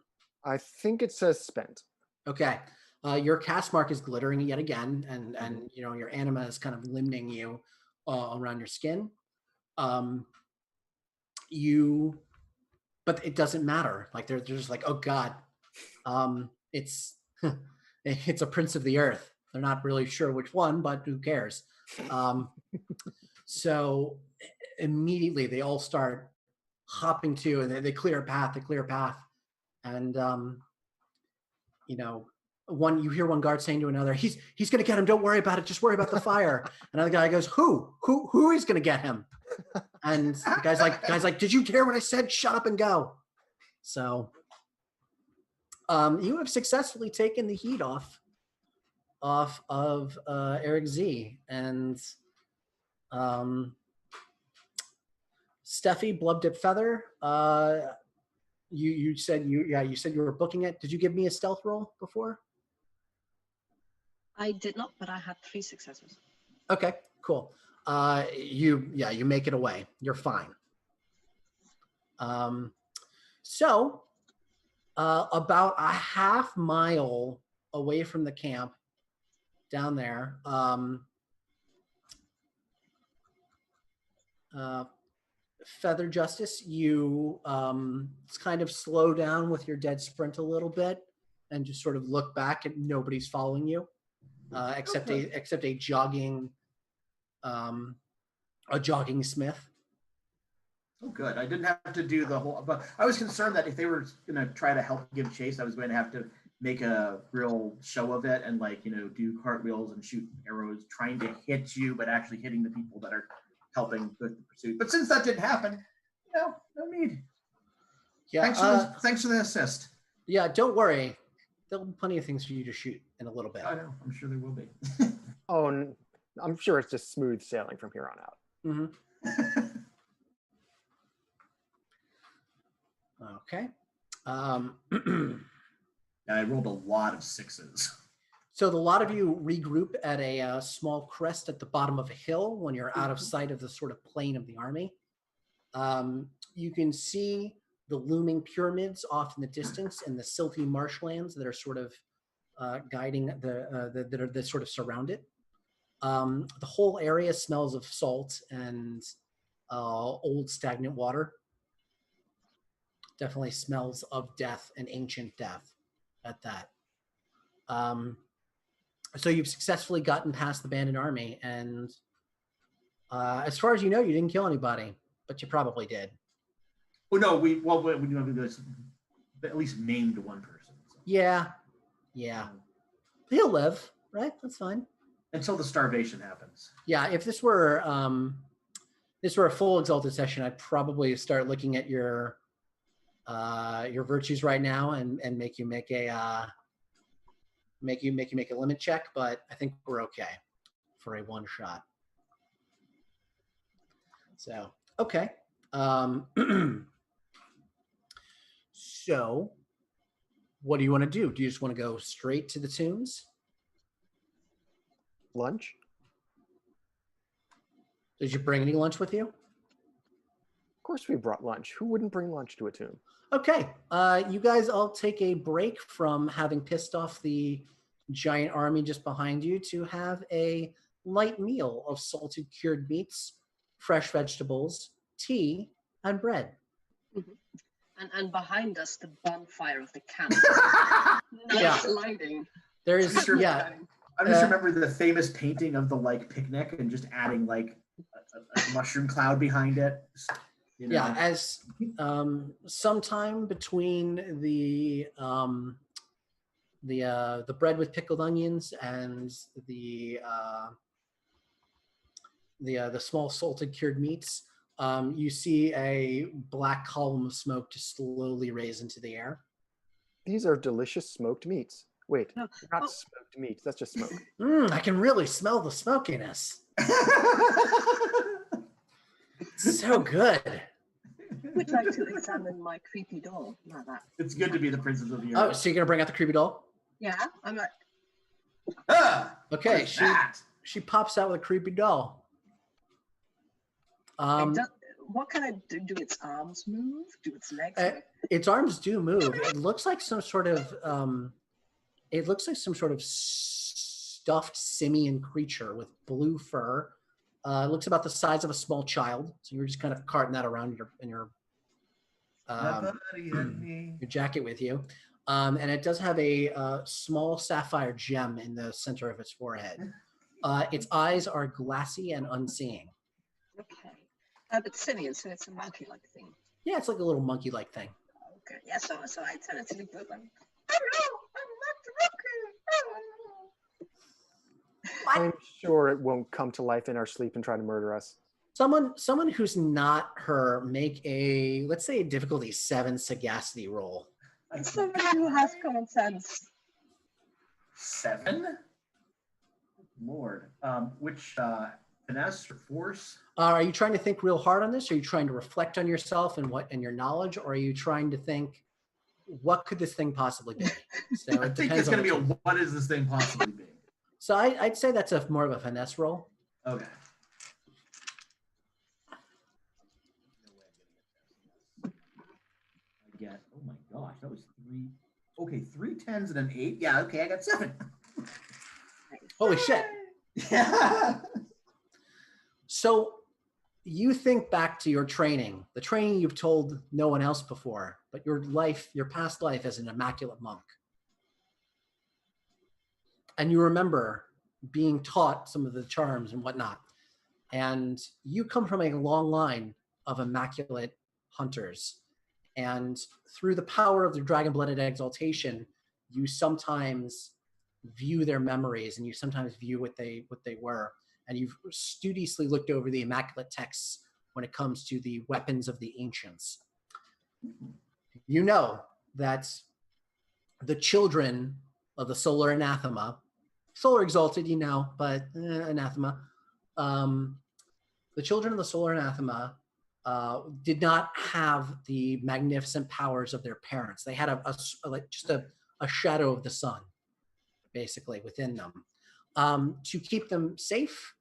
I think it says spent. Okay. Your cast mark is glittering yet again, and you know your anima is kind of limning you around your skin. But it doesn't matter. Like they're just like, oh god, it's it's a prince of the earth. They're not really sure which one, but who cares? So immediately they all start hopping to, and they clear a path. And you know, you hear one guard saying to another, he's gonna get him, don't worry about it, just worry about the fire. Another guy goes, who is gonna get him? And the guy's like, did you hear what I said? Shut up and go. So you have successfully taken the heat off of Eric Z, and Steffi Blubdip Feather, you said you were booking it. Did you give me a stealth roll before? I did not, but I had 3 successes. Okay, cool. You make it away. You're fine. So about a half mile away from the camp down there, Feather Justice, you kind of slow down with your dead sprint a little bit and just sort of look back, and nobody's following you except a jogging smith. Oh, good. I didn't have to do the whole, but I was concerned that if they were going to try to help give chase, I was going to have to make a real show of it and do cartwheels and shoot arrows trying to hit you, but actually hitting the people that are helping with the pursuit. But since that didn't happen, no need. Yeah. Thanks for the assist. Yeah, don't worry. There'll be plenty of things for you to shoot in a little bit. I know. I'm sure there will be. Oh, I'm sure it's just smooth sailing from here on out. Mm-hmm. Okay. I rolled a lot of 6s. So the lot of you regroup at a small crest at the bottom of a hill when you're out of sight of the sort of plain of the army. You can see the looming pyramids off in the distance and the silty marshlands that are sort of guiding that sort of surround it. The whole area smells of salt and old stagnant water. Definitely smells of death and ancient death at that. So you've successfully gotten past the bandit army, and as far as you know, you didn't kill anybody, but you probably did. Oh no, we at least named one person. So. Yeah. He'll live, right? That's fine. Until the starvation happens. Yeah, if this were a full Exalted session, I'd probably start looking at your virtues right now and make you make a limit check, but I think we're okay for a one shot. So okay. So what do you want to do? Do you just want to go straight to the tombs? Lunch? Did you bring any lunch with you? Of course we brought lunch. Who wouldn't bring lunch to a tomb? Okay. You guys all take a break from having pissed off the giant army just behind you to have a light meal of salted cured meats, fresh vegetables, tea, and bread. And behind us, the bonfire of the camp. Nice Yeah. lighting. There is, Sure. yeah. I'm just remembering the famous painting of the like picnic and just adding like a mushroom cloud behind it. You know? Yeah, as sometime between the bread with pickled onions and the small salted cured meats, you see a black column of smoke just slowly raise into the air. These are delicious smoked meats. Wait, No. not Oh. smoked meats. That's just smoke. I can really smell the smokiness. So good. Would like to examine my creepy doll. Not that. It's good to be the princess of the Oh, earth. so you're gonna bring out the creepy doll? Yeah, I'm like, Ah, Okay, what is that? she pops out with a creepy doll. what can I do? Do its arms move? Do its legs move? Its arms do move. It looks like some sort of stuffed simian creature with blue fur. It looks about the size of a small child. So you're just kind of carting that around in your jacket with you. And it does have a small sapphire gem in the center of its forehead. Its eyes are glassy and unseeing. Okay. But simian, so it's a monkey-like thing. Yeah, it's like a little monkey-like thing. Okay. Yeah. So I tell it to the group. Hello, I'm not the monkey. I'm sure it won't come to life in our sleep and try to murder us. Someone who's not her, make a, let's say, a difficulty 7 sagacity roll. Somebody who has common sense. 7? Lord. Which finesse or force? Are you trying to think real hard on this? Are you trying to reflect on yourself and your knowledge, or are you trying to think, what could this thing possibly be? So I think it's going to be what is this thing possibly being? So I'd say that's more of a finesse roll. Okay. Oh my gosh, that was 3. Okay, 3 10s and an 8. Yeah, okay, I got 7. Holy shit. Yeah. So you think back to your training, the training you've told no one else before, but your past life as an immaculate monk. And you remember being taught some of the charms and whatnot. And you come from a long line of immaculate hunters. And through the power of the dragon-blooded exaltation, you sometimes view their memories and you sometimes view what they were. And you've studiously looked over the immaculate texts when it comes to the weapons of the ancients. You know that the children of the solar anathema, solar exalted, but anathema, the children of the solar anathema did not have the magnificent powers of their parents. They had just a shadow of the sun, basically, within them. To keep them safe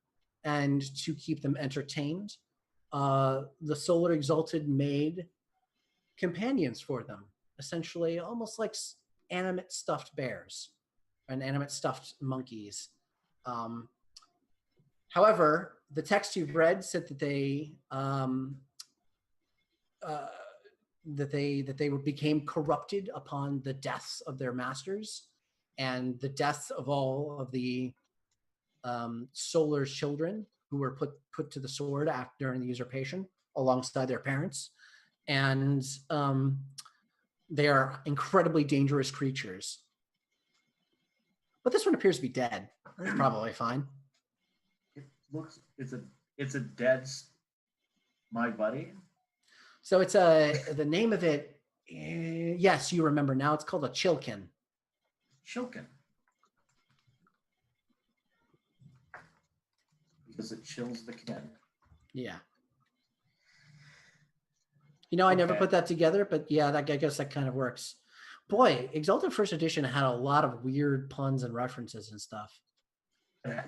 and to keep them entertained, the solar exalted made companions for them, essentially almost like animate stuffed bears and animate stuffed monkeys. However, the text you've read said that they became corrupted upon the deaths of their masters and the deaths of all of the Solar's children who were put to the sword during the usurpation alongside their parents. And they are incredibly dangerous creatures. But this one appears to be dead. That's probably fine. It's a dead my buddy. So it's the name of it. Yes, you remember now. It's called a chilkin. Chilkin. Because it chills the kid. Yeah. I never put that together, but yeah, I guess that kind of works. Boy, Exalted First Edition had a lot of weird puns and references and stuff.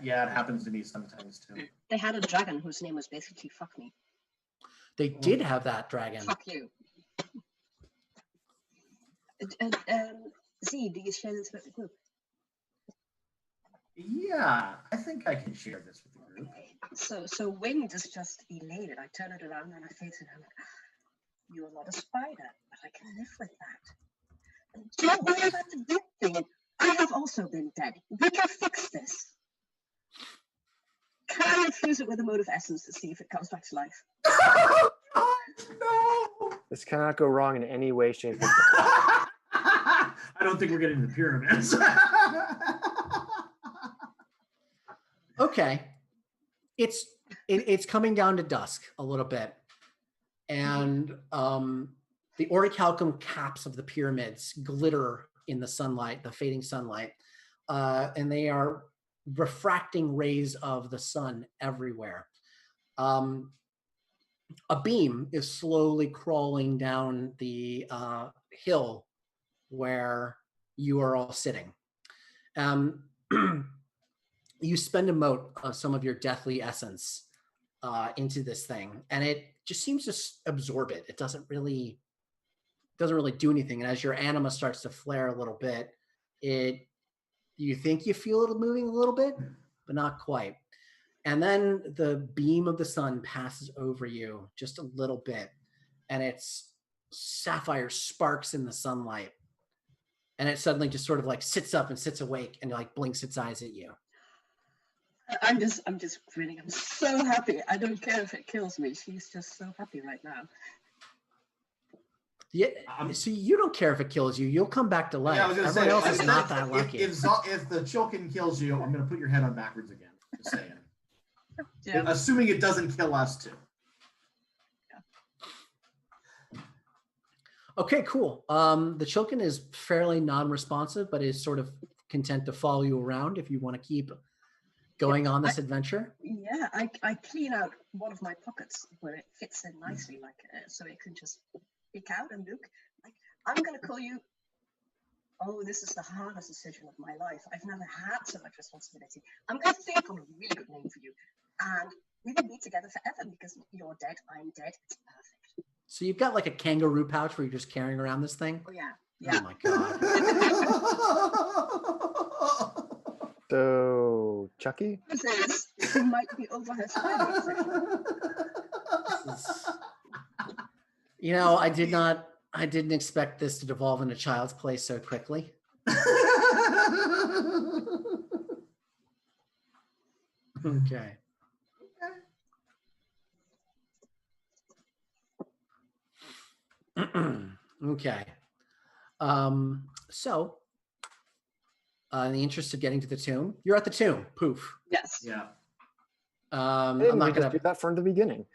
Yeah, it happens to me sometimes too. They had a dragon whose name was basically "fuck me." They did have that dragon. Fuck you. Z, do you share this with the group? Yeah, I think I can share this with the group. Okay. So Winged is just elated. I turn it around and I face it. I'm like, You are not a spider, but I can live with that. And don't worry about the dead thing. I have also been dead. We can fix this. Can I infuse it with a mode of essence to see if it comes back to life? No. This cannot go wrong in any way, shape, or form. I don't think we're getting to the pyramids. Okay. It's coming down to dusk a little bit. And the orichalcum caps of the pyramids glitter in the sunlight, the fading sunlight. And they are refracting rays of the sun everywhere. A beam is slowly crawling down the hill where you are all sitting. You spend a mote of some of your deathly essence into this thing, and it just seems to absorb it. It doesn't really do anything. And as your anima starts to flare a little bit, you think you feel it moving a little bit, but not quite. And then the beam of the sun passes over you just a little bit, and it's sapphire sparks in the sunlight. And it suddenly just sort of like sits up and sits awake and like blinks its eyes at you. I'm just grinning. I'm so happy. I don't care if it kills me. She's just so happy right now. Yeah, so you don't care if it kills you. You'll come back to life. Yeah, I was gonna Everyone say, else is not that lucky. If the Chilkin kills you, I'm going to put your head on backwards again. Just saying. Yeah. Assuming it doesn't kill us too. Okay, cool. The Chilkin is fairly non-responsive, but is sort of content to follow you around if you want to keep going on this adventure. Yeah, I clean out one of my pockets where it fits in nicely, like so it can just peek out and look. Like, I'm going to call you. Oh, this is the hardest decision of my life. I've never had so much responsibility. I'm going to think of a really good name for you, and we will be together forever because you're dead, I'm dead. It's perfect. So you've got like a kangaroo pouch where you're just carrying around this thing? Oh yeah. Yeah. Oh my god. So, Chucky? She might be over her spider obsession. You know, I didn't expect this to devolve into Child's Play so quickly. Okay. Okay. So, in the interest of getting to the tomb, you're at the tomb. Poof. Yes. Yeah. I'm Didn't not we just gonna do that from the beginning?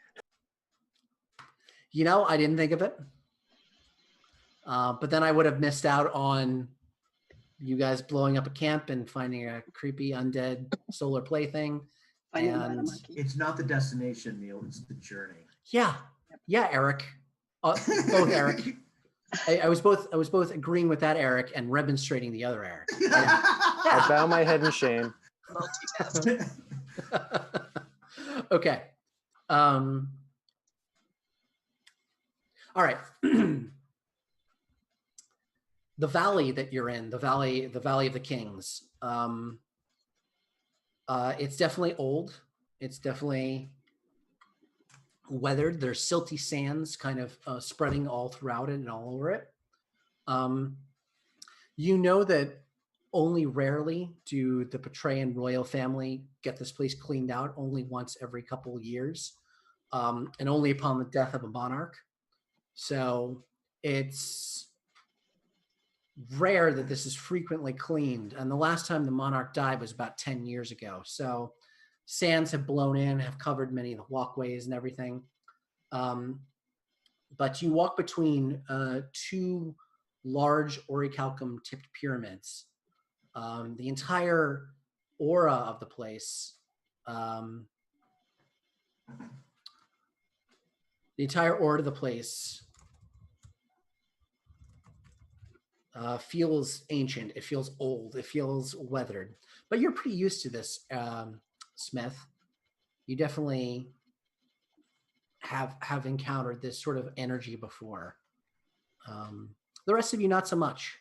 You know, I didn't think of it. But then I would have missed out on you guys blowing up a camp and finding a creepy undead solar plaything. And It's not the destination, Neil. It's the journey. yeah, Eric. Both Eric. I was both agreeing with that Eric and remonstrating the other Eric. Yeah. I bow my head in shame. Multitask. Okay. All right. The valley that you're in, the valley of the Kings. It's definitely old. It's definitely weathered. There's silty sands kind of spreading all throughout it and all over it. You know that only rarely do the Patreon royal family get this place cleaned out, only once every couple of years, and only upon the death of a monarch. So it's rare that this is frequently cleaned. And the last time the monarch died was about 10 years ago. So sands have blown in, have covered many of the walkways and everything. But you walk between two large orichalcum tipped pyramids. The entire aura of the place, feels ancient. It feels old. It feels weathered. But you're pretty used to this, Smith. You definitely have encountered this sort of energy before. The rest of you, not so much.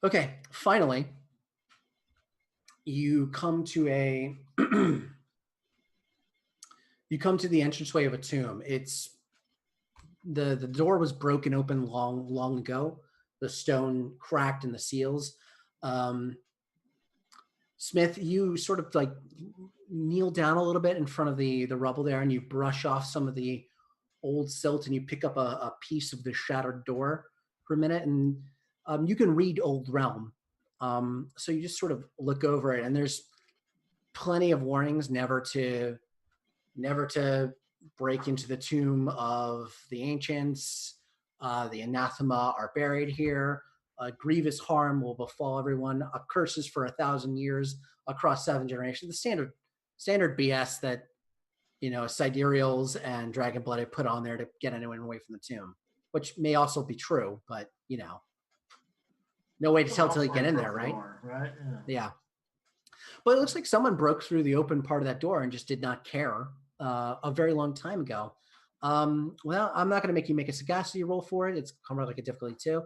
Okay, finally, you come to the entranceway of a tomb. It's the door was broken open long ago. The stone cracked in the seals. Smith, you sort of like kneel down a little bit in front of the rubble there, and you brush off some of the old silt, and you pick up a piece of the shattered door for a minute, and you can read Old Realm. So you just sort of look over it, and there's plenty of warnings never to break into the tomb of the ancients. The anathema are buried here. Grievous harm will befall everyone. Curses for 1,000 years across 7 generations. The standard BS that sidereals and dragon blood have put on there to get anyone away from the tomb, which may also be true, but no way to tell till you get in there, right? Right. Yeah. But it looks like someone broke through the open part of that door and just did not care a very long time ago. Well, I'm not going to make you make a sagacity roll for it. It's kind of like a difficulty 2.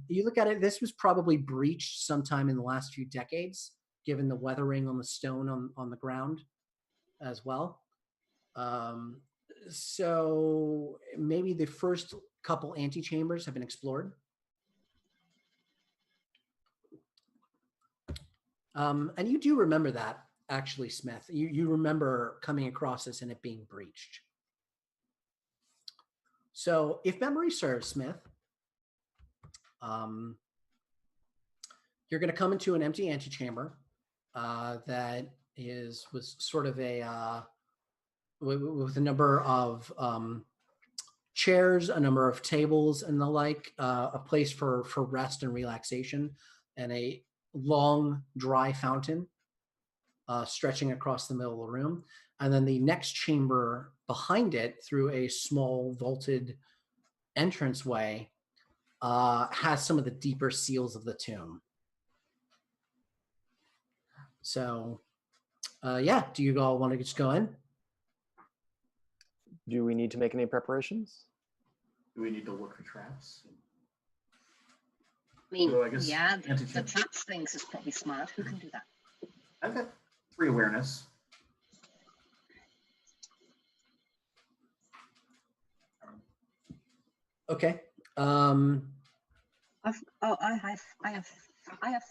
You look at it, this was probably breached sometime in the last few decades, given the weathering on the stone on the ground as well. So maybe the first couple antechambers have been explored. And you do remember that, actually, Smith. You remember coming across this and it being breached. So if memory serves, Smith, you're going to come into an empty antechamber that was sort of with a number of chairs, a number of tables and the like, a place for rest and relaxation, and a long dry fountain stretching across the middle of the room. And then the next chamber behind it, through a small vaulted entranceway, has some of the deeper seals of the tomb. So, do you all want to just go in? Do we need to make any preparations? Do we need to look for traps? I mean, I guess yeah, the traps things is probably smart. Who can do that? I've got 3 awareness. Okay. I have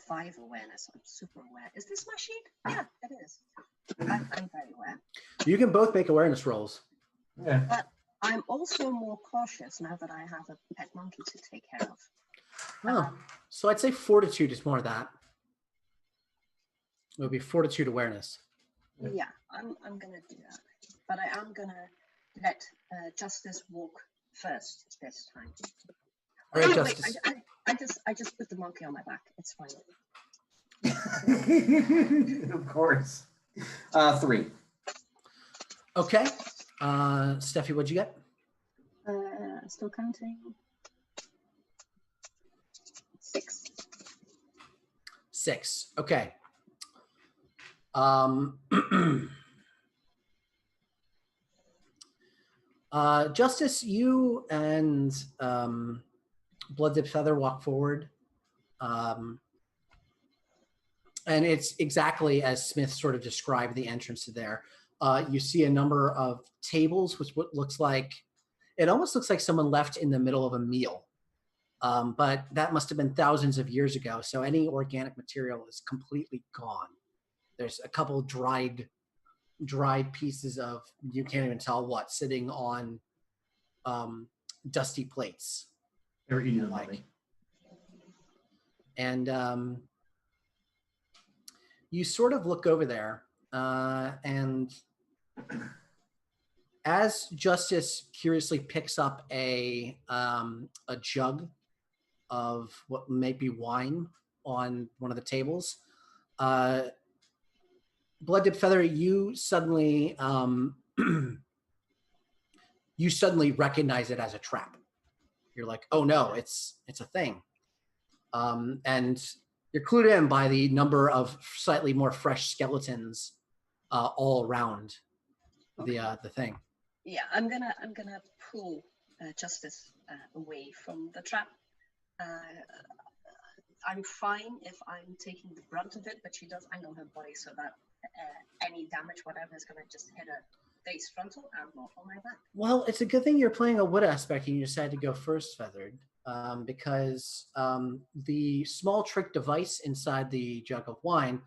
5 awareness. I'm super aware. Is this my sheet? Yeah, it is. I'm very aware. You can both make awareness rolls. Yeah. But I'm also more cautious now that I have a pet monkey to take care of. Oh, so I'd say fortitude is more of that. It would be fortitude awareness. Yeah, I'm gonna do that. But I am gonna let Justice walk first this time. All right, Wait, Justice. I just put the monkey on my back. It's fine. Of course. 3. Okay. Steffi, what'd you get? Still counting. 6. 6. Okay. Justice, you and Blood-Dipped Feather walk forward. And it's exactly as Smith sort of described the entrance to there. You see a number of tables, which almost looks like someone left in the middle of a meal. But that must have been thousands of years ago. So any organic material is completely gone. There's a couple dried pieces of, you can't even tell what, sitting on dusty plates. They're eating the mummy. And you sort of look over there, and as Justice curiously picks up a jug of what may be wine on one of the tables, Blood-Dipped Feather, you suddenly recognize it as a trap. You're like, oh no, it's a thing. And you're clued in by the number of slightly more fresh skeletons all around the thing. Yeah, I'm gonna pull Justice away from the trap. I'm fine if I'm taking the brunt of it, but I know her body, so that any damage, whatever, is gonna just hit her face frontal and not on my back. Well, it's a good thing you're playing a wood aspect and you decided to go first, Feathered, because the small trick device inside the jug of wine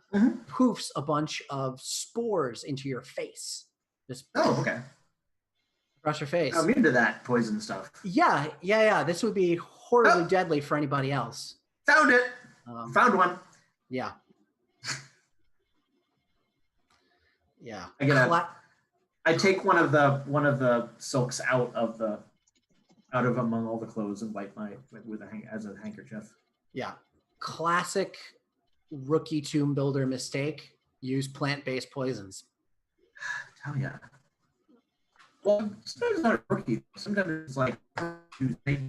poofs a bunch of spores into your face. Just okay. across your face. I'm into that poison stuff. Yeah. This would be horribly deadly for anybody else. Found it. Found one. Yeah. Yeah. I take one of the silks out of among all the clothes and wipe as a handkerchief. Yeah. Classic rookie tomb builder mistake. Use plant-based poisons. Hell yeah. Well, sometimes it's not a rookie. Sometimes it's like you make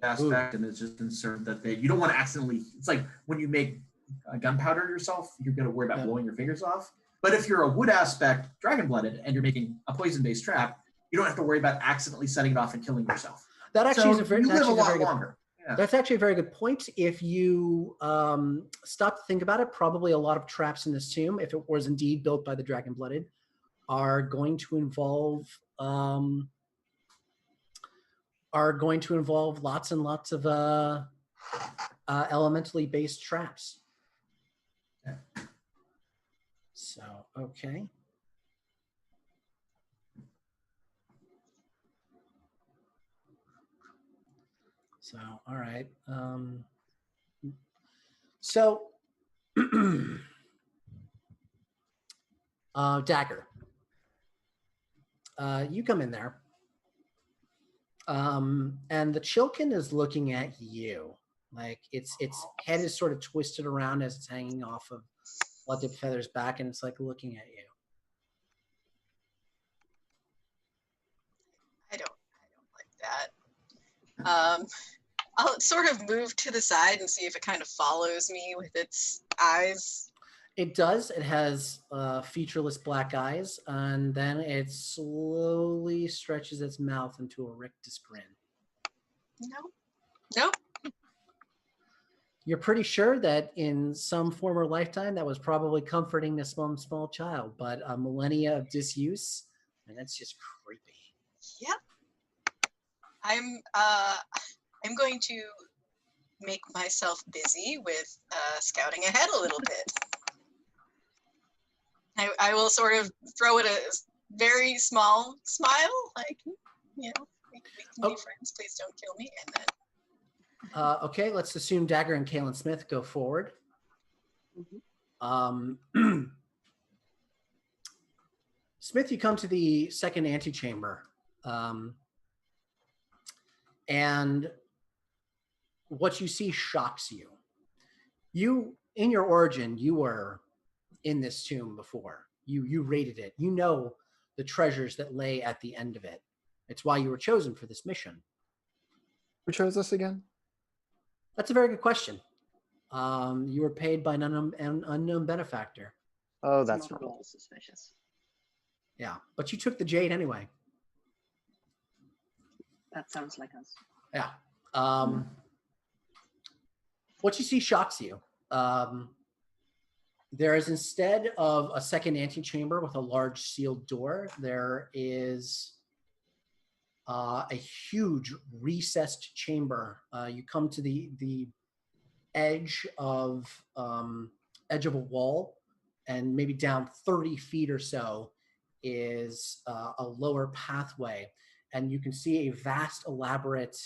aspect and it's just insert that you don't want to accidentally. It's like when you make gunpowder yourself, you're going to worry about blowing your fingers off. But if you're a wood aspect dragon-blooded and you're making a poison-based trap, you don't have to worry about accidentally setting it off and killing yourself. That actually is a very, you live a lot longer. Yeah. That's actually a very good point. If you stop to think about it, probably a lot of traps in this tomb, if it was indeed built by the dragon-blooded, are going to involve lots and lots of elementally based traps. Yeah. So, okay. So, all right. Dagger. You come in there. And the Chilkin is looking at you. Like its head is sort of twisted around as it's hanging off of Blood-Dipped Feather's back, and it's like looking at you. I don't like that. I'll sort of move to the side and see if it kind of follows me with its eyes. It does. It has featureless black eyes, and then it slowly stretches its mouth into a rictus grin. Nope. You're pretty sure that in some former lifetime that was probably comforting this small child, but millennia of disuse, and that's just creepy. Yep. I'm going to make myself busy with scouting ahead a little bit. I will sort of throw it a very small smile, like, we can be friends. Please don't kill me. And then. Okay, let's assume Dagger and Kaylin Smith go forward. Smith, you come to the second antechamber. And what you see shocks you. You, in your origin, you were in this tomb before. You raided it. You know the treasures that lay at the end of it. It's why you were chosen for this mission. Who chose us again? That's a very good question. You were paid by an unknown benefactor. Oh, that's not at normal. all suspicious. Yeah, but you took the jade anyway. That sounds like us. Yeah. What you see shocks you. There is, instead of a second antechamber with a large sealed door, there is a huge recessed chamber. You come to the edge of a wall, and maybe down 30 feet or so is a lower pathway, and you can see a vast elaborate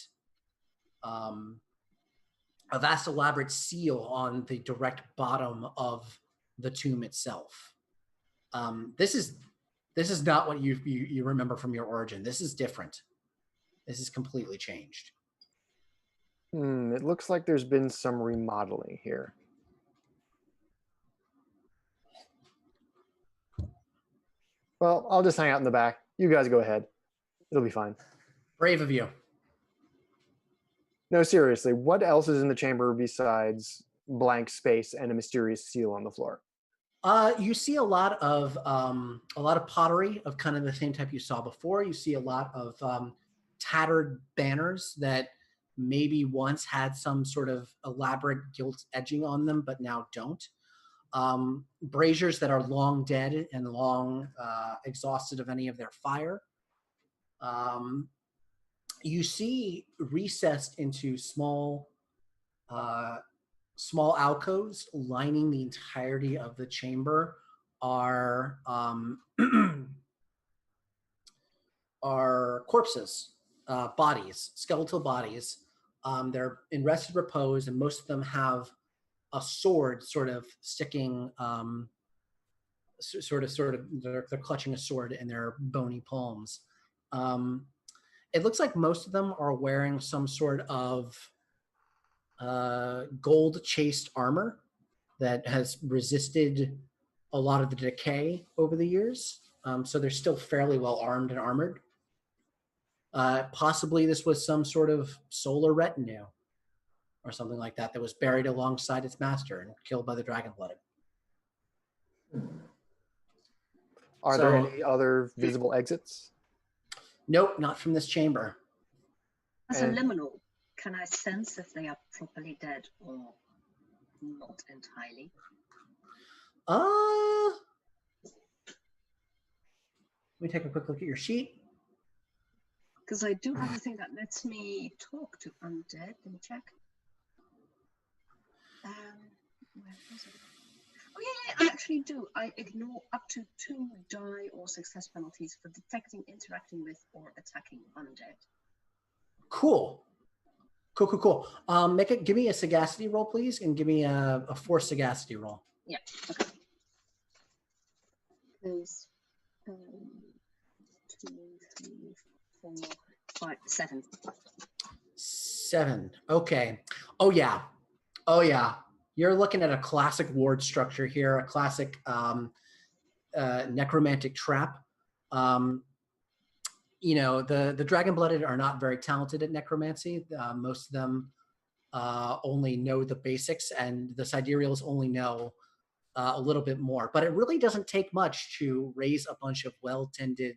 seal on the direct bottom of the tomb itself. This is not what you remember from your origin. This is different. This is completely changed. It looks like there's been some remodeling here. Well, I'll just hang out in the back. You guys go ahead. It'll be fine. Brave of you. No, seriously, what else is in the chamber besides blank space and a mysterious seal on the floor? You see a lot of pottery of kind of the same type you saw before. You see a lot of tattered banners that maybe once had some sort of elaborate gilt edging on them, but now don't. braziers that are long dead and long exhausted of any of their fire. You see recessed into small alcoves lining the entirety of the chamber are are corpses, bodies, skeletal bodies. They're in rested repose, and most of them have a sword sort of sticking, they're clutching a sword in their bony palms. It looks like most of them are wearing some sort of gold chased armor that has resisted a lot of the decay over the years. So they're still fairly well armed and armored. Possibly this was some sort of solar retinue or something like that was buried alongside its master and killed by the dragon-blooded. Are there any other visible exits? Nope, not from this chamber. As a liminal, can I sense if they are properly dead or not entirely? Let me take a quick look at your sheet. Because I do have a thing that lets me talk to undead. Let me check. Where is it? Oh yeah, I actually do. I ignore up to 2 die or success penalties for detecting, interacting with, or attacking undead. Cool. Give me a sagacity roll, please, and give me a force sagacity roll. Yeah. Okay. There's 2, 3, 4, 5, 7. 7. Okay. Oh yeah. You're looking at a classic ward structure here, a classic necromantic trap. The dragon-blooded are not very talented at necromancy. Most of them only know the basics, and the sidereals only know a little bit more. But it really doesn't take much to raise a bunch of well-tended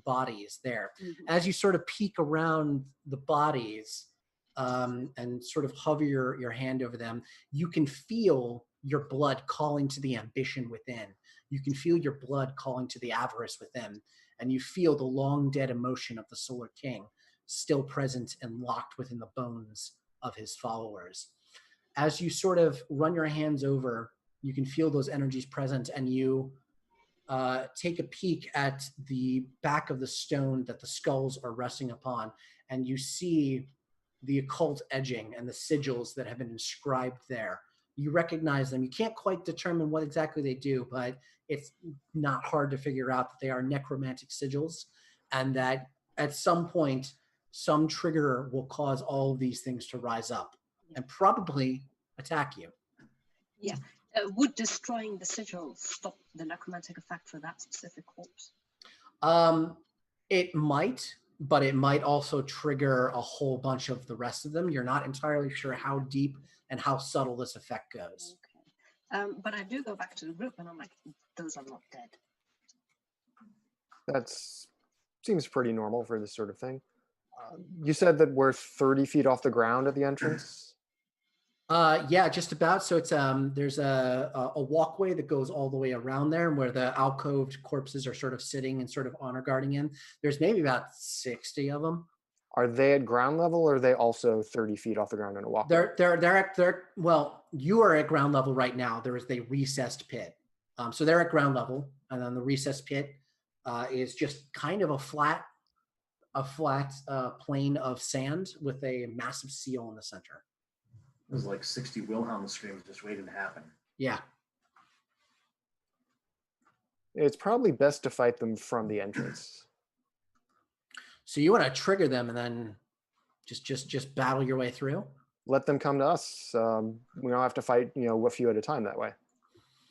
bodies there. Mm-hmm. As you sort of peek around the bodies and sort of hover your hand over them, you can feel your blood calling to the ambition within. You can feel your blood calling to the avarice within. And you feel the long dead emotion of the Solar King still present and locked within the bones of his followers. As you sort of run your hands over, you can feel those energies present, and you take a peek at the back of the stone that the skulls are resting upon, and you see the occult edging and the sigils that have been inscribed there. You recognize them. You can't quite determine what exactly they do, but it's not hard to figure out that they are necromantic sigils, and that at some point, some trigger will cause all of these things to rise up and probably attack you. Yeah. Would destroying the sigil stop the necromantic effect for that specific corpse? It might, but it might also trigger a whole bunch of the rest of them. You're not entirely sure how deep and how subtle this effect goes. Okay. But I do go back to the group and I'm like, those are not dead. That seems pretty normal for this sort of thing. You said that we're 30 feet off the ground at the entrance? Yeah, just about. So it's there's a walkway that goes all the way around there, where the alcoved corpses are sort of sitting and sort of honor guarding in. There's maybe about 60 of them. Are they at ground level, or are they also 30 feet off the ground in a walkway? They're well, you are at ground level right now. There is a recessed pit. So they're at ground level, and then the recessed pit is just kind of a flat plane of sand with a massive seal in the center. It was like 60 Wilhelm screams just waiting to happen. Yeah. It's probably best to fight them from the entrance. So you want to trigger them and then just battle your way through? Let them come to us. We don't have to fight, a few at a time that way.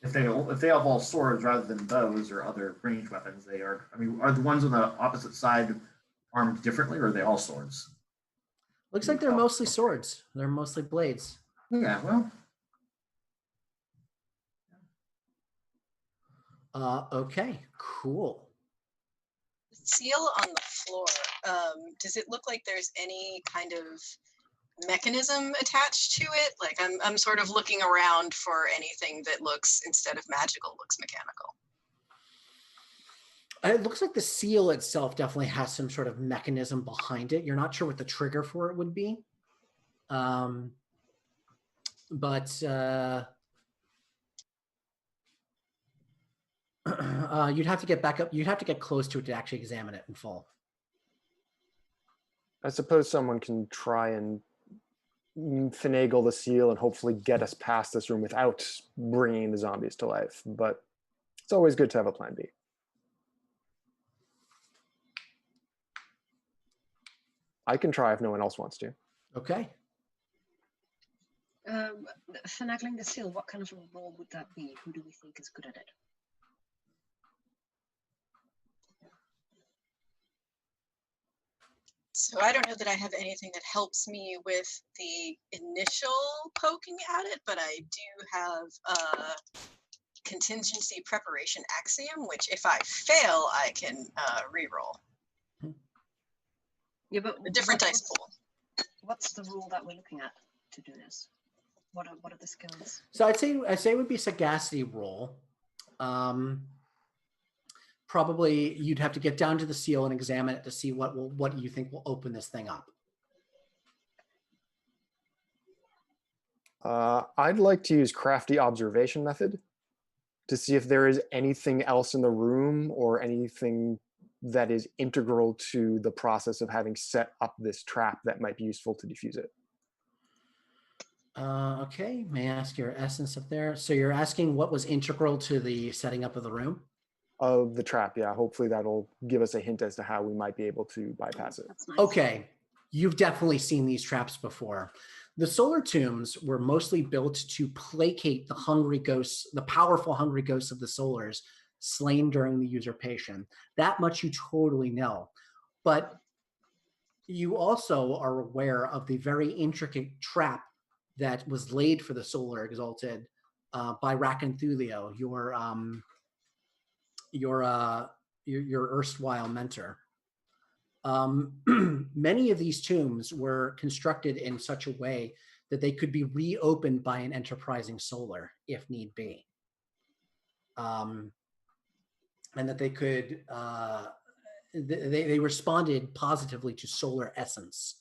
If they have all swords rather than bows or other ranged weapons, they are. I mean, are the ones on the opposite side armed differently, or are they all swords? Looks like they're mostly swords. They're mostly blades. Yeah, well. Okay, cool. The seal on the floor, does it look like there's any kind of mechanism attached to it. Like I'm sort of looking around for anything that looks, instead of magical, looks mechanical. It looks like the seal itself definitely has some sort of mechanism behind it. You're not sure what the trigger for it would be. But you'd have to get back up. You'd have to get close to it to actually examine it in full. I suppose someone can try and finagle the seal and hopefully get us past this room without bringing the zombies to life. But it's always good to have a plan B. I can try if no one else wants to. Okay. Finagling the seal, what kind of a role would that be? Who do we think is good at it? So I don't know that I have anything that helps me with the initial poking at it, but I do have a contingency preparation axiom, which if I fail, I can re-roll. Yeah, but A different dice pool. What's the rule that we're looking at to do this? What are the skills? So I'd say it would be sagacity roll. Probably you'd have to get down to the seal and examine it to see what you think will open this thing up. I'd like to use crafty observation method to see if there is anything else in the room or anything that is integral to the process of having set up this trap that might be useful to defuse it. Okay, may I ask your essence up there? So you're asking what was integral to the setting up of the room? Of the trap, yeah. Hopefully that'll give us a hint as to how we might be able to bypass it. That's nice. Okay, you've definitely seen these traps before. The solar tombs were mostly built to placate the hungry ghosts, the powerful hungry ghosts of the solars slain during the usurpation. That much you totally know. But you also are aware of the very intricate trap that was laid for the Solar Exalted by Racanthulio, your erstwhile mentor. Many of these tombs were constructed in such a way that they could be reopened by an enterprising solar if need be. And that they could, they responded positively to solar essence,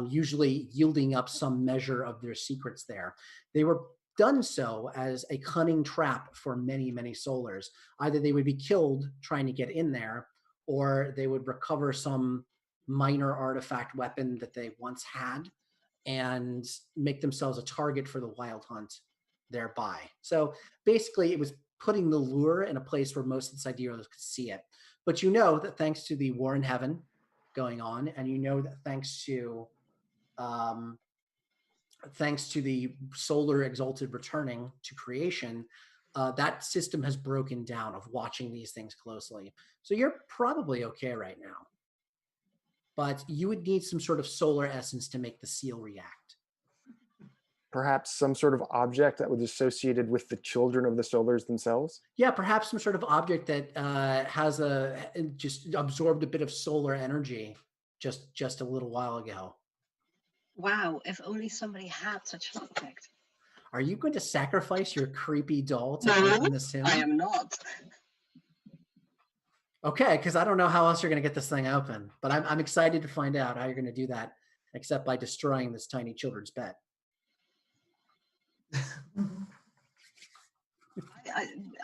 usually yielding up some measure of their secrets there. They were done so as a cunning trap for many, many solars. Either they would be killed trying to get in there, or they would recover some minor artifact weapon that they once had and make themselves a target for the wild hunt thereby. So basically it was putting the lure in a place where most insiders could see it. But you know that thanks to the war in heaven going on, and you know that thanks to the solar exalted returning to creation, that system has broken down of watching these things closely. So you're probably okay right now. But you would need some sort of solar essence to make the seal react. Perhaps some sort of object that was associated with the children of the solars themselves? Yeah, perhaps some sort of object that has just absorbed a bit of solar energy just a little while ago. Wow, if only somebody had such an object. Are you going to sacrifice your creepy doll to No, open this tomb? I am not. Okay, because I don't know how else you're going to get this thing open, but I'm excited to find out how you're going to do that, except by destroying this tiny children's bed.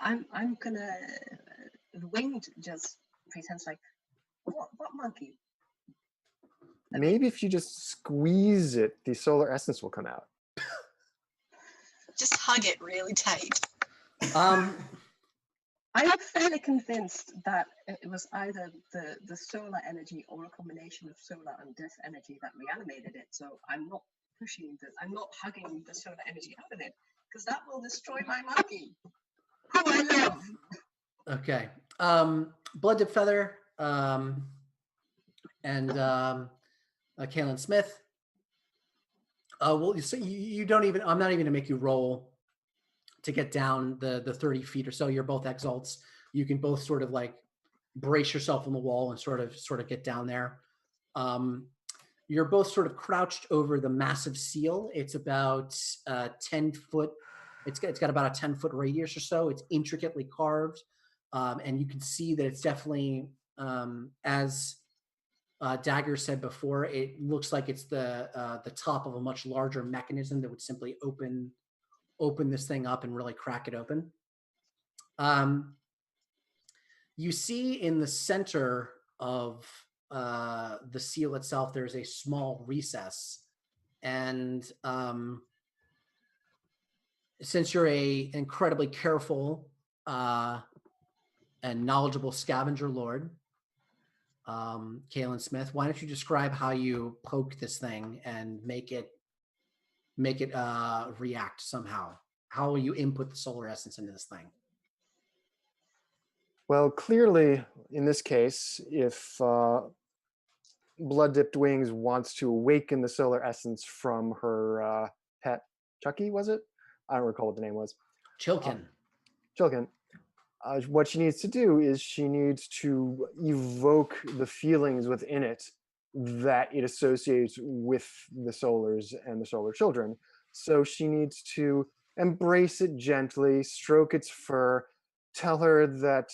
I'm gonna Winged just pretends like what monkey? Maybe if you just squeeze it, the solar essence will come out. Just hug it really tight. I am fairly convinced that it was either the solar energy or a combination of solar and death energy that reanimated it. So I'm not I'm not hugging the solar energy out of it, because that will destroy my monkey, who I love. Okay. Blood-Dip Feather and Kaylin Smith. Well, so you don't even, I'm not even gonna make you roll to get down the 30 feet or so. You're both exalts. You can both sort of like brace yourself on the wall and sort of get down there. You're both sort of crouched over the massive seal. It's about 10 foot. It's got about a 10-foot radius or so. It's intricately carved, and you can see that it's definitely, as Dagger said before, it looks like it's the top of a much larger mechanism that would simply open this thing up and really crack it open. You see in the center of the seal itself, there's a small recess, and since you're a incredibly careful and knowledgeable scavenger lord, Kaylin Smith, why don't you describe how you poke this thing and make it react somehow? How will you input the solar essence into this thing? Well, clearly, in this case, if Blood Dipped Wings wants to awaken the solar essence from her pet, Chucky, was it? I don't recall what the name was. Chilkin. Chilkin. What she needs to do is she needs to evoke the feelings within it that it associates with the solars and the solar children. So she needs to embrace it gently, stroke its fur, tell her that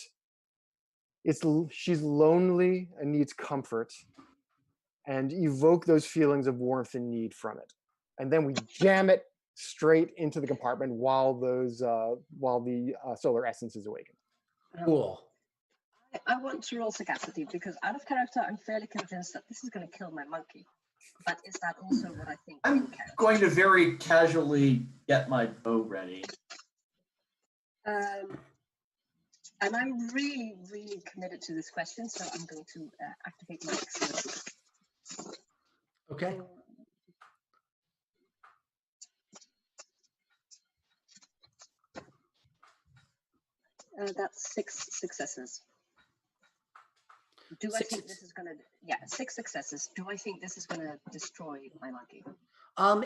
she's lonely and needs comfort, and evoke those feelings of warmth and need from it. And then we jam it straight into the compartment while the solar essence is awakened. Cool. I want to roll sagacity because out of character, I'm fairly convinced that this is going to kill my monkey. But is that also what I think? I'm going to very casually get my bow ready. And I'm really, really committed to this question, so I'm going to activate my excellence. Okay. That's 6 successes. Do I think this is going to... Yeah, 6 successes. Do I think this is going to destroy my monkey?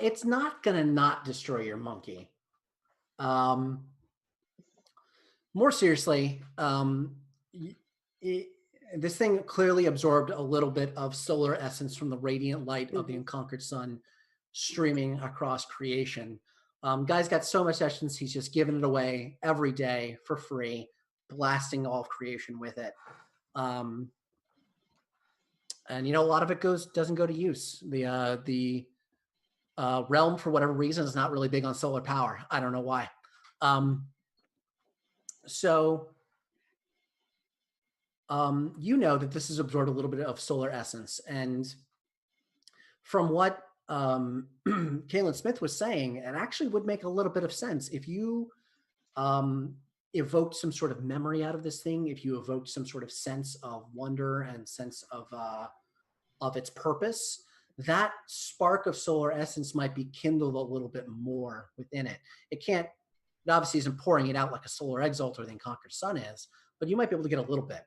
It's not going to not destroy your monkey. More seriously, this thing clearly absorbed a little bit of solar essence from the radiant light of the unconquered sun streaming across creation. Guy's got so much essence, he's just giving it away every day for free, blasting all of creation with it. And a lot of it doesn't go to use. The realm, for whatever reason, is not really big on solar power. I don't know why. So you know that this has absorbed a little bit of solar essence, and from what Kaylin Smith was saying, it actually would make a little bit of sense if you evoked some sort of memory out of this thing, if you evoked some sort of sense of wonder and sense of its purpose. That spark of solar essence might be kindled a little bit more within it. It obviously isn't pouring it out like a solar exalt or the Conquered Sun is, but you might be able to get a little bit.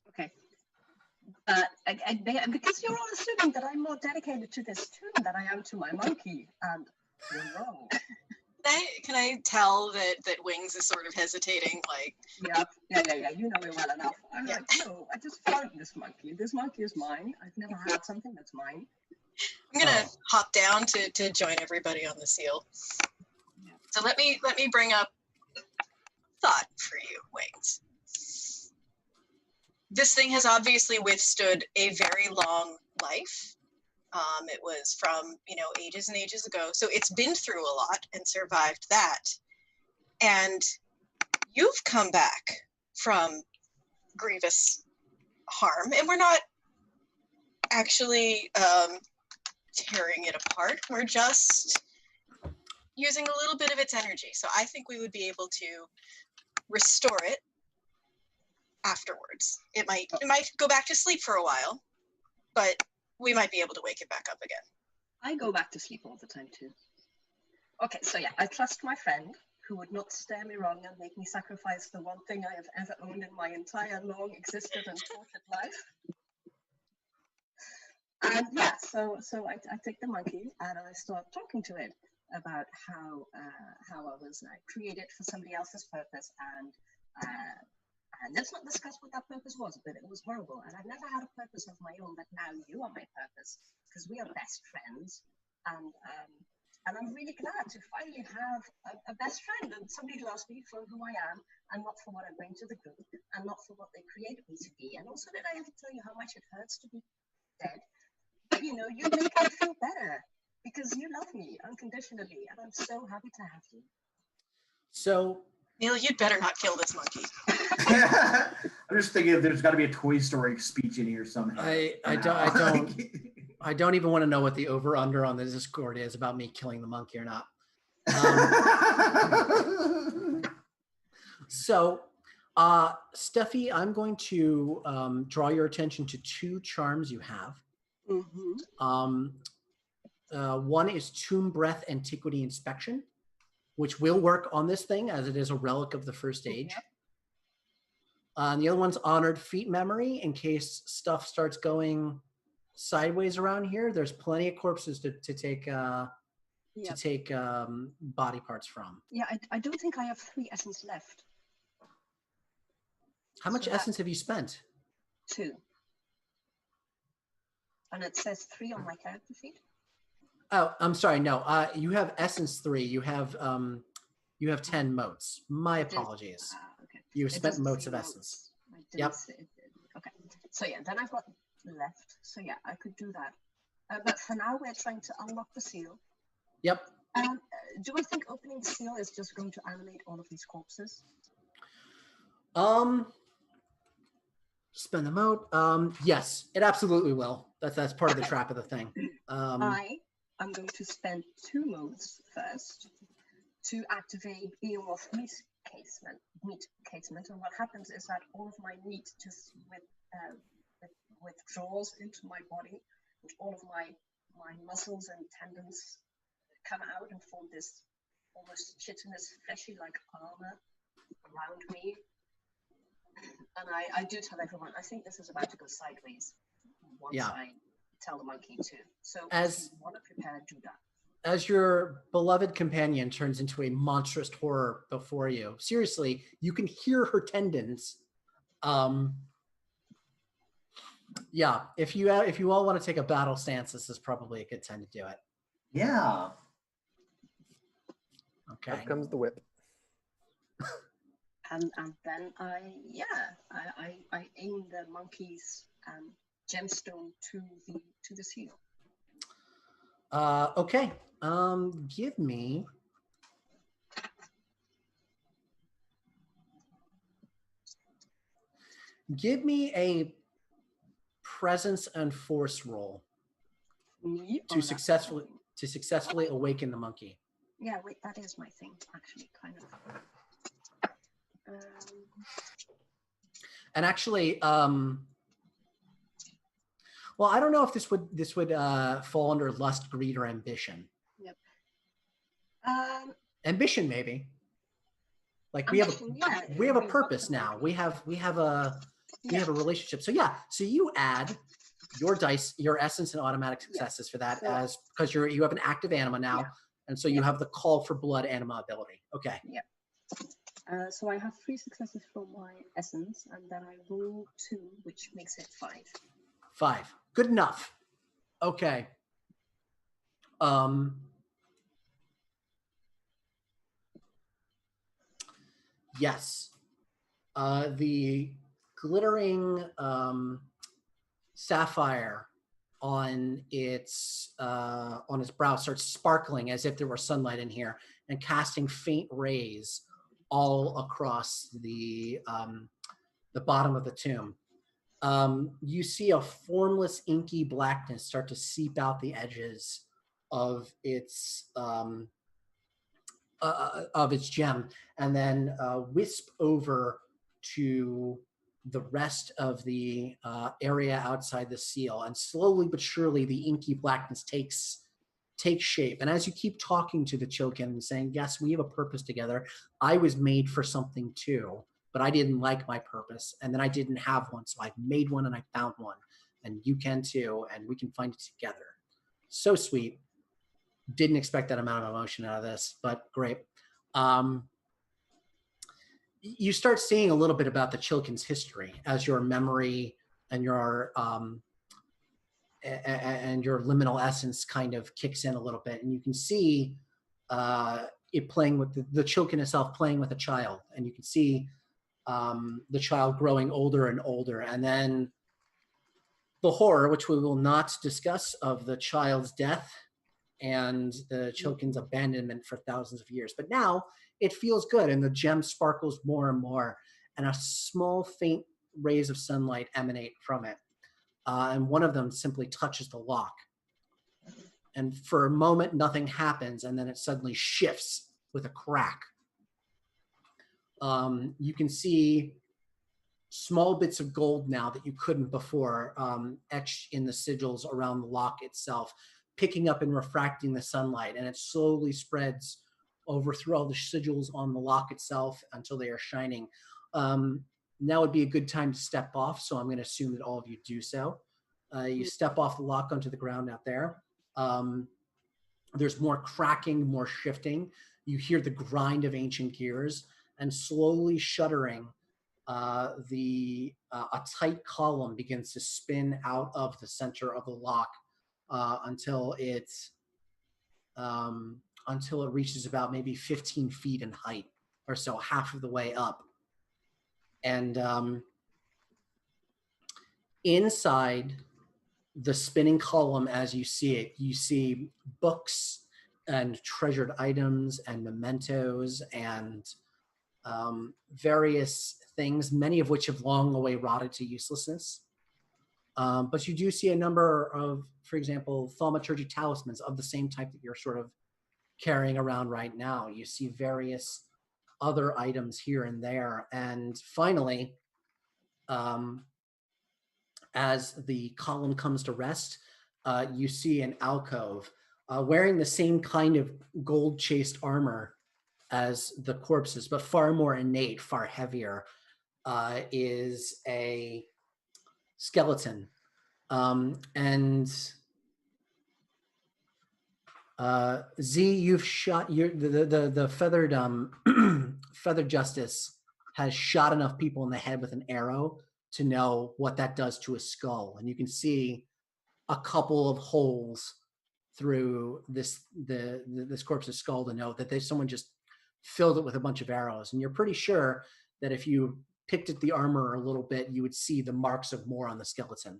Okay. Because you're all assuming that I'm more dedicated to this tune than I am to my monkey, and you're wrong. Can I tell that Wings is sort of hesitating, like... Yeah, you know me well enough. I'm like, no, I just found this monkey. This monkey is mine. I've never had something that's mine. I'm gonna hop down to join everybody on the seal. Yeah. So let me bring up thought for you, Wings. This thing has obviously withstood a very long life. It was from, ages and ages ago. So it's been through a lot and survived that. And you've come back from grievous harm, and we're not actually tearing it apart. We're just using a little bit of its energy. So I think we would be able to restore it afterwards. It might go back to sleep for a while, but we might be able to wake it back up again. I go back to sleep all the time too. Okay, so yeah, I trust my friend who would not stare me wrong and make me sacrifice the one thing I have ever owned in my entire long existed and tortured life. And yeah, so I take the monkey and I start talking to it about how I was created for somebody else's purpose, and And let's not discuss what that purpose was, but it was horrible. And I've never had a purpose of my own, but now you are my purpose because we are best friends. And I'm really glad to finally have a best friend and somebody who loves me for who I am and not for what I bring to the group and not for what they created me to be. And also, did I ever tell you how much it hurts to be dead? But you know, you make me feel better because you love me unconditionally, and I'm so happy to have you. So, Neil, you'd better not kill this monkey. I'm just thinking if there's got to be a Toy Story speech in here somehow. I don't even want to know what the over/under on the Discord is about me killing the monkey or not. So, Steffi, I'm going to draw your attention to 2 charms you have. Mm-hmm. One is Tomb Breath Antiquity Inspection, which will work on this thing as it is a relic of the first age. Yep. The other one's Honored Feet Memory, in case stuff starts going sideways around here. There's plenty of corpses to take body parts from. Yeah, I don't think I have 3 essence left. How much essence have you spent? 2. And it says 3 on my character sheet. Oh, I'm sorry. No, you have essence 3. You have 10 motes. My apologies. Okay. You spent motes of essence. Yep. Okay. So yeah, then I've got left. So yeah, I could do that. But for now, we're trying to unlock the seal. Yep. Do I think opening the seal is just going to animate all of these corpses? Spend the mote. Yes, it absolutely will. That's part of the trap of the thing. I'm going to spend 2 modes first to activate Beowulf meat casement. And what happens is that all of my meat just withdraws into my body, and all of my muscles and tendons come out and form this almost chitinous, fleshy-like armor around me. And I do tell everyone, I think this is about to go sideways once I tell the monkey to. So if you want to prepare, do that. As your beloved companion turns into a monstrous horror before you, seriously, you can hear her tendons. Yeah, if you all want to take a battle stance, this is probably a good time to do it. Yeah. Okay. Up comes the whip. And then I aim the monkey's gemstone to the seal. Okay. Give me a presence and force roll to successfully awaken the monkey. Yeah, wait, that is my thing, actually, kind of. And actually, well, I don't know if this would fall under lust, greed, or ambition. Yep. Ambition, maybe. Like we have a purpose now. We have a relationship. So yeah. So you add your dice, your essence, and automatic successes for that, as because you have an active anima now, and so you have the call for blood anima ability. Okay. Yeah. So I have 3 successes from my essence, and then I roll 2, which makes it 5. 5. Good enough. Okay. Yes. The glittering sapphire on its brow starts sparkling as if there were sunlight in here and casting faint rays all across the bottom of the tomb. You see a formless, inky blackness start to seep out the edges of its gem, and then wisp over to the rest of the area outside the seal. And slowly but surely, the inky blackness takes shape. And as you keep talking to the Chokin and saying, yes, we have a purpose together. I was made for something too, but I didn't like my purpose. And then I didn't have one. So I made one and I found one. And you can too. And we can find it together. So sweet. Didn't expect that amount of emotion out of this, but great. you start seeing a little bit about the Chilkin's history as your memory and your liminal essence kind of kicks in a little bit, and you can see it playing with the Chilkin itself playing with a child, and you can see the child growing older and older, and then the horror, which we will not discuss, of the child's death and the Chilkin's abandonment for thousands of years. But now it feels good, and the gem sparkles more and more, and a small faint rays of sunlight emanate from it. And one of them simply touches the lock. And for a moment, nothing happens, and then it suddenly shifts with a crack. You can see small bits of gold now that you couldn't before, etched in the sigils around the lock itself, picking up and refracting the sunlight, and it slowly spreads over through all the sigils on the lock itself until they are shining. Now would be a good time to step off, so I'm going to assume that all of you do so. You step off the lock onto the ground out there. There's more cracking, more shifting. You hear the grind of ancient gears, and slowly shuddering, a tight column begins to spin out of the center of the lock until it reaches about maybe 15 feet in height or so, half of the way up. And inside the spinning column, as you see it, you see books and treasured items and mementos and various things, many of which have long away rotted to uselessness. But you do see a number of, for example, thaumaturgy talismans of the same type that you're sort of carrying around right now. You see various other items here and there. And finally, as the column comes to rest, you see an alcove wearing the same kind of gold-chased armor as the corpses, but far more innate, far heavier, is a skeleton. And Z, you've shot the feathered feathered justice has shot enough people in the head with an arrow to know what that does to a skull, and you can see a couple of holes through this corpse's skull to know that someone just filled it with a bunch of arrows. And you're pretty sure that if you picked at the armor a little bit, you would see the marks of more on the skeleton.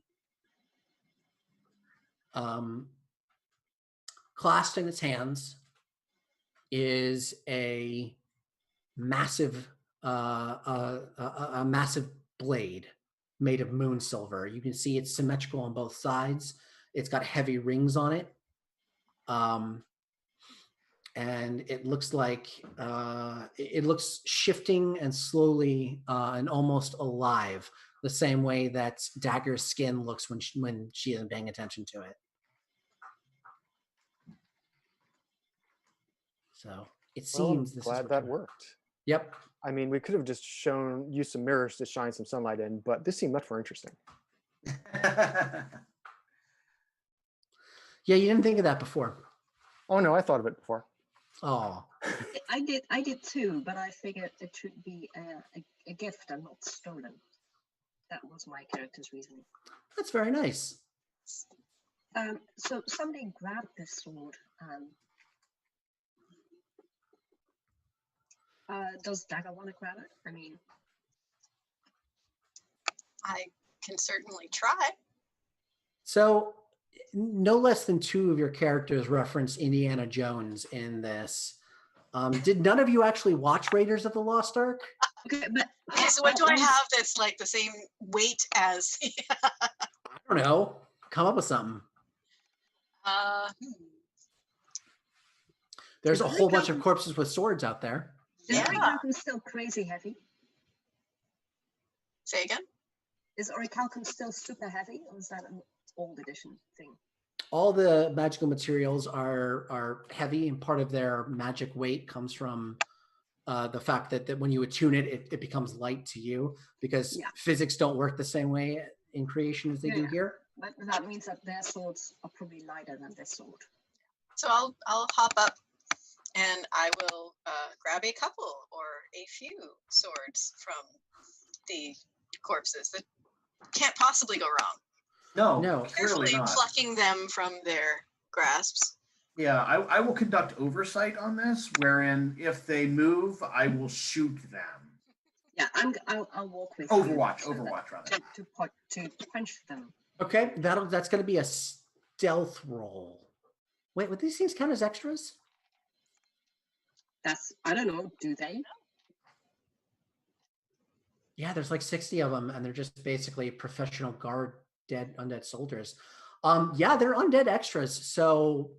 Clasped in its hands is a massive massive blade made of moon silver. You can see it's symmetrical on both sides. It's got heavy rings on it. And it looks like it looks shifting and slowly and almost alive, the same way that Dagger's skin looks when she isn't paying attention to it. So it seems I'm glad that worked. Yep. I mean, we could have just used some mirrors to shine some sunlight in, but this seemed much more interesting. Yeah, you didn't think of that before. Oh no, I thought of it before. Oh. I did too, but I figured it should be a gift and not stolen. That was my character's reasoning. That's very nice. So somebody grabbed this sword. Does Dagger want to grab it? I mean, I can certainly try. So no less than 2 of your characters reference Indiana Jones in this. Did none of you actually watch Raiders of the Lost Ark? okay, but Okay, so what do I have that's like the same weight as? I don't know. Come up with something. There's a whole bunch of corpses with swords out there. Is Orichalcum still crazy heavy? Say again? Is Orichalcum still super heavy, or is that an old edition thing? All the magical materials are heavy, and part of their magic weight comes from the fact that when you attune it, it becomes light to you, because physics don't work the same way in creation as they do here. But that means that their swords are probably lighter than this sword. So I'll hop up and I will grab a couple, or a few swords from the corpses. That can't possibly go wrong. No. Clearly Carefully not. plucking them from their grasps. Yeah, I will conduct oversight on this, wherein if they move, I will shoot them. Yeah, I'll walk with Overwatch, you. Overwatch, rather. To quench them. Okay, that's going to be a stealth roll. Wait, would these things count as extras? I don't know, do they? Yeah, there's like 60 of them, and they're just basically professional guard undead soldiers. Yeah, they're undead extras, so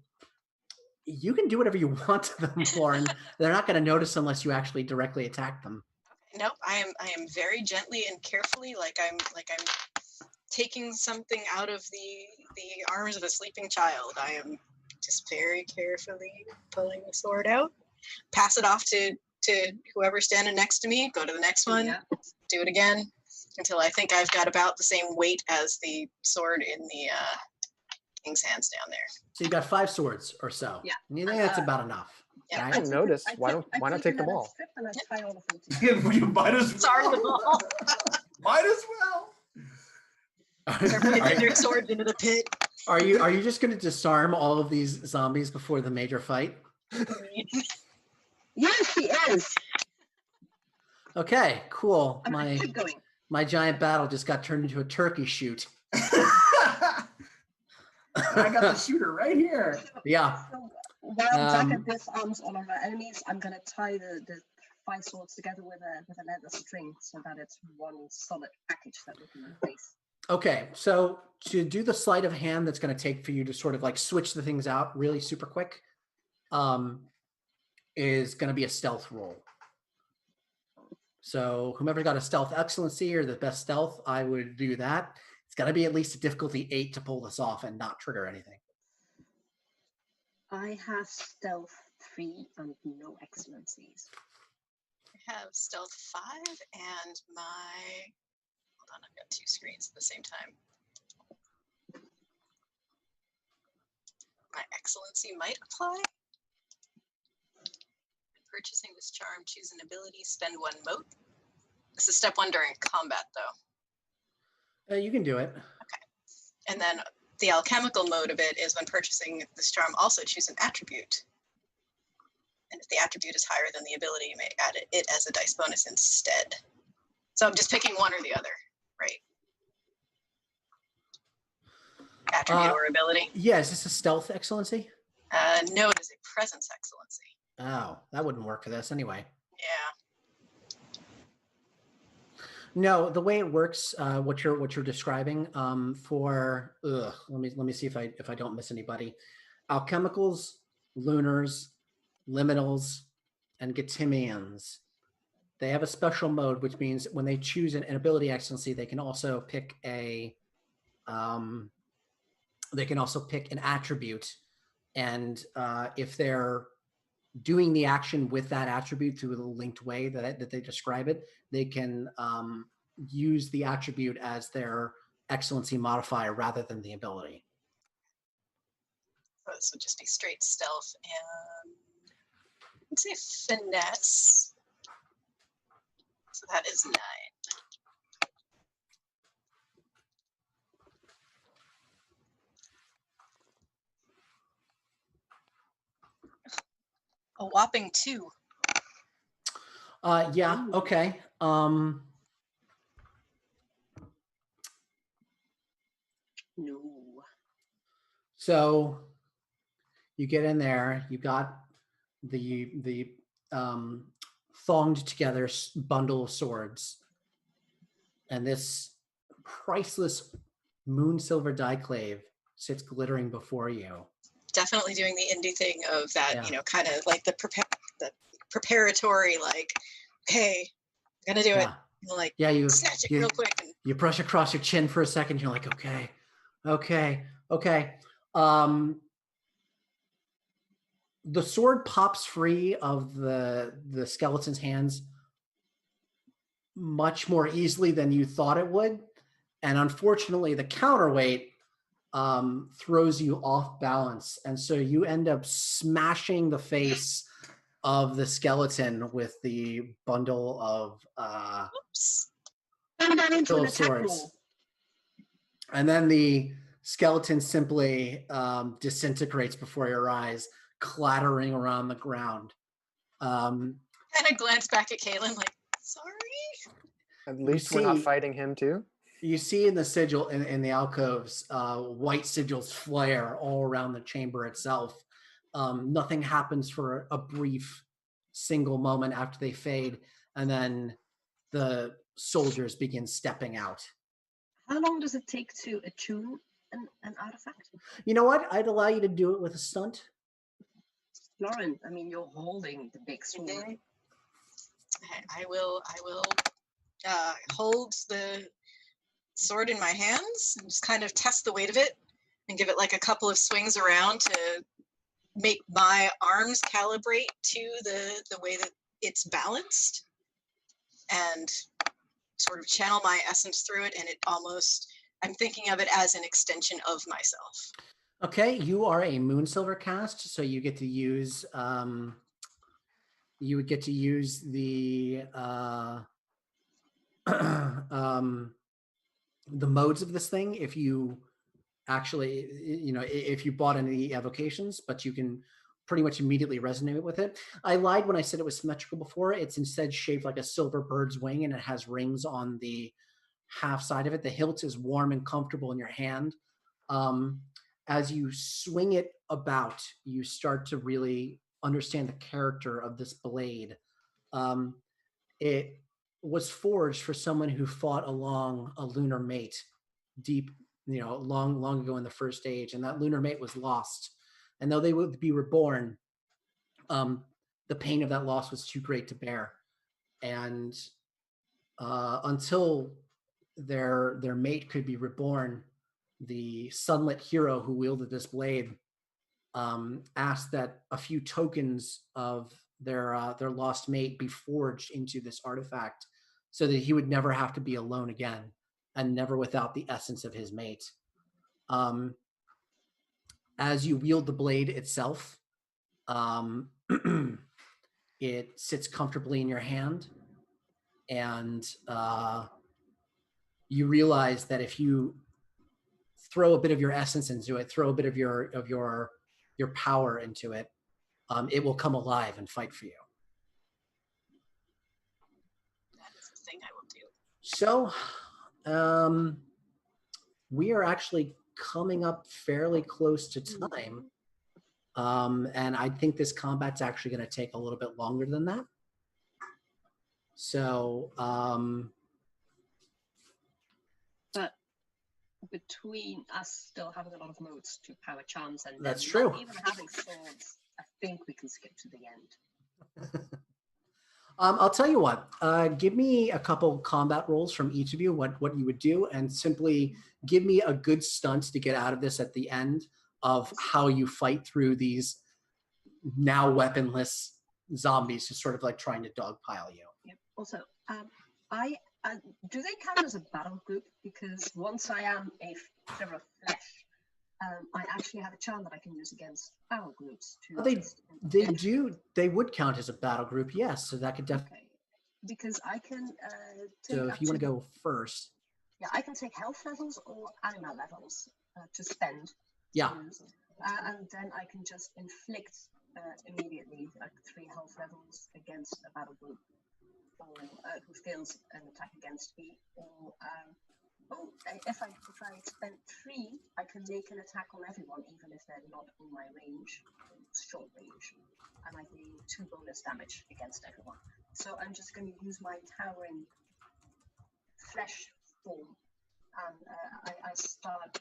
you can do whatever you want to them, Lauren. They're not going to notice unless you actually directly attack them. Nope, I am very gently and carefully, like I'm taking something out of the arms of a sleeping child. I am just very carefully pulling the sword out, pass it off to whoever's standing next to me, go to the next one, do it again until I think I've got about the same weight as the sword in the king's hands down there. So you got 5 swords or so. Yeah. And you think that's about enough. Yeah. Right? I noticed. Why not take them all? Strip and I tie all of them together. You might as well. Sorry, them all. Might as well. They're putting their swords into the pit. Are you just going to disarm all of these zombies before the major fight? Yes, he is. Okay, cool. Keep going. My giant battle just got turned into a turkey shoot. I got the shooter right here. Yeah. So, while Jacket disarms all of our enemies, I'm gonna tie the 5 swords together with a leather string so that it's one solid package that we can replace. Okay, so to do the sleight of hand that's going to take for you to sort of like switch the things out really super quick, is going to be a stealth roll. So whomever got a stealth excellency or the best stealth, I would do that. It's got to be at least a difficulty 8 to pull this off and not trigger anything. I have stealth 3 and no excellencies. I have stealth 5 and hold on, I've got 2 screens at the same time. My excellency might apply. Purchasing this charm, choose an ability, spend 1 mote. This is step 1 during combat, though. You can do it. Okay. And then the alchemical mode of it is when purchasing this charm, also choose an attribute. And if the attribute is higher than the ability, you may add it as a dice bonus instead. So I'm just picking one or the other, right? Attribute or ability? Yeah, is this a stealth excellency? No, it is a presence excellency. Oh, that wouldn't work for this anyway. Yeah. No, the way it works, what you're describing, let me see if I don't miss anybody. Alchemicals, lunars, liminals, and Gatimians. They have a special mode, which means when they choose an ability excellency, they can also pick an attribute, and if they're doing the action with that attribute through the linked way that they describe it, they can use the attribute as their excellency modifier rather than the ability. So this would just be straight stealth and let's say finesse. So that is 9. A whopping 2. Yeah, okay. No. So you get in there, you got the thonged together bundle of swords, and this priceless moon silver diclave sits glittering before you. Definitely doing the indie thing of that, Yeah. kind of like the preparatory, like, hey, I'm gonna do it. Like, You snatch it real quick. And you brush across your chin for a second. You're like, okay. The sword pops free of the skeleton's hands much more easily than you thought it would, and unfortunately, the counterweight throws you off balance, and so you end up smashing the face of the skeleton with the bundle of Oops. Turn that into bundle an of attack swords. roll. And then the skeleton simply disintegrates before your eyes, clattering around the ground. And I glance back at Kaylin like, sorry. At least we're not fighting him too. You see in the sigil, in the alcoves, white sigils flare all around the chamber itself. Nothing happens for a brief single moment after they fade, and then the soldiers begin stepping out. How long does it take to attune an artifact? You know what? I'd allow you to do it with a stunt. Lauren, I mean, you're holding the big sword. I will hold the sword in my hands and just kind of test the weight of it and give it like a couple of swings around to make my arms calibrate to the way that it's balanced, and sort of channel my essence through it. And I'm thinking of it as an extension of myself. Okay, you are a moon silver cast, so you get to use you would get to use the the modes of this thing if you actually, if you bought any evocations, but you can pretty much immediately resonate with it. I lied when I said it was symmetrical before. It's instead shaped like a silver bird's wing, and it has rings on the half side of it. The hilt is warm and comfortable in your hand. As you swing it about, you start to really understand the character of this blade. It was forged for someone who fought along a lunar mate deep, long ago in the first age, and that lunar mate was lost. And though they would be reborn, the pain of that loss was too great to bear. And until their mate could be reborn, the sunlit hero who wielded this blade asked that a few tokens of their lost mate be forged into this artifact, so that he would never have to be alone again, and never without the essence of his mate. As you wield the blade itself, it sits comfortably in your hand, and you realize that if you throw a bit of your essence into it, throw a bit of your power into it, it will come alive and fight for you. That is the thing I will do. So, we are actually coming up fairly close to time. And I think this combat's actually going to take a little bit longer than that. So, but between us still having a lot of modes to power charms and That's them true. not even having swords, I think we can skip to the end. I'll tell you what, give me a couple combat rolls from each of you, what you would do, and simply give me a good stunt to get out of this at the end of how you fight through these now weaponless zombies who sort of like trying to dogpile you. Yep. Also, do they count as a battle group? Because once I am a figure of flesh, I actually have a charm that I can use against battle groups. They would count as a battle group, yes. So that could definitely. Okay. Because I can. So if you want to go first. Yeah, I can take health levels or animal levels to spend. Yeah. And then I can just inflict immediately like 3 health levels against a battle group, or who fails an attack against me, or if I spend 3, I can make an attack on everyone, even if they're not in my range, short range, and I do 2 bonus damage against everyone. So I'm just going to use my towering flesh form, and I start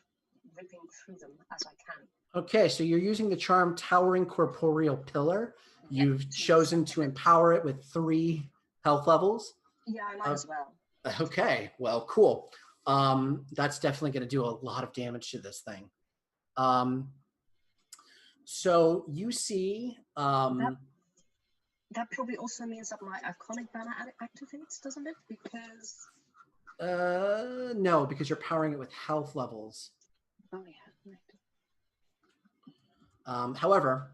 ripping through them as I can. Okay, so you're using the charm Towering Corporeal Pillar. You've chosen to empower it with 3 health levels. Yeah, I might as well. Okay, well, cool. That's definitely going to do a lot of damage to this thing. So you see... that probably also means that my Iconic Banner activates, doesn't it? Because... no, because you're powering it with health levels. Oh, yeah, right. However,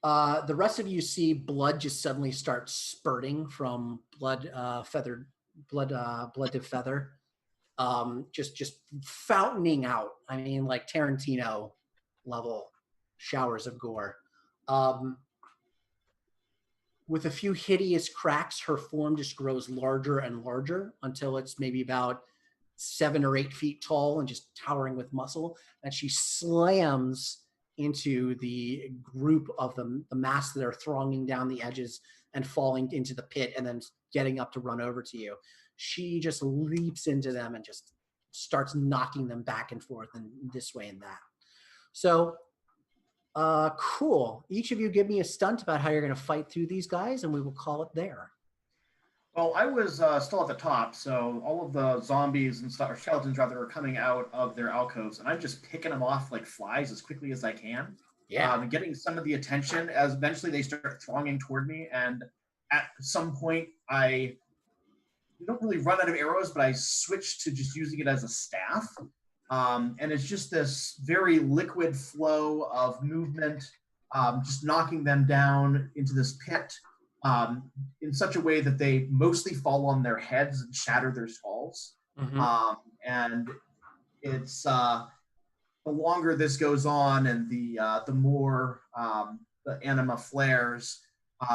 The rest of you see blood just suddenly start spurting from blood to feather, just fountaining out. I mean, like Tarantino level showers of gore. With a few hideous cracks, her form just grows larger and larger until it's maybe about 7 or 8 feet tall and just towering with muscle. And she slams into the group of the mass that are thronging down the edges and falling into the pit and then getting up to run over to you. She just leaps into them and just starts knocking them back and forth and this way and that. So, cool. Each of you give me a stunt about how you're going to fight through these guys, and we will call it there. Well, I was still at the top, so all of the zombies and stuff, or skeletons rather, are coming out of their alcoves, and I'm just picking them off like flies as quickly as I can. Yeah. Getting some of the attention as eventually they start thronging toward me, and at some point I don't really run out of arrows, but I switch to just using it as a staff. And it's just this very liquid flow of movement, just knocking them down into this pit in such a way that they mostly fall on their heads and shatter their skulls. Mm-hmm. And it's the longer this goes on and the more the anima flares,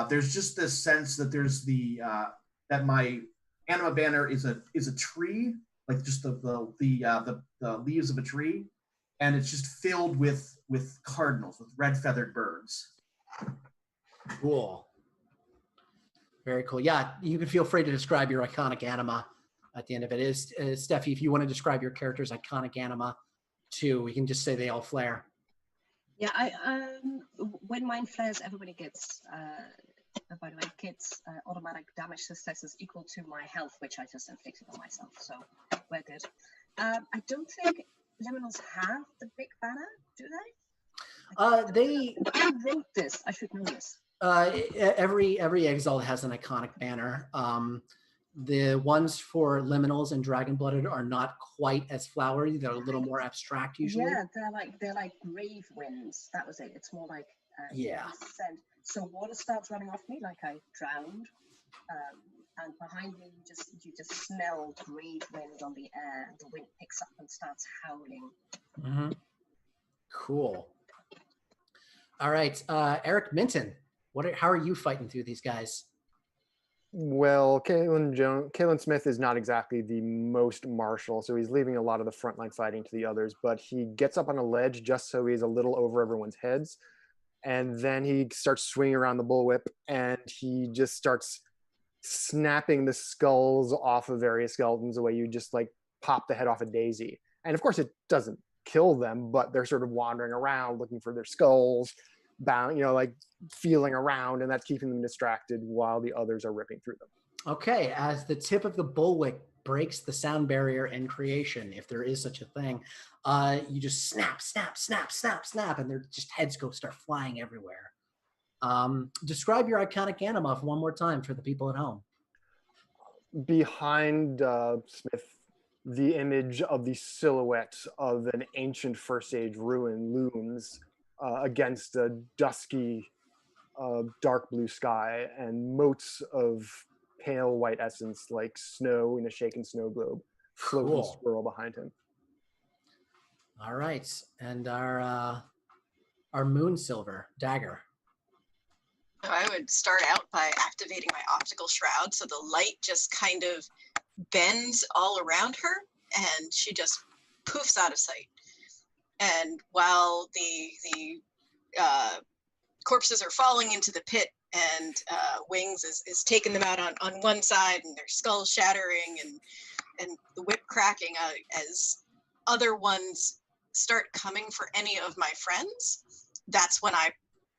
there's just this sense that there's that my anima banner is a tree, like just the leaves of a tree, and it's just filled with cardinals, with red feathered birds. Cool. Very cool. Yeah, you can feel free to describe your iconic anima at the end of it. Steffi, if you want to describe your character's iconic anima too, we can just say they all flare. Yeah, when mine flares, everybody gets, by the way, gets automatic damage successes equal to my health, which I just inflicted on myself. So we're good. I don't think liminals have the big banner, do they? I wrote this. I should know this. Every Exalt has an iconic banner. The ones for liminals and dragon blooded are not quite as flowery. They're a little more abstract usually. Yeah, they're like grave winds. That was it. It's more like scent. So water starts running off me like I drowned, and behind me you just smell grave wind on the air. The wind picks up and starts howling. Mm-hmm. Cool. All right, Eric Minton. How are you fighting through these guys? Well, Kalen Smith is not exactly the most martial, so he's leaving a lot of the frontline fighting to the others, but he gets up on a ledge just so he's a little over everyone's heads, and then he starts swinging around the bullwhip, and he just starts snapping the skulls off of various skeletons the way you just like pop the head off a daisy. And of course it doesn't kill them, but they're sort of wandering around looking for their skulls, bound, like feeling around, and that's keeping them distracted while the others are ripping through them. Okay, as the tip of the bullwhip breaks the sound barrier in creation, if there is such a thing, you just snap, snap, snap, snap, snap, and their just heads start flying everywhere. Describe your iconic anima one more time for the people at home. Behind Smith, the image of the silhouette of an ancient First Age ruin looms against a dusky, dark blue sky, and motes of pale white essence like snow in a shaken snow globe float and swirl behind him. All right, and our moon silver dagger. I would start out by activating my optical shroud, so the light just kind of bends all around her, and she just poofs out of sight. And while the corpses are falling into the pit, and Wings is taking them out on one side, and their skulls shattering, and the whip cracking, as other ones start coming for any of my friends, that's when I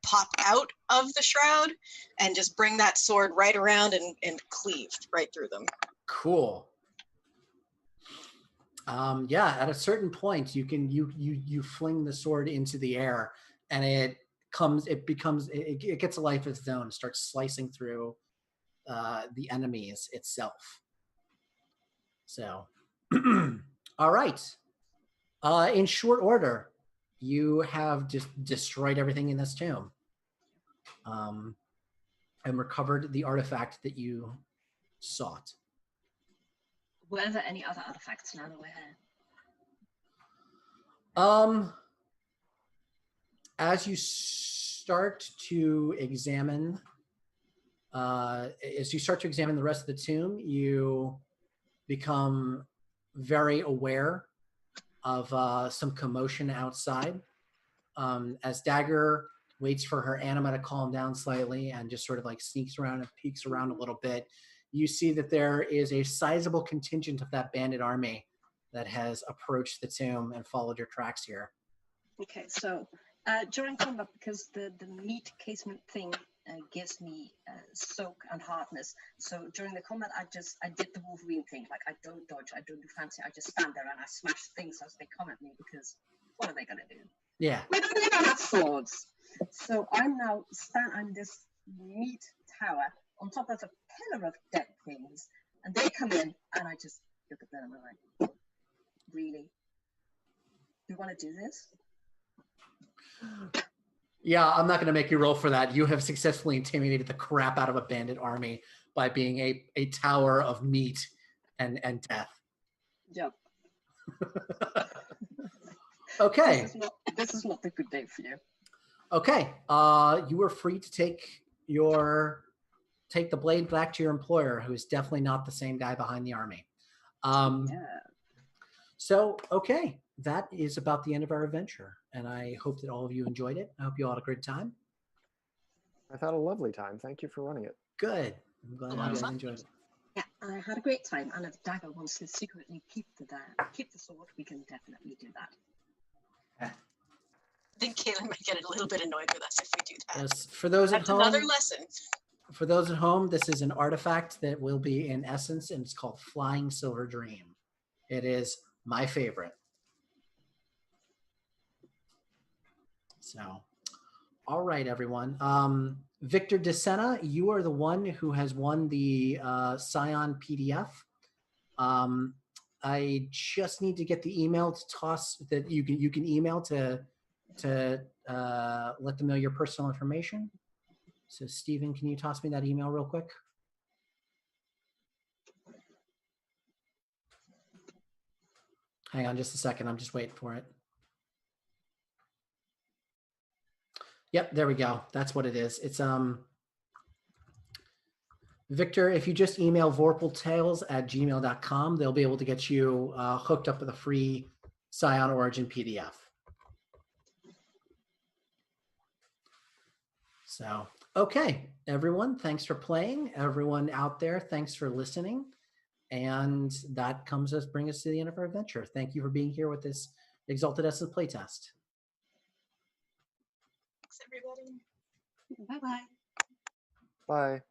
pop out of the shroud and just bring that sword right around and cleave right through them. Cool. Yeah, at a certain point you can you fling the sword into the air, and it gets a life of its own, starts slicing through the enemies itself. So all right, in short order, you have just destroyed everything in this tomb. and recovered the artifact that you sought. Were there any other artifacts now that we're here? As you start to examine, the rest of the tomb, you become very aware of some commotion outside. As Dagger waits for her anima to calm down slightly and just sort of like sneaks around and peeks around a little bit, you see that there is a sizable contingent of that bandit army that has approached the tomb and followed your tracks here. Okay, so during combat, because the meat casement thing gives me soak and hardness, so during the combat I did the Wolverine thing, like I don't dodge, I don't do fancy, I just stand there and I smash things as they come at me, because what are they gonna do? Yeah. We don't even have swords. So I'm this meat tower on top of a pillar of dead things, and they come in and I just look at them and I'm like, really? You want to do this? Yeah, I'm not going to make you roll for that. You have successfully intimidated the crap out of a bandit army by being a tower of meat and death. Yep. Okay. This is not a good day for you. Okay. You are free to take the blade back to your employer, who is definitely not the same guy behind the army. So, okay. That is about the end of our adventure, and I hope that all of you enjoyed it. I hope you all had a good time. I've had a lovely time. Thank you for running it. Good. I'm glad you guys enjoyed it. Yeah, I had a great time, and if Dagger wants to secretly keep the sword, we can definitely do that. I think Caitlin might get a little bit annoyed with us if we do that. Yes, for those at home. That's another lesson. For those at home, this is an artifact that will be in Essence, and it's called Flying Silver Dream. It is my favorite. So, all right, everyone. Victor DeSena, you are the one who has won the Scion PDF. I just need to get the email to toss that you can email to let them know your personal information. So, Stephen, can you toss me that email real quick? Hang on just a second. I'm just waiting for it. Yep, there we go. That's what it is. It's Victor, if you just email vorpaltales@gmail.com, they'll be able to get you hooked up with a free Scion Origin PDF. So, okay, everyone, thanks for playing. Everyone out there, thanks for listening. And that bring us to the end of our adventure. Thank you for being here with this Exalted Essence playtest. Thanks, everybody. Bye-bye. Bye.